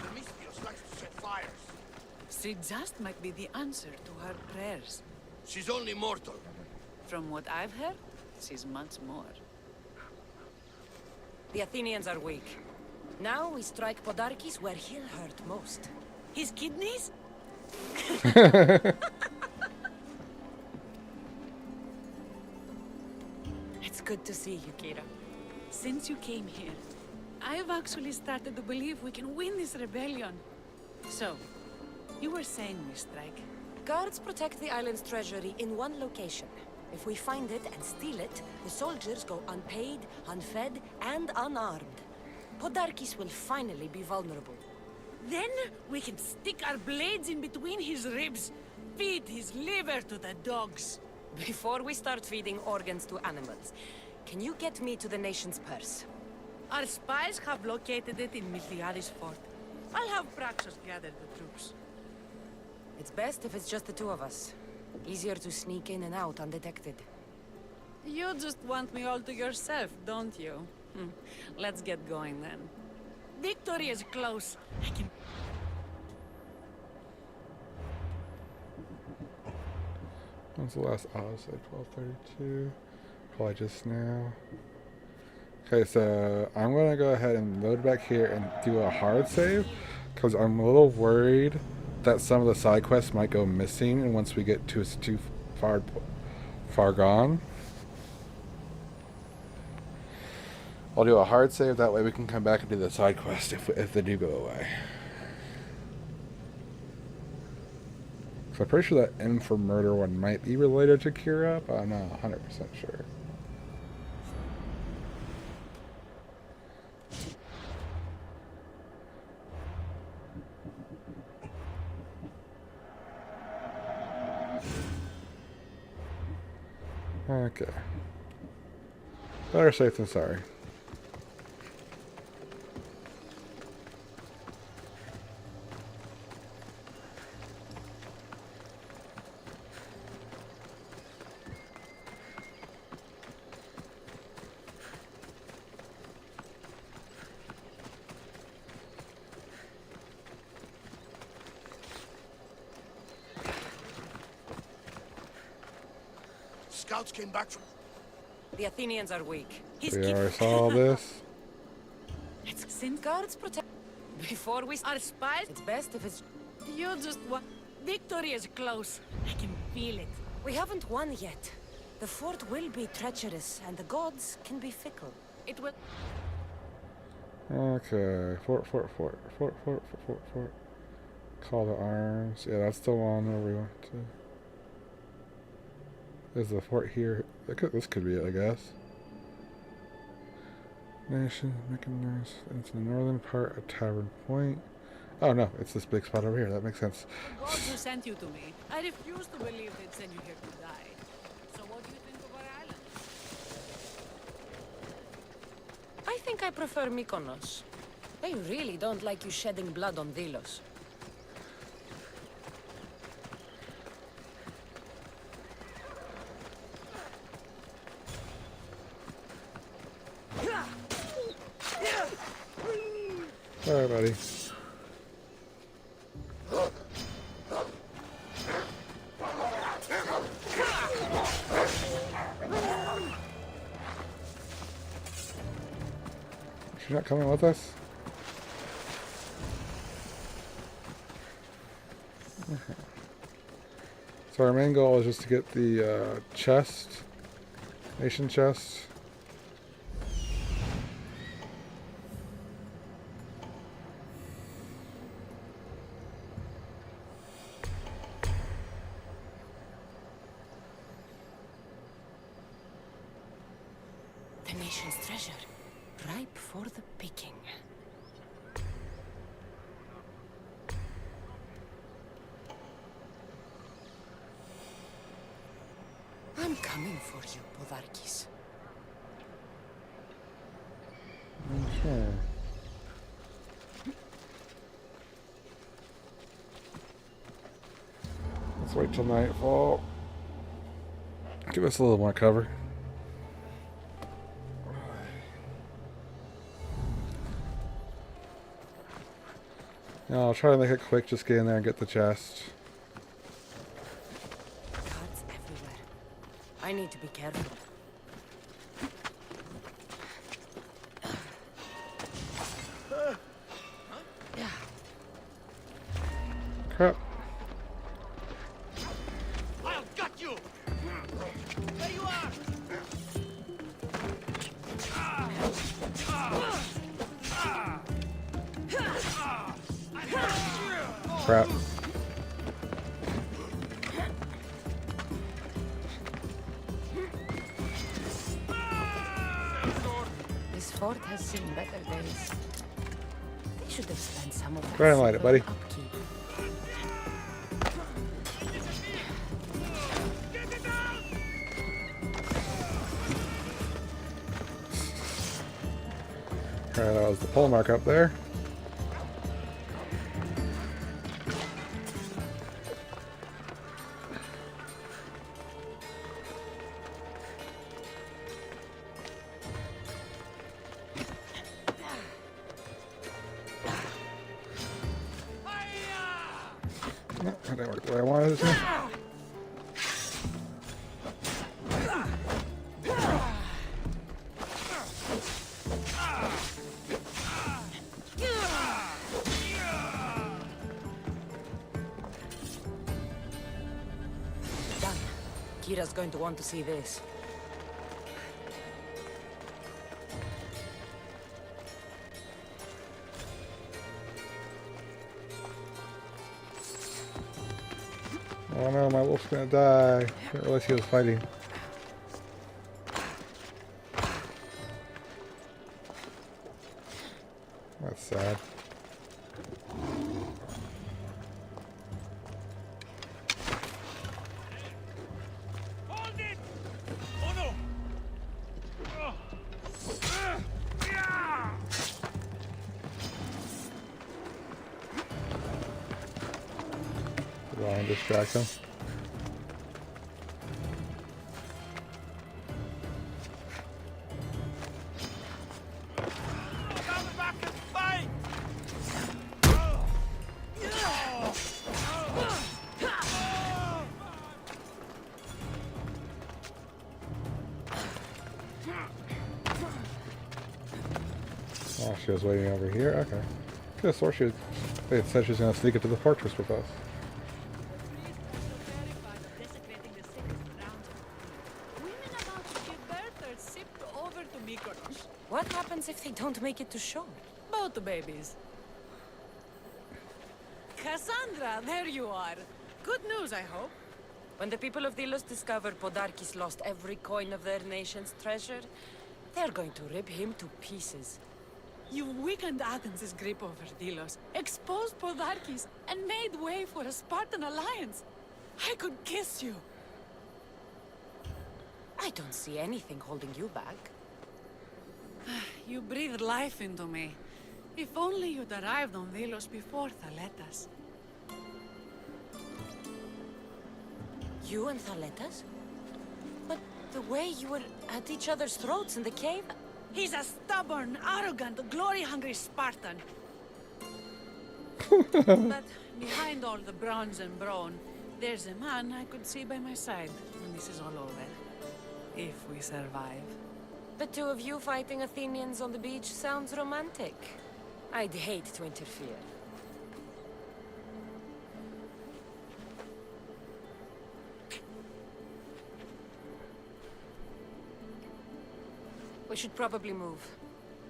Demetrius likes to set fires. She just might be the answer to her prayers. She's only mortal. From what I've heard, she's much more. The Athenians are weak. Now we strike Podarkis where he'll hurt most. His kidneys? It's good to see you, Kira. Since you came here, I've actually started to believe we can win this rebellion. So, you were saying, Miss Strike? Guards protect the island's treasury in one location. If we find it and steal it, the soldiers go unpaid, unfed, and unarmed. Podarkis will finally be vulnerable. Then we can stick our blades in between his ribs, feed his liver to the dogs. Before we start feeding organs to animals, can you get me to the nation's purse? Our spies have located it in Miltiades fort. I'll have Praxos gather the troops. It's best if it's just the two of us. Easier to sneak in and out undetected. You just want me all to yourself, don't you? Let's get going then. Victory is close. I can... When's the last Odyssey? 12:32. Probably just now. Okay, so I'm gonna go ahead and load back here and do a hard save because I'm a little worried that some of the side quests might go missing, and once we get to it's too far gone. I'll do a hard save, that way we can come back and do the side quest if they do go away. So I'm pretty sure that M for Murder one might be related to Kira, but I'm not 100% sure. Okay. Better safe than sorry. Scouts came back from... The Athenians are weak. We already saw this. It's sin guards protect. Before we our spies. It's best if it's. You just want. Victory is close. I can feel it. We haven't won yet. The fort will be treacherous, and the gods can be fickle. It will. Okay, fort. Call to arms. Yeah, that's the one where we went to. There's the fort here. This could be it, I guess. Nation, mechanized. It's the northern part of Tavern Point. Oh no, it's this big spot over here. That makes sense. The gods who sent you to me. I refuse to believe they'd send you here to die. So what do you think of our island? I think I prefer Mykonos. They really don't like you shedding blood on Delos. Sorry, buddy. She's not coming with us? Okay. So our main goal is just to get the chest, nation chest. The nation's treasure, ripe for the picking. I'm coming for you, Podarkis. Okay. Let's wait till nightfall. Give us a little more cover. No, I'll try to make it quick, just get in there and get the chest. Guards everywhere. I need to be careful. Crap. I'll gut you! There you are! crap. This fort has seen better days. They should have spent some of that Go ahead and light it, silver buddy. on upkeep. Alright, that was the pole mark up there. No, that didn't work the way I wanted it to. Done. Kira's going to want to see this. Oh no, my wolf's gonna die. Didn't realize he was fighting. That's sad. Hold it! Oh no! Yeah! Lion distract him. Come back and fight! Oh, she was waiting over here? Okay. Could have swore she had said she was going to sneak into the fortress with us. What happens if they don't make it to shore? Both babies. Kassandra, there you are. Good news, I hope. When the people of Delos discover Podarkis lost every coin of their nation's treasure, they're going to rip him to pieces. You weakened Athens' grip over Delos, exposed Podarkis, and made way for a Spartan alliance. I could kiss you. I don't see anything holding you back. You breathed life into me. If only you'd arrived on Delos before Thaletas. You and Thaletas? But the way you were at each other's throats in the cave... He's a stubborn, arrogant, glory-hungry Spartan. But behind all the bronze and brawn, there's a man I could see by my side when this is all over. If we survive. The two of you fighting Athenians on the beach sounds romantic. I'd hate to interfere. We should probably move.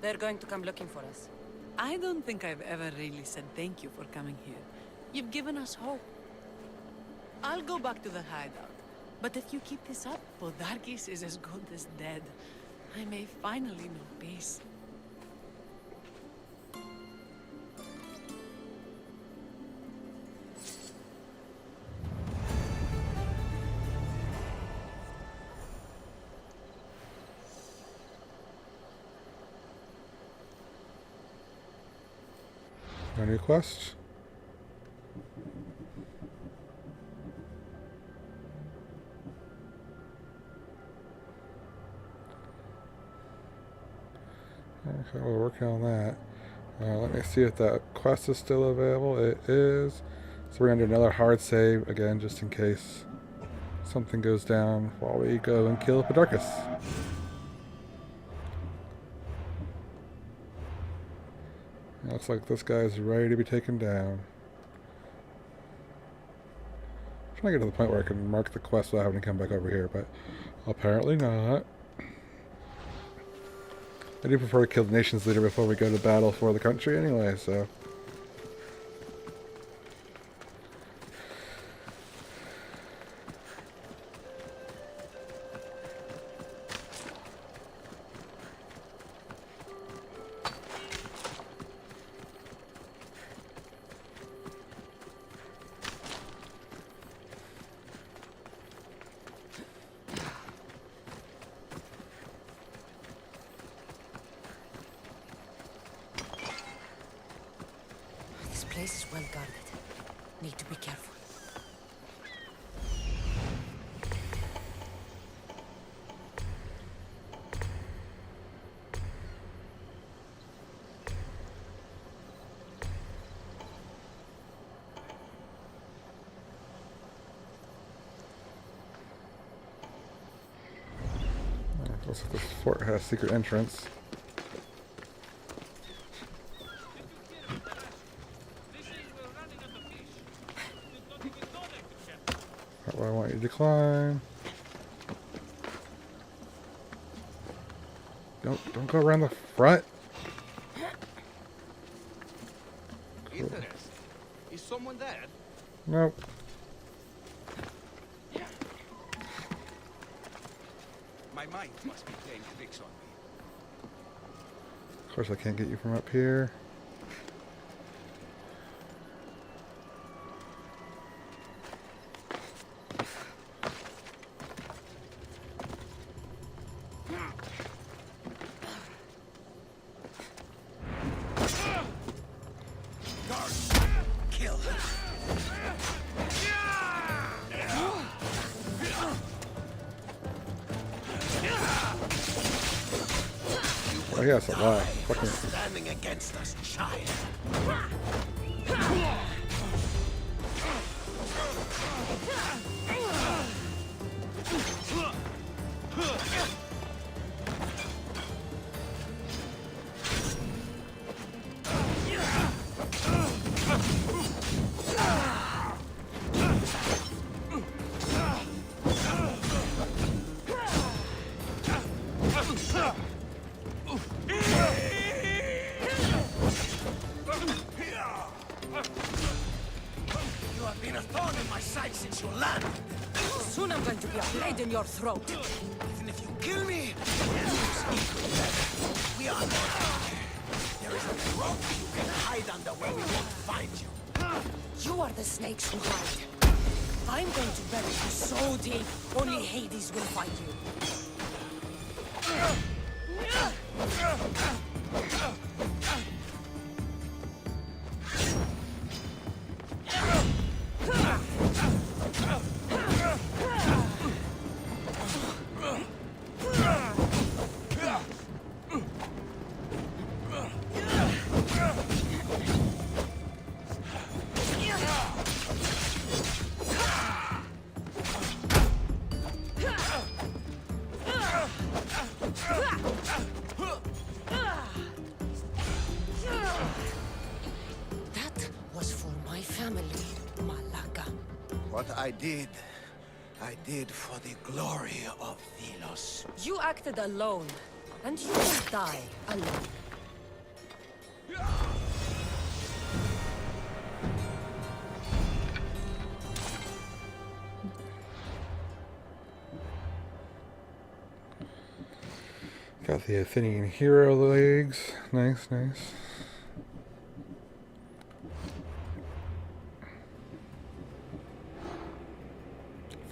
They're going to come looking for us. I don't think I've ever really said thank you for coming here. You've given us hope. I'll go back to the hideout. But if you keep this up, Podarkis is as good as dead. I may finally know peace. No new quest? Okay, we're working on that. Let me see if that quest is still available. It is. So we're going to do another hard save again, just in case something goes down while we go and kill Podarkis. Looks like this guy is ready to be taken down. I'm trying to get to the point where I can mark the quest without having to come back over here, but apparently not. I do prefer to kill the nation's leader before we go to battle for the country anyway, so... well guarded. Need to be careful. Looks like this fort has secret entrance. That's why I want you to climb. Don't go around the front. Cool. Is someone there? Nope. My mind must be playing tricks on me. Of course I can't get you from up here. Oh yeah, it's a lot. Fucking. Standing against us, child. Since you landed. Soon I'm going to be a blade in your throat. Even if you kill me, we are not. There is a rock you can hide under where we won't find you. You are the snakes who hide. I'm going to bury you so deep, only Hades will find you. That was for my family, Malaka. What I did for the glory of Velos. You acted alone, and you will die alone. Got the Athenian hero legs. Nice, nice.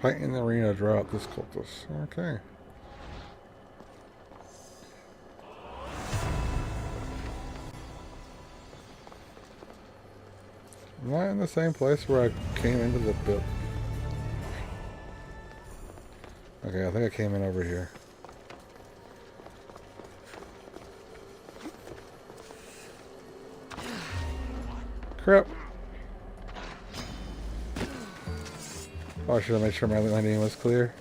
Fight in the arena, draw out this cultist. Okay. Am I in the same place where I came into the build? Okay, I think I came in over here. Crap. Oh, I should have made sure my landing was clear.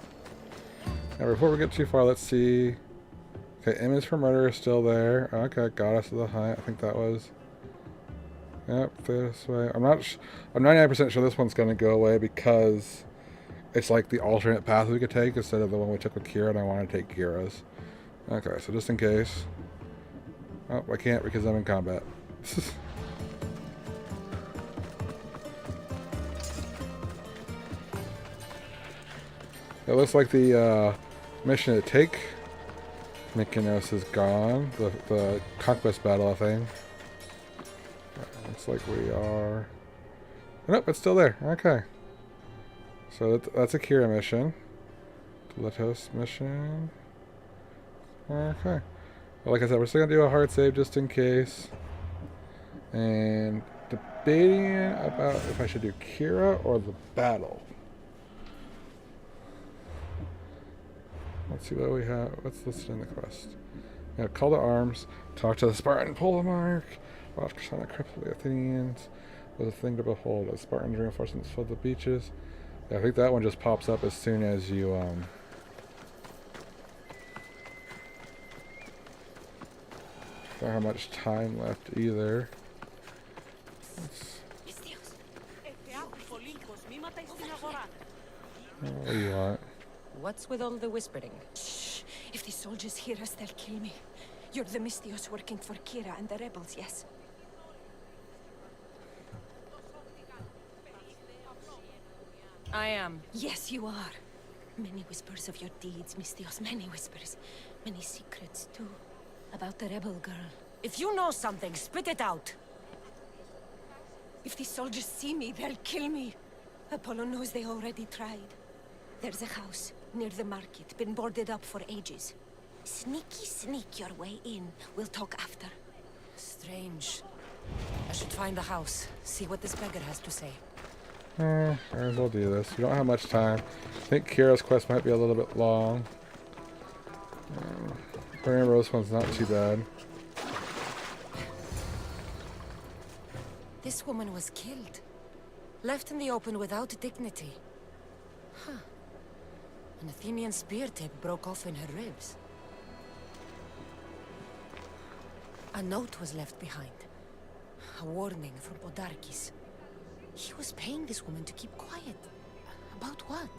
Now, before we get too far, let's see. Okay, image for murder is still there. Okay, goddess of the hunt. I think that was. Yep, this way. I'm 99% sure this one's gonna go away because it's like the alternate path we could take instead of the one we took with Kira, and I want to take Kira's. Okay, so just in case. Oh, I can't because I'm in combat. It looks like the mission to take Mykonos is gone. The conquest battle, I think. Looks like we are... Oh, nope, it's still there. Okay. So that's a Kira mission. Letos mission. Okay. Well, like I said, we're still going to do a hard save just in case. And debating about if I should do Kira or the battle. Let's see what we have. What's listed in the quest? Yeah, call to arms, talk to the Spartan Polemarch, watch Kassandra cripple the Athenians, was a thing to behold as Spartans reinforcements flood the beaches. Yeah, I think that one just pops up as soon as you don't have much time left either. What do you want? What's with all the whispering? Shh! If the soldiers hear us, they'll kill me. You're the Mystios working for Kira and the rebels, yes? I am. Yes, you are. Many whispers of your deeds, Mystios. Many whispers. Many secrets, too. About the rebel girl. If you know something, spit it out! If the soldiers see me, they'll kill me. Apollo knows they already tried. There's a house near the market, been boarded up for ages. Sneak your way in. We'll talk after. Strange. I should find the house, see what this beggar has to say. Might as well do this. We don't have much time. I think Kira's quest might be a little bit long. But remember, this one's not too bad. This woman was killed. Left in the open without dignity. Huh. An Athenian spear tip broke off in her ribs. A note was left behind. A warning from Podarkis. He was paying this woman to keep quiet. About what?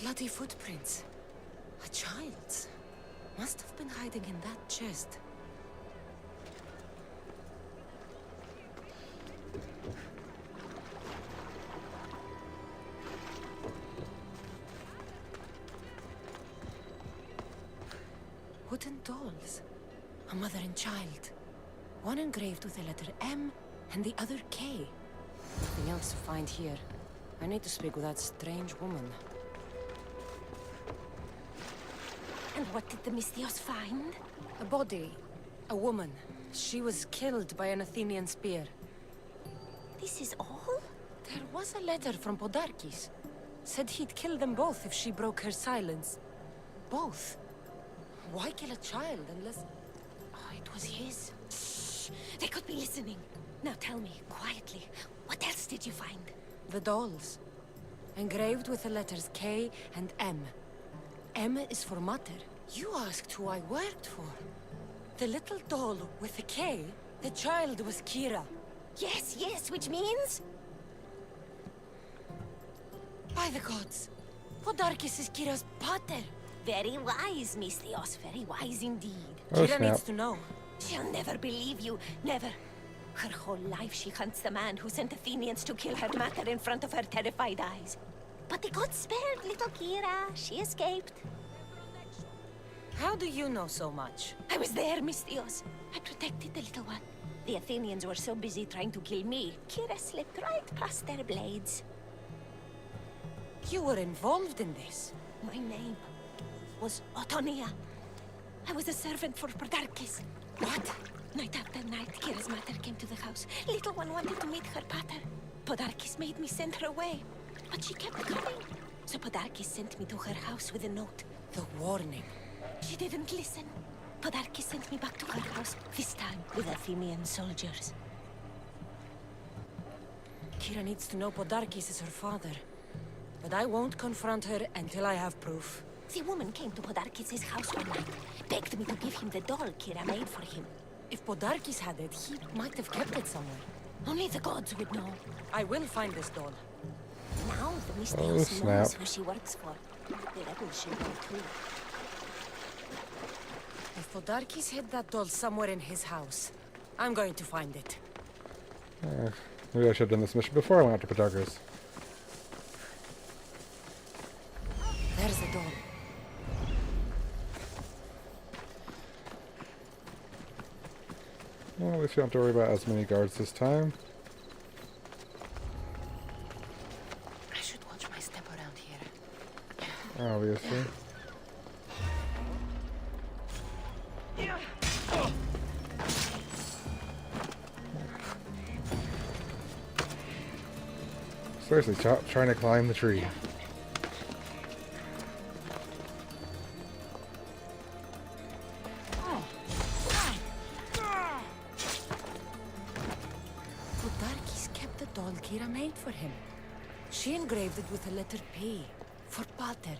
Bloody footprints. A child's. Must have been hiding in that chest. Wooden dolls. A mother and child. One engraved with the letter M and the other K. Nothing else to find here. I need to speak with that strange woman. And what did the Mystios find? A body. A woman. She was killed by an Athenian spear. This is all? There was a letter from Podarkis. Said he'd kill them both if she broke her silence. Both? Why kill a child unless... Oh, it was his. Shh! They could be listening. Now tell me, quietly, what else did you find? The dolls. Engraved with the letters K and M. M is for Mater. You asked who I worked for. The little doll with the K, the child was Kira. Yes, which means? By the gods! Podarkis is Kira's pater. Very wise, Mystios. Very wise indeed. Kira needs to know. She'll never believe you. Never. Her whole life she hunts the man who sent Athenians to kill her mater in front of her terrified eyes. But the gods spared little Kira. She escaped. How do you know so much? I was there, Mystios. I protected the little one. The Athenians were so busy trying to kill me, Kira slipped right past their blades. You were involved in this? My name was Otonia. I was a servant for Podarkis. What? Night after night, Kira's mother came to the house. Little one wanted to meet her pater. Podarkis made me send her away. But she kept coming. So Podarkis sent me to her house with a note. The warning. She didn't listen. Podarkis sent me back to her house, this time with Athenian soldiers. Kira needs to know Podarkis is her father. But I won't confront her until I have proof. The woman came to Podarkis' house one night, begged me to give him the doll Kira made for him. If Podarkis had it, he might have kept it somewhere. Only the gods would know. I will find this doll. Now the Mystios knows who she works for. The rebels should know too. If Podarkis hid that doll somewhere in his house, I'm going to find it. Maybe I should have done this mission before I went after Podarkis. There's the doll. Well, at least we don't have to worry about as many guards this time. I should watch my step around here. Obviously. Seriously, trying to climb the tree. Darki's kept the doll Kira made for him. She engraved it with the letter P for Pater.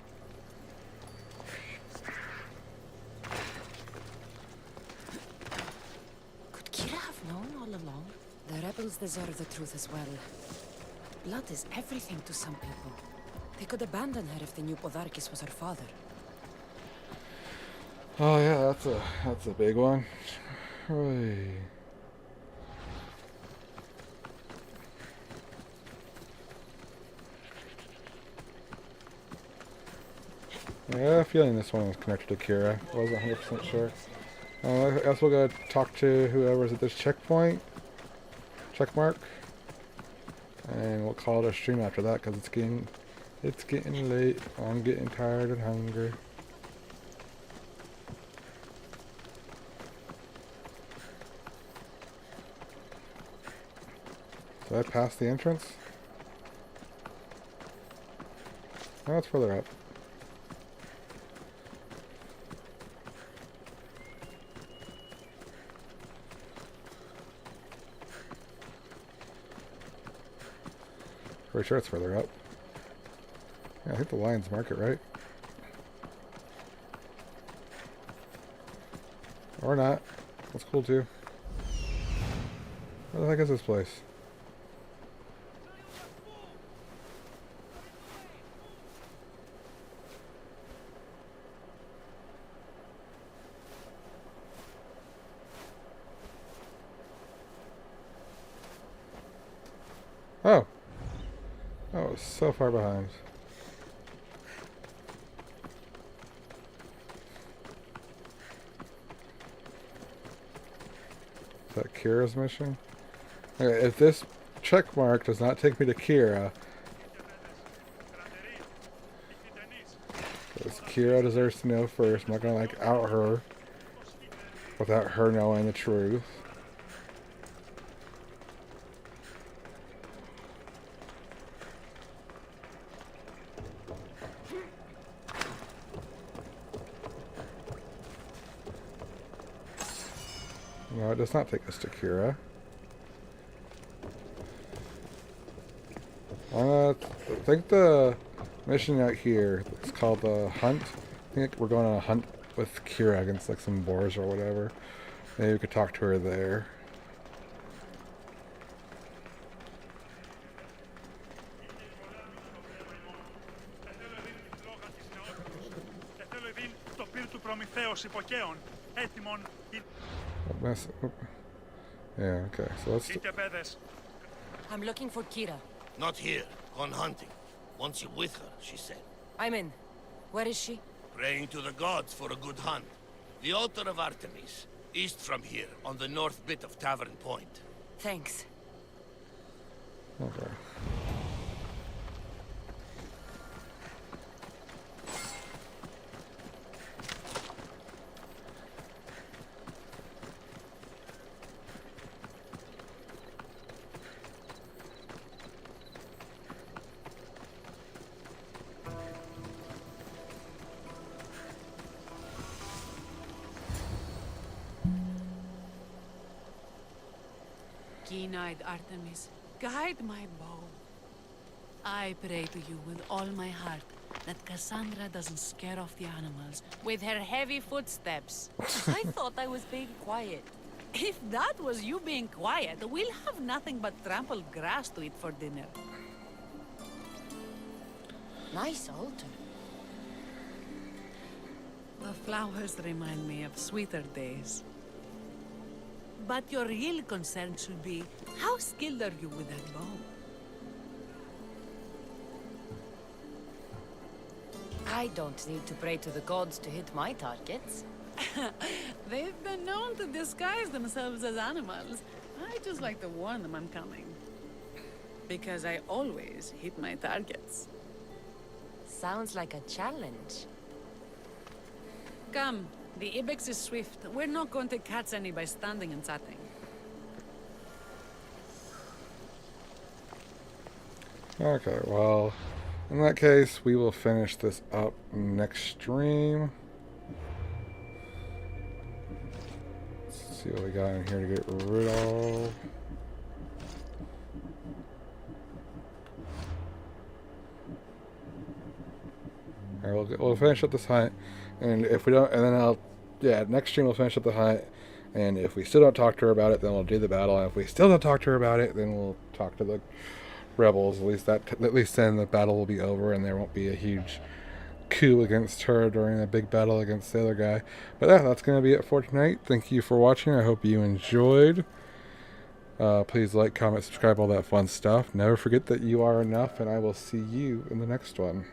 Could Kira have known all along? The rebels deserve the truth as well. Blood is everything to some people. They could abandon her if they knew Podarkis was her father. Oh yeah, that's a big one. Right. Yeah, I have a feeling this one was connected to Kira. I wasn't 100% sure. I guess we'll go talk to whoever's at this checkpoint. Checkmark. And we'll call it a stream after that because it's getting late. I'm getting tired and hungry. Did I pass the entrance? No, it's further up. Pretty sure it's further up. Yeah, I think the Lions Market, right? Or not. That's cool too. Where the heck is this place? Oh! I was so far behind. Is that Kira's mission? Okay, if this check mark does not take me to Kira, because Kira deserves to know first. I'm not gonna like out her without her knowing the truth. No, it does not take us to Kira. I think the mission out here is called the Hunt. I think we're going on a hunt with Kira against like some boars or whatever. Maybe we could talk to her there. Yeah, okay, so let's... I'm looking for Kira. Not here. Gone hunting. Wants you with her, she said. I'm in. Where is she? Praying to the gods for a good hunt. The altar of Artemis. East from here, on the north bit of Tavern Point. Thanks. Okay. Keen-eyed Artemis, guide my bow. I pray to you with all my heart that Kassandra doesn't scare off the animals with her heavy footsteps. I thought I was being quiet. If that was you being quiet, we'll have nothing but trampled grass to eat for dinner. Nice altar. The flowers remind me of sweeter days. But your real concern should be, how skilled are you with that bow? I don't need to pray to the gods to hit my targets. They've been known to disguise themselves as animals. I just like to warn them I'm coming. Because I always hit my targets. Sounds like a challenge. Come, the Ibex is swift. We're not going to catch any by standing and chatting. Okay, well, in that case, we will finish this up next stream. Let's see what we got in here to get rid of. Alright, we'll finish up this hunt, and if we don't, and then next stream we'll finish up the hunt, and if we still don't talk to her about it, then we'll do the battle, and if we still don't talk to her about it, then we'll talk to the rebels. At least then the battle will be over, and there won't be a huge coup against her during a big battle against the other guy. But yeah, that's going to be it for tonight. Thank you for watching. I hope you enjoyed. Please like, comment, subscribe, all that fun stuff. Never forget that you are enough, and I will see you in the next one.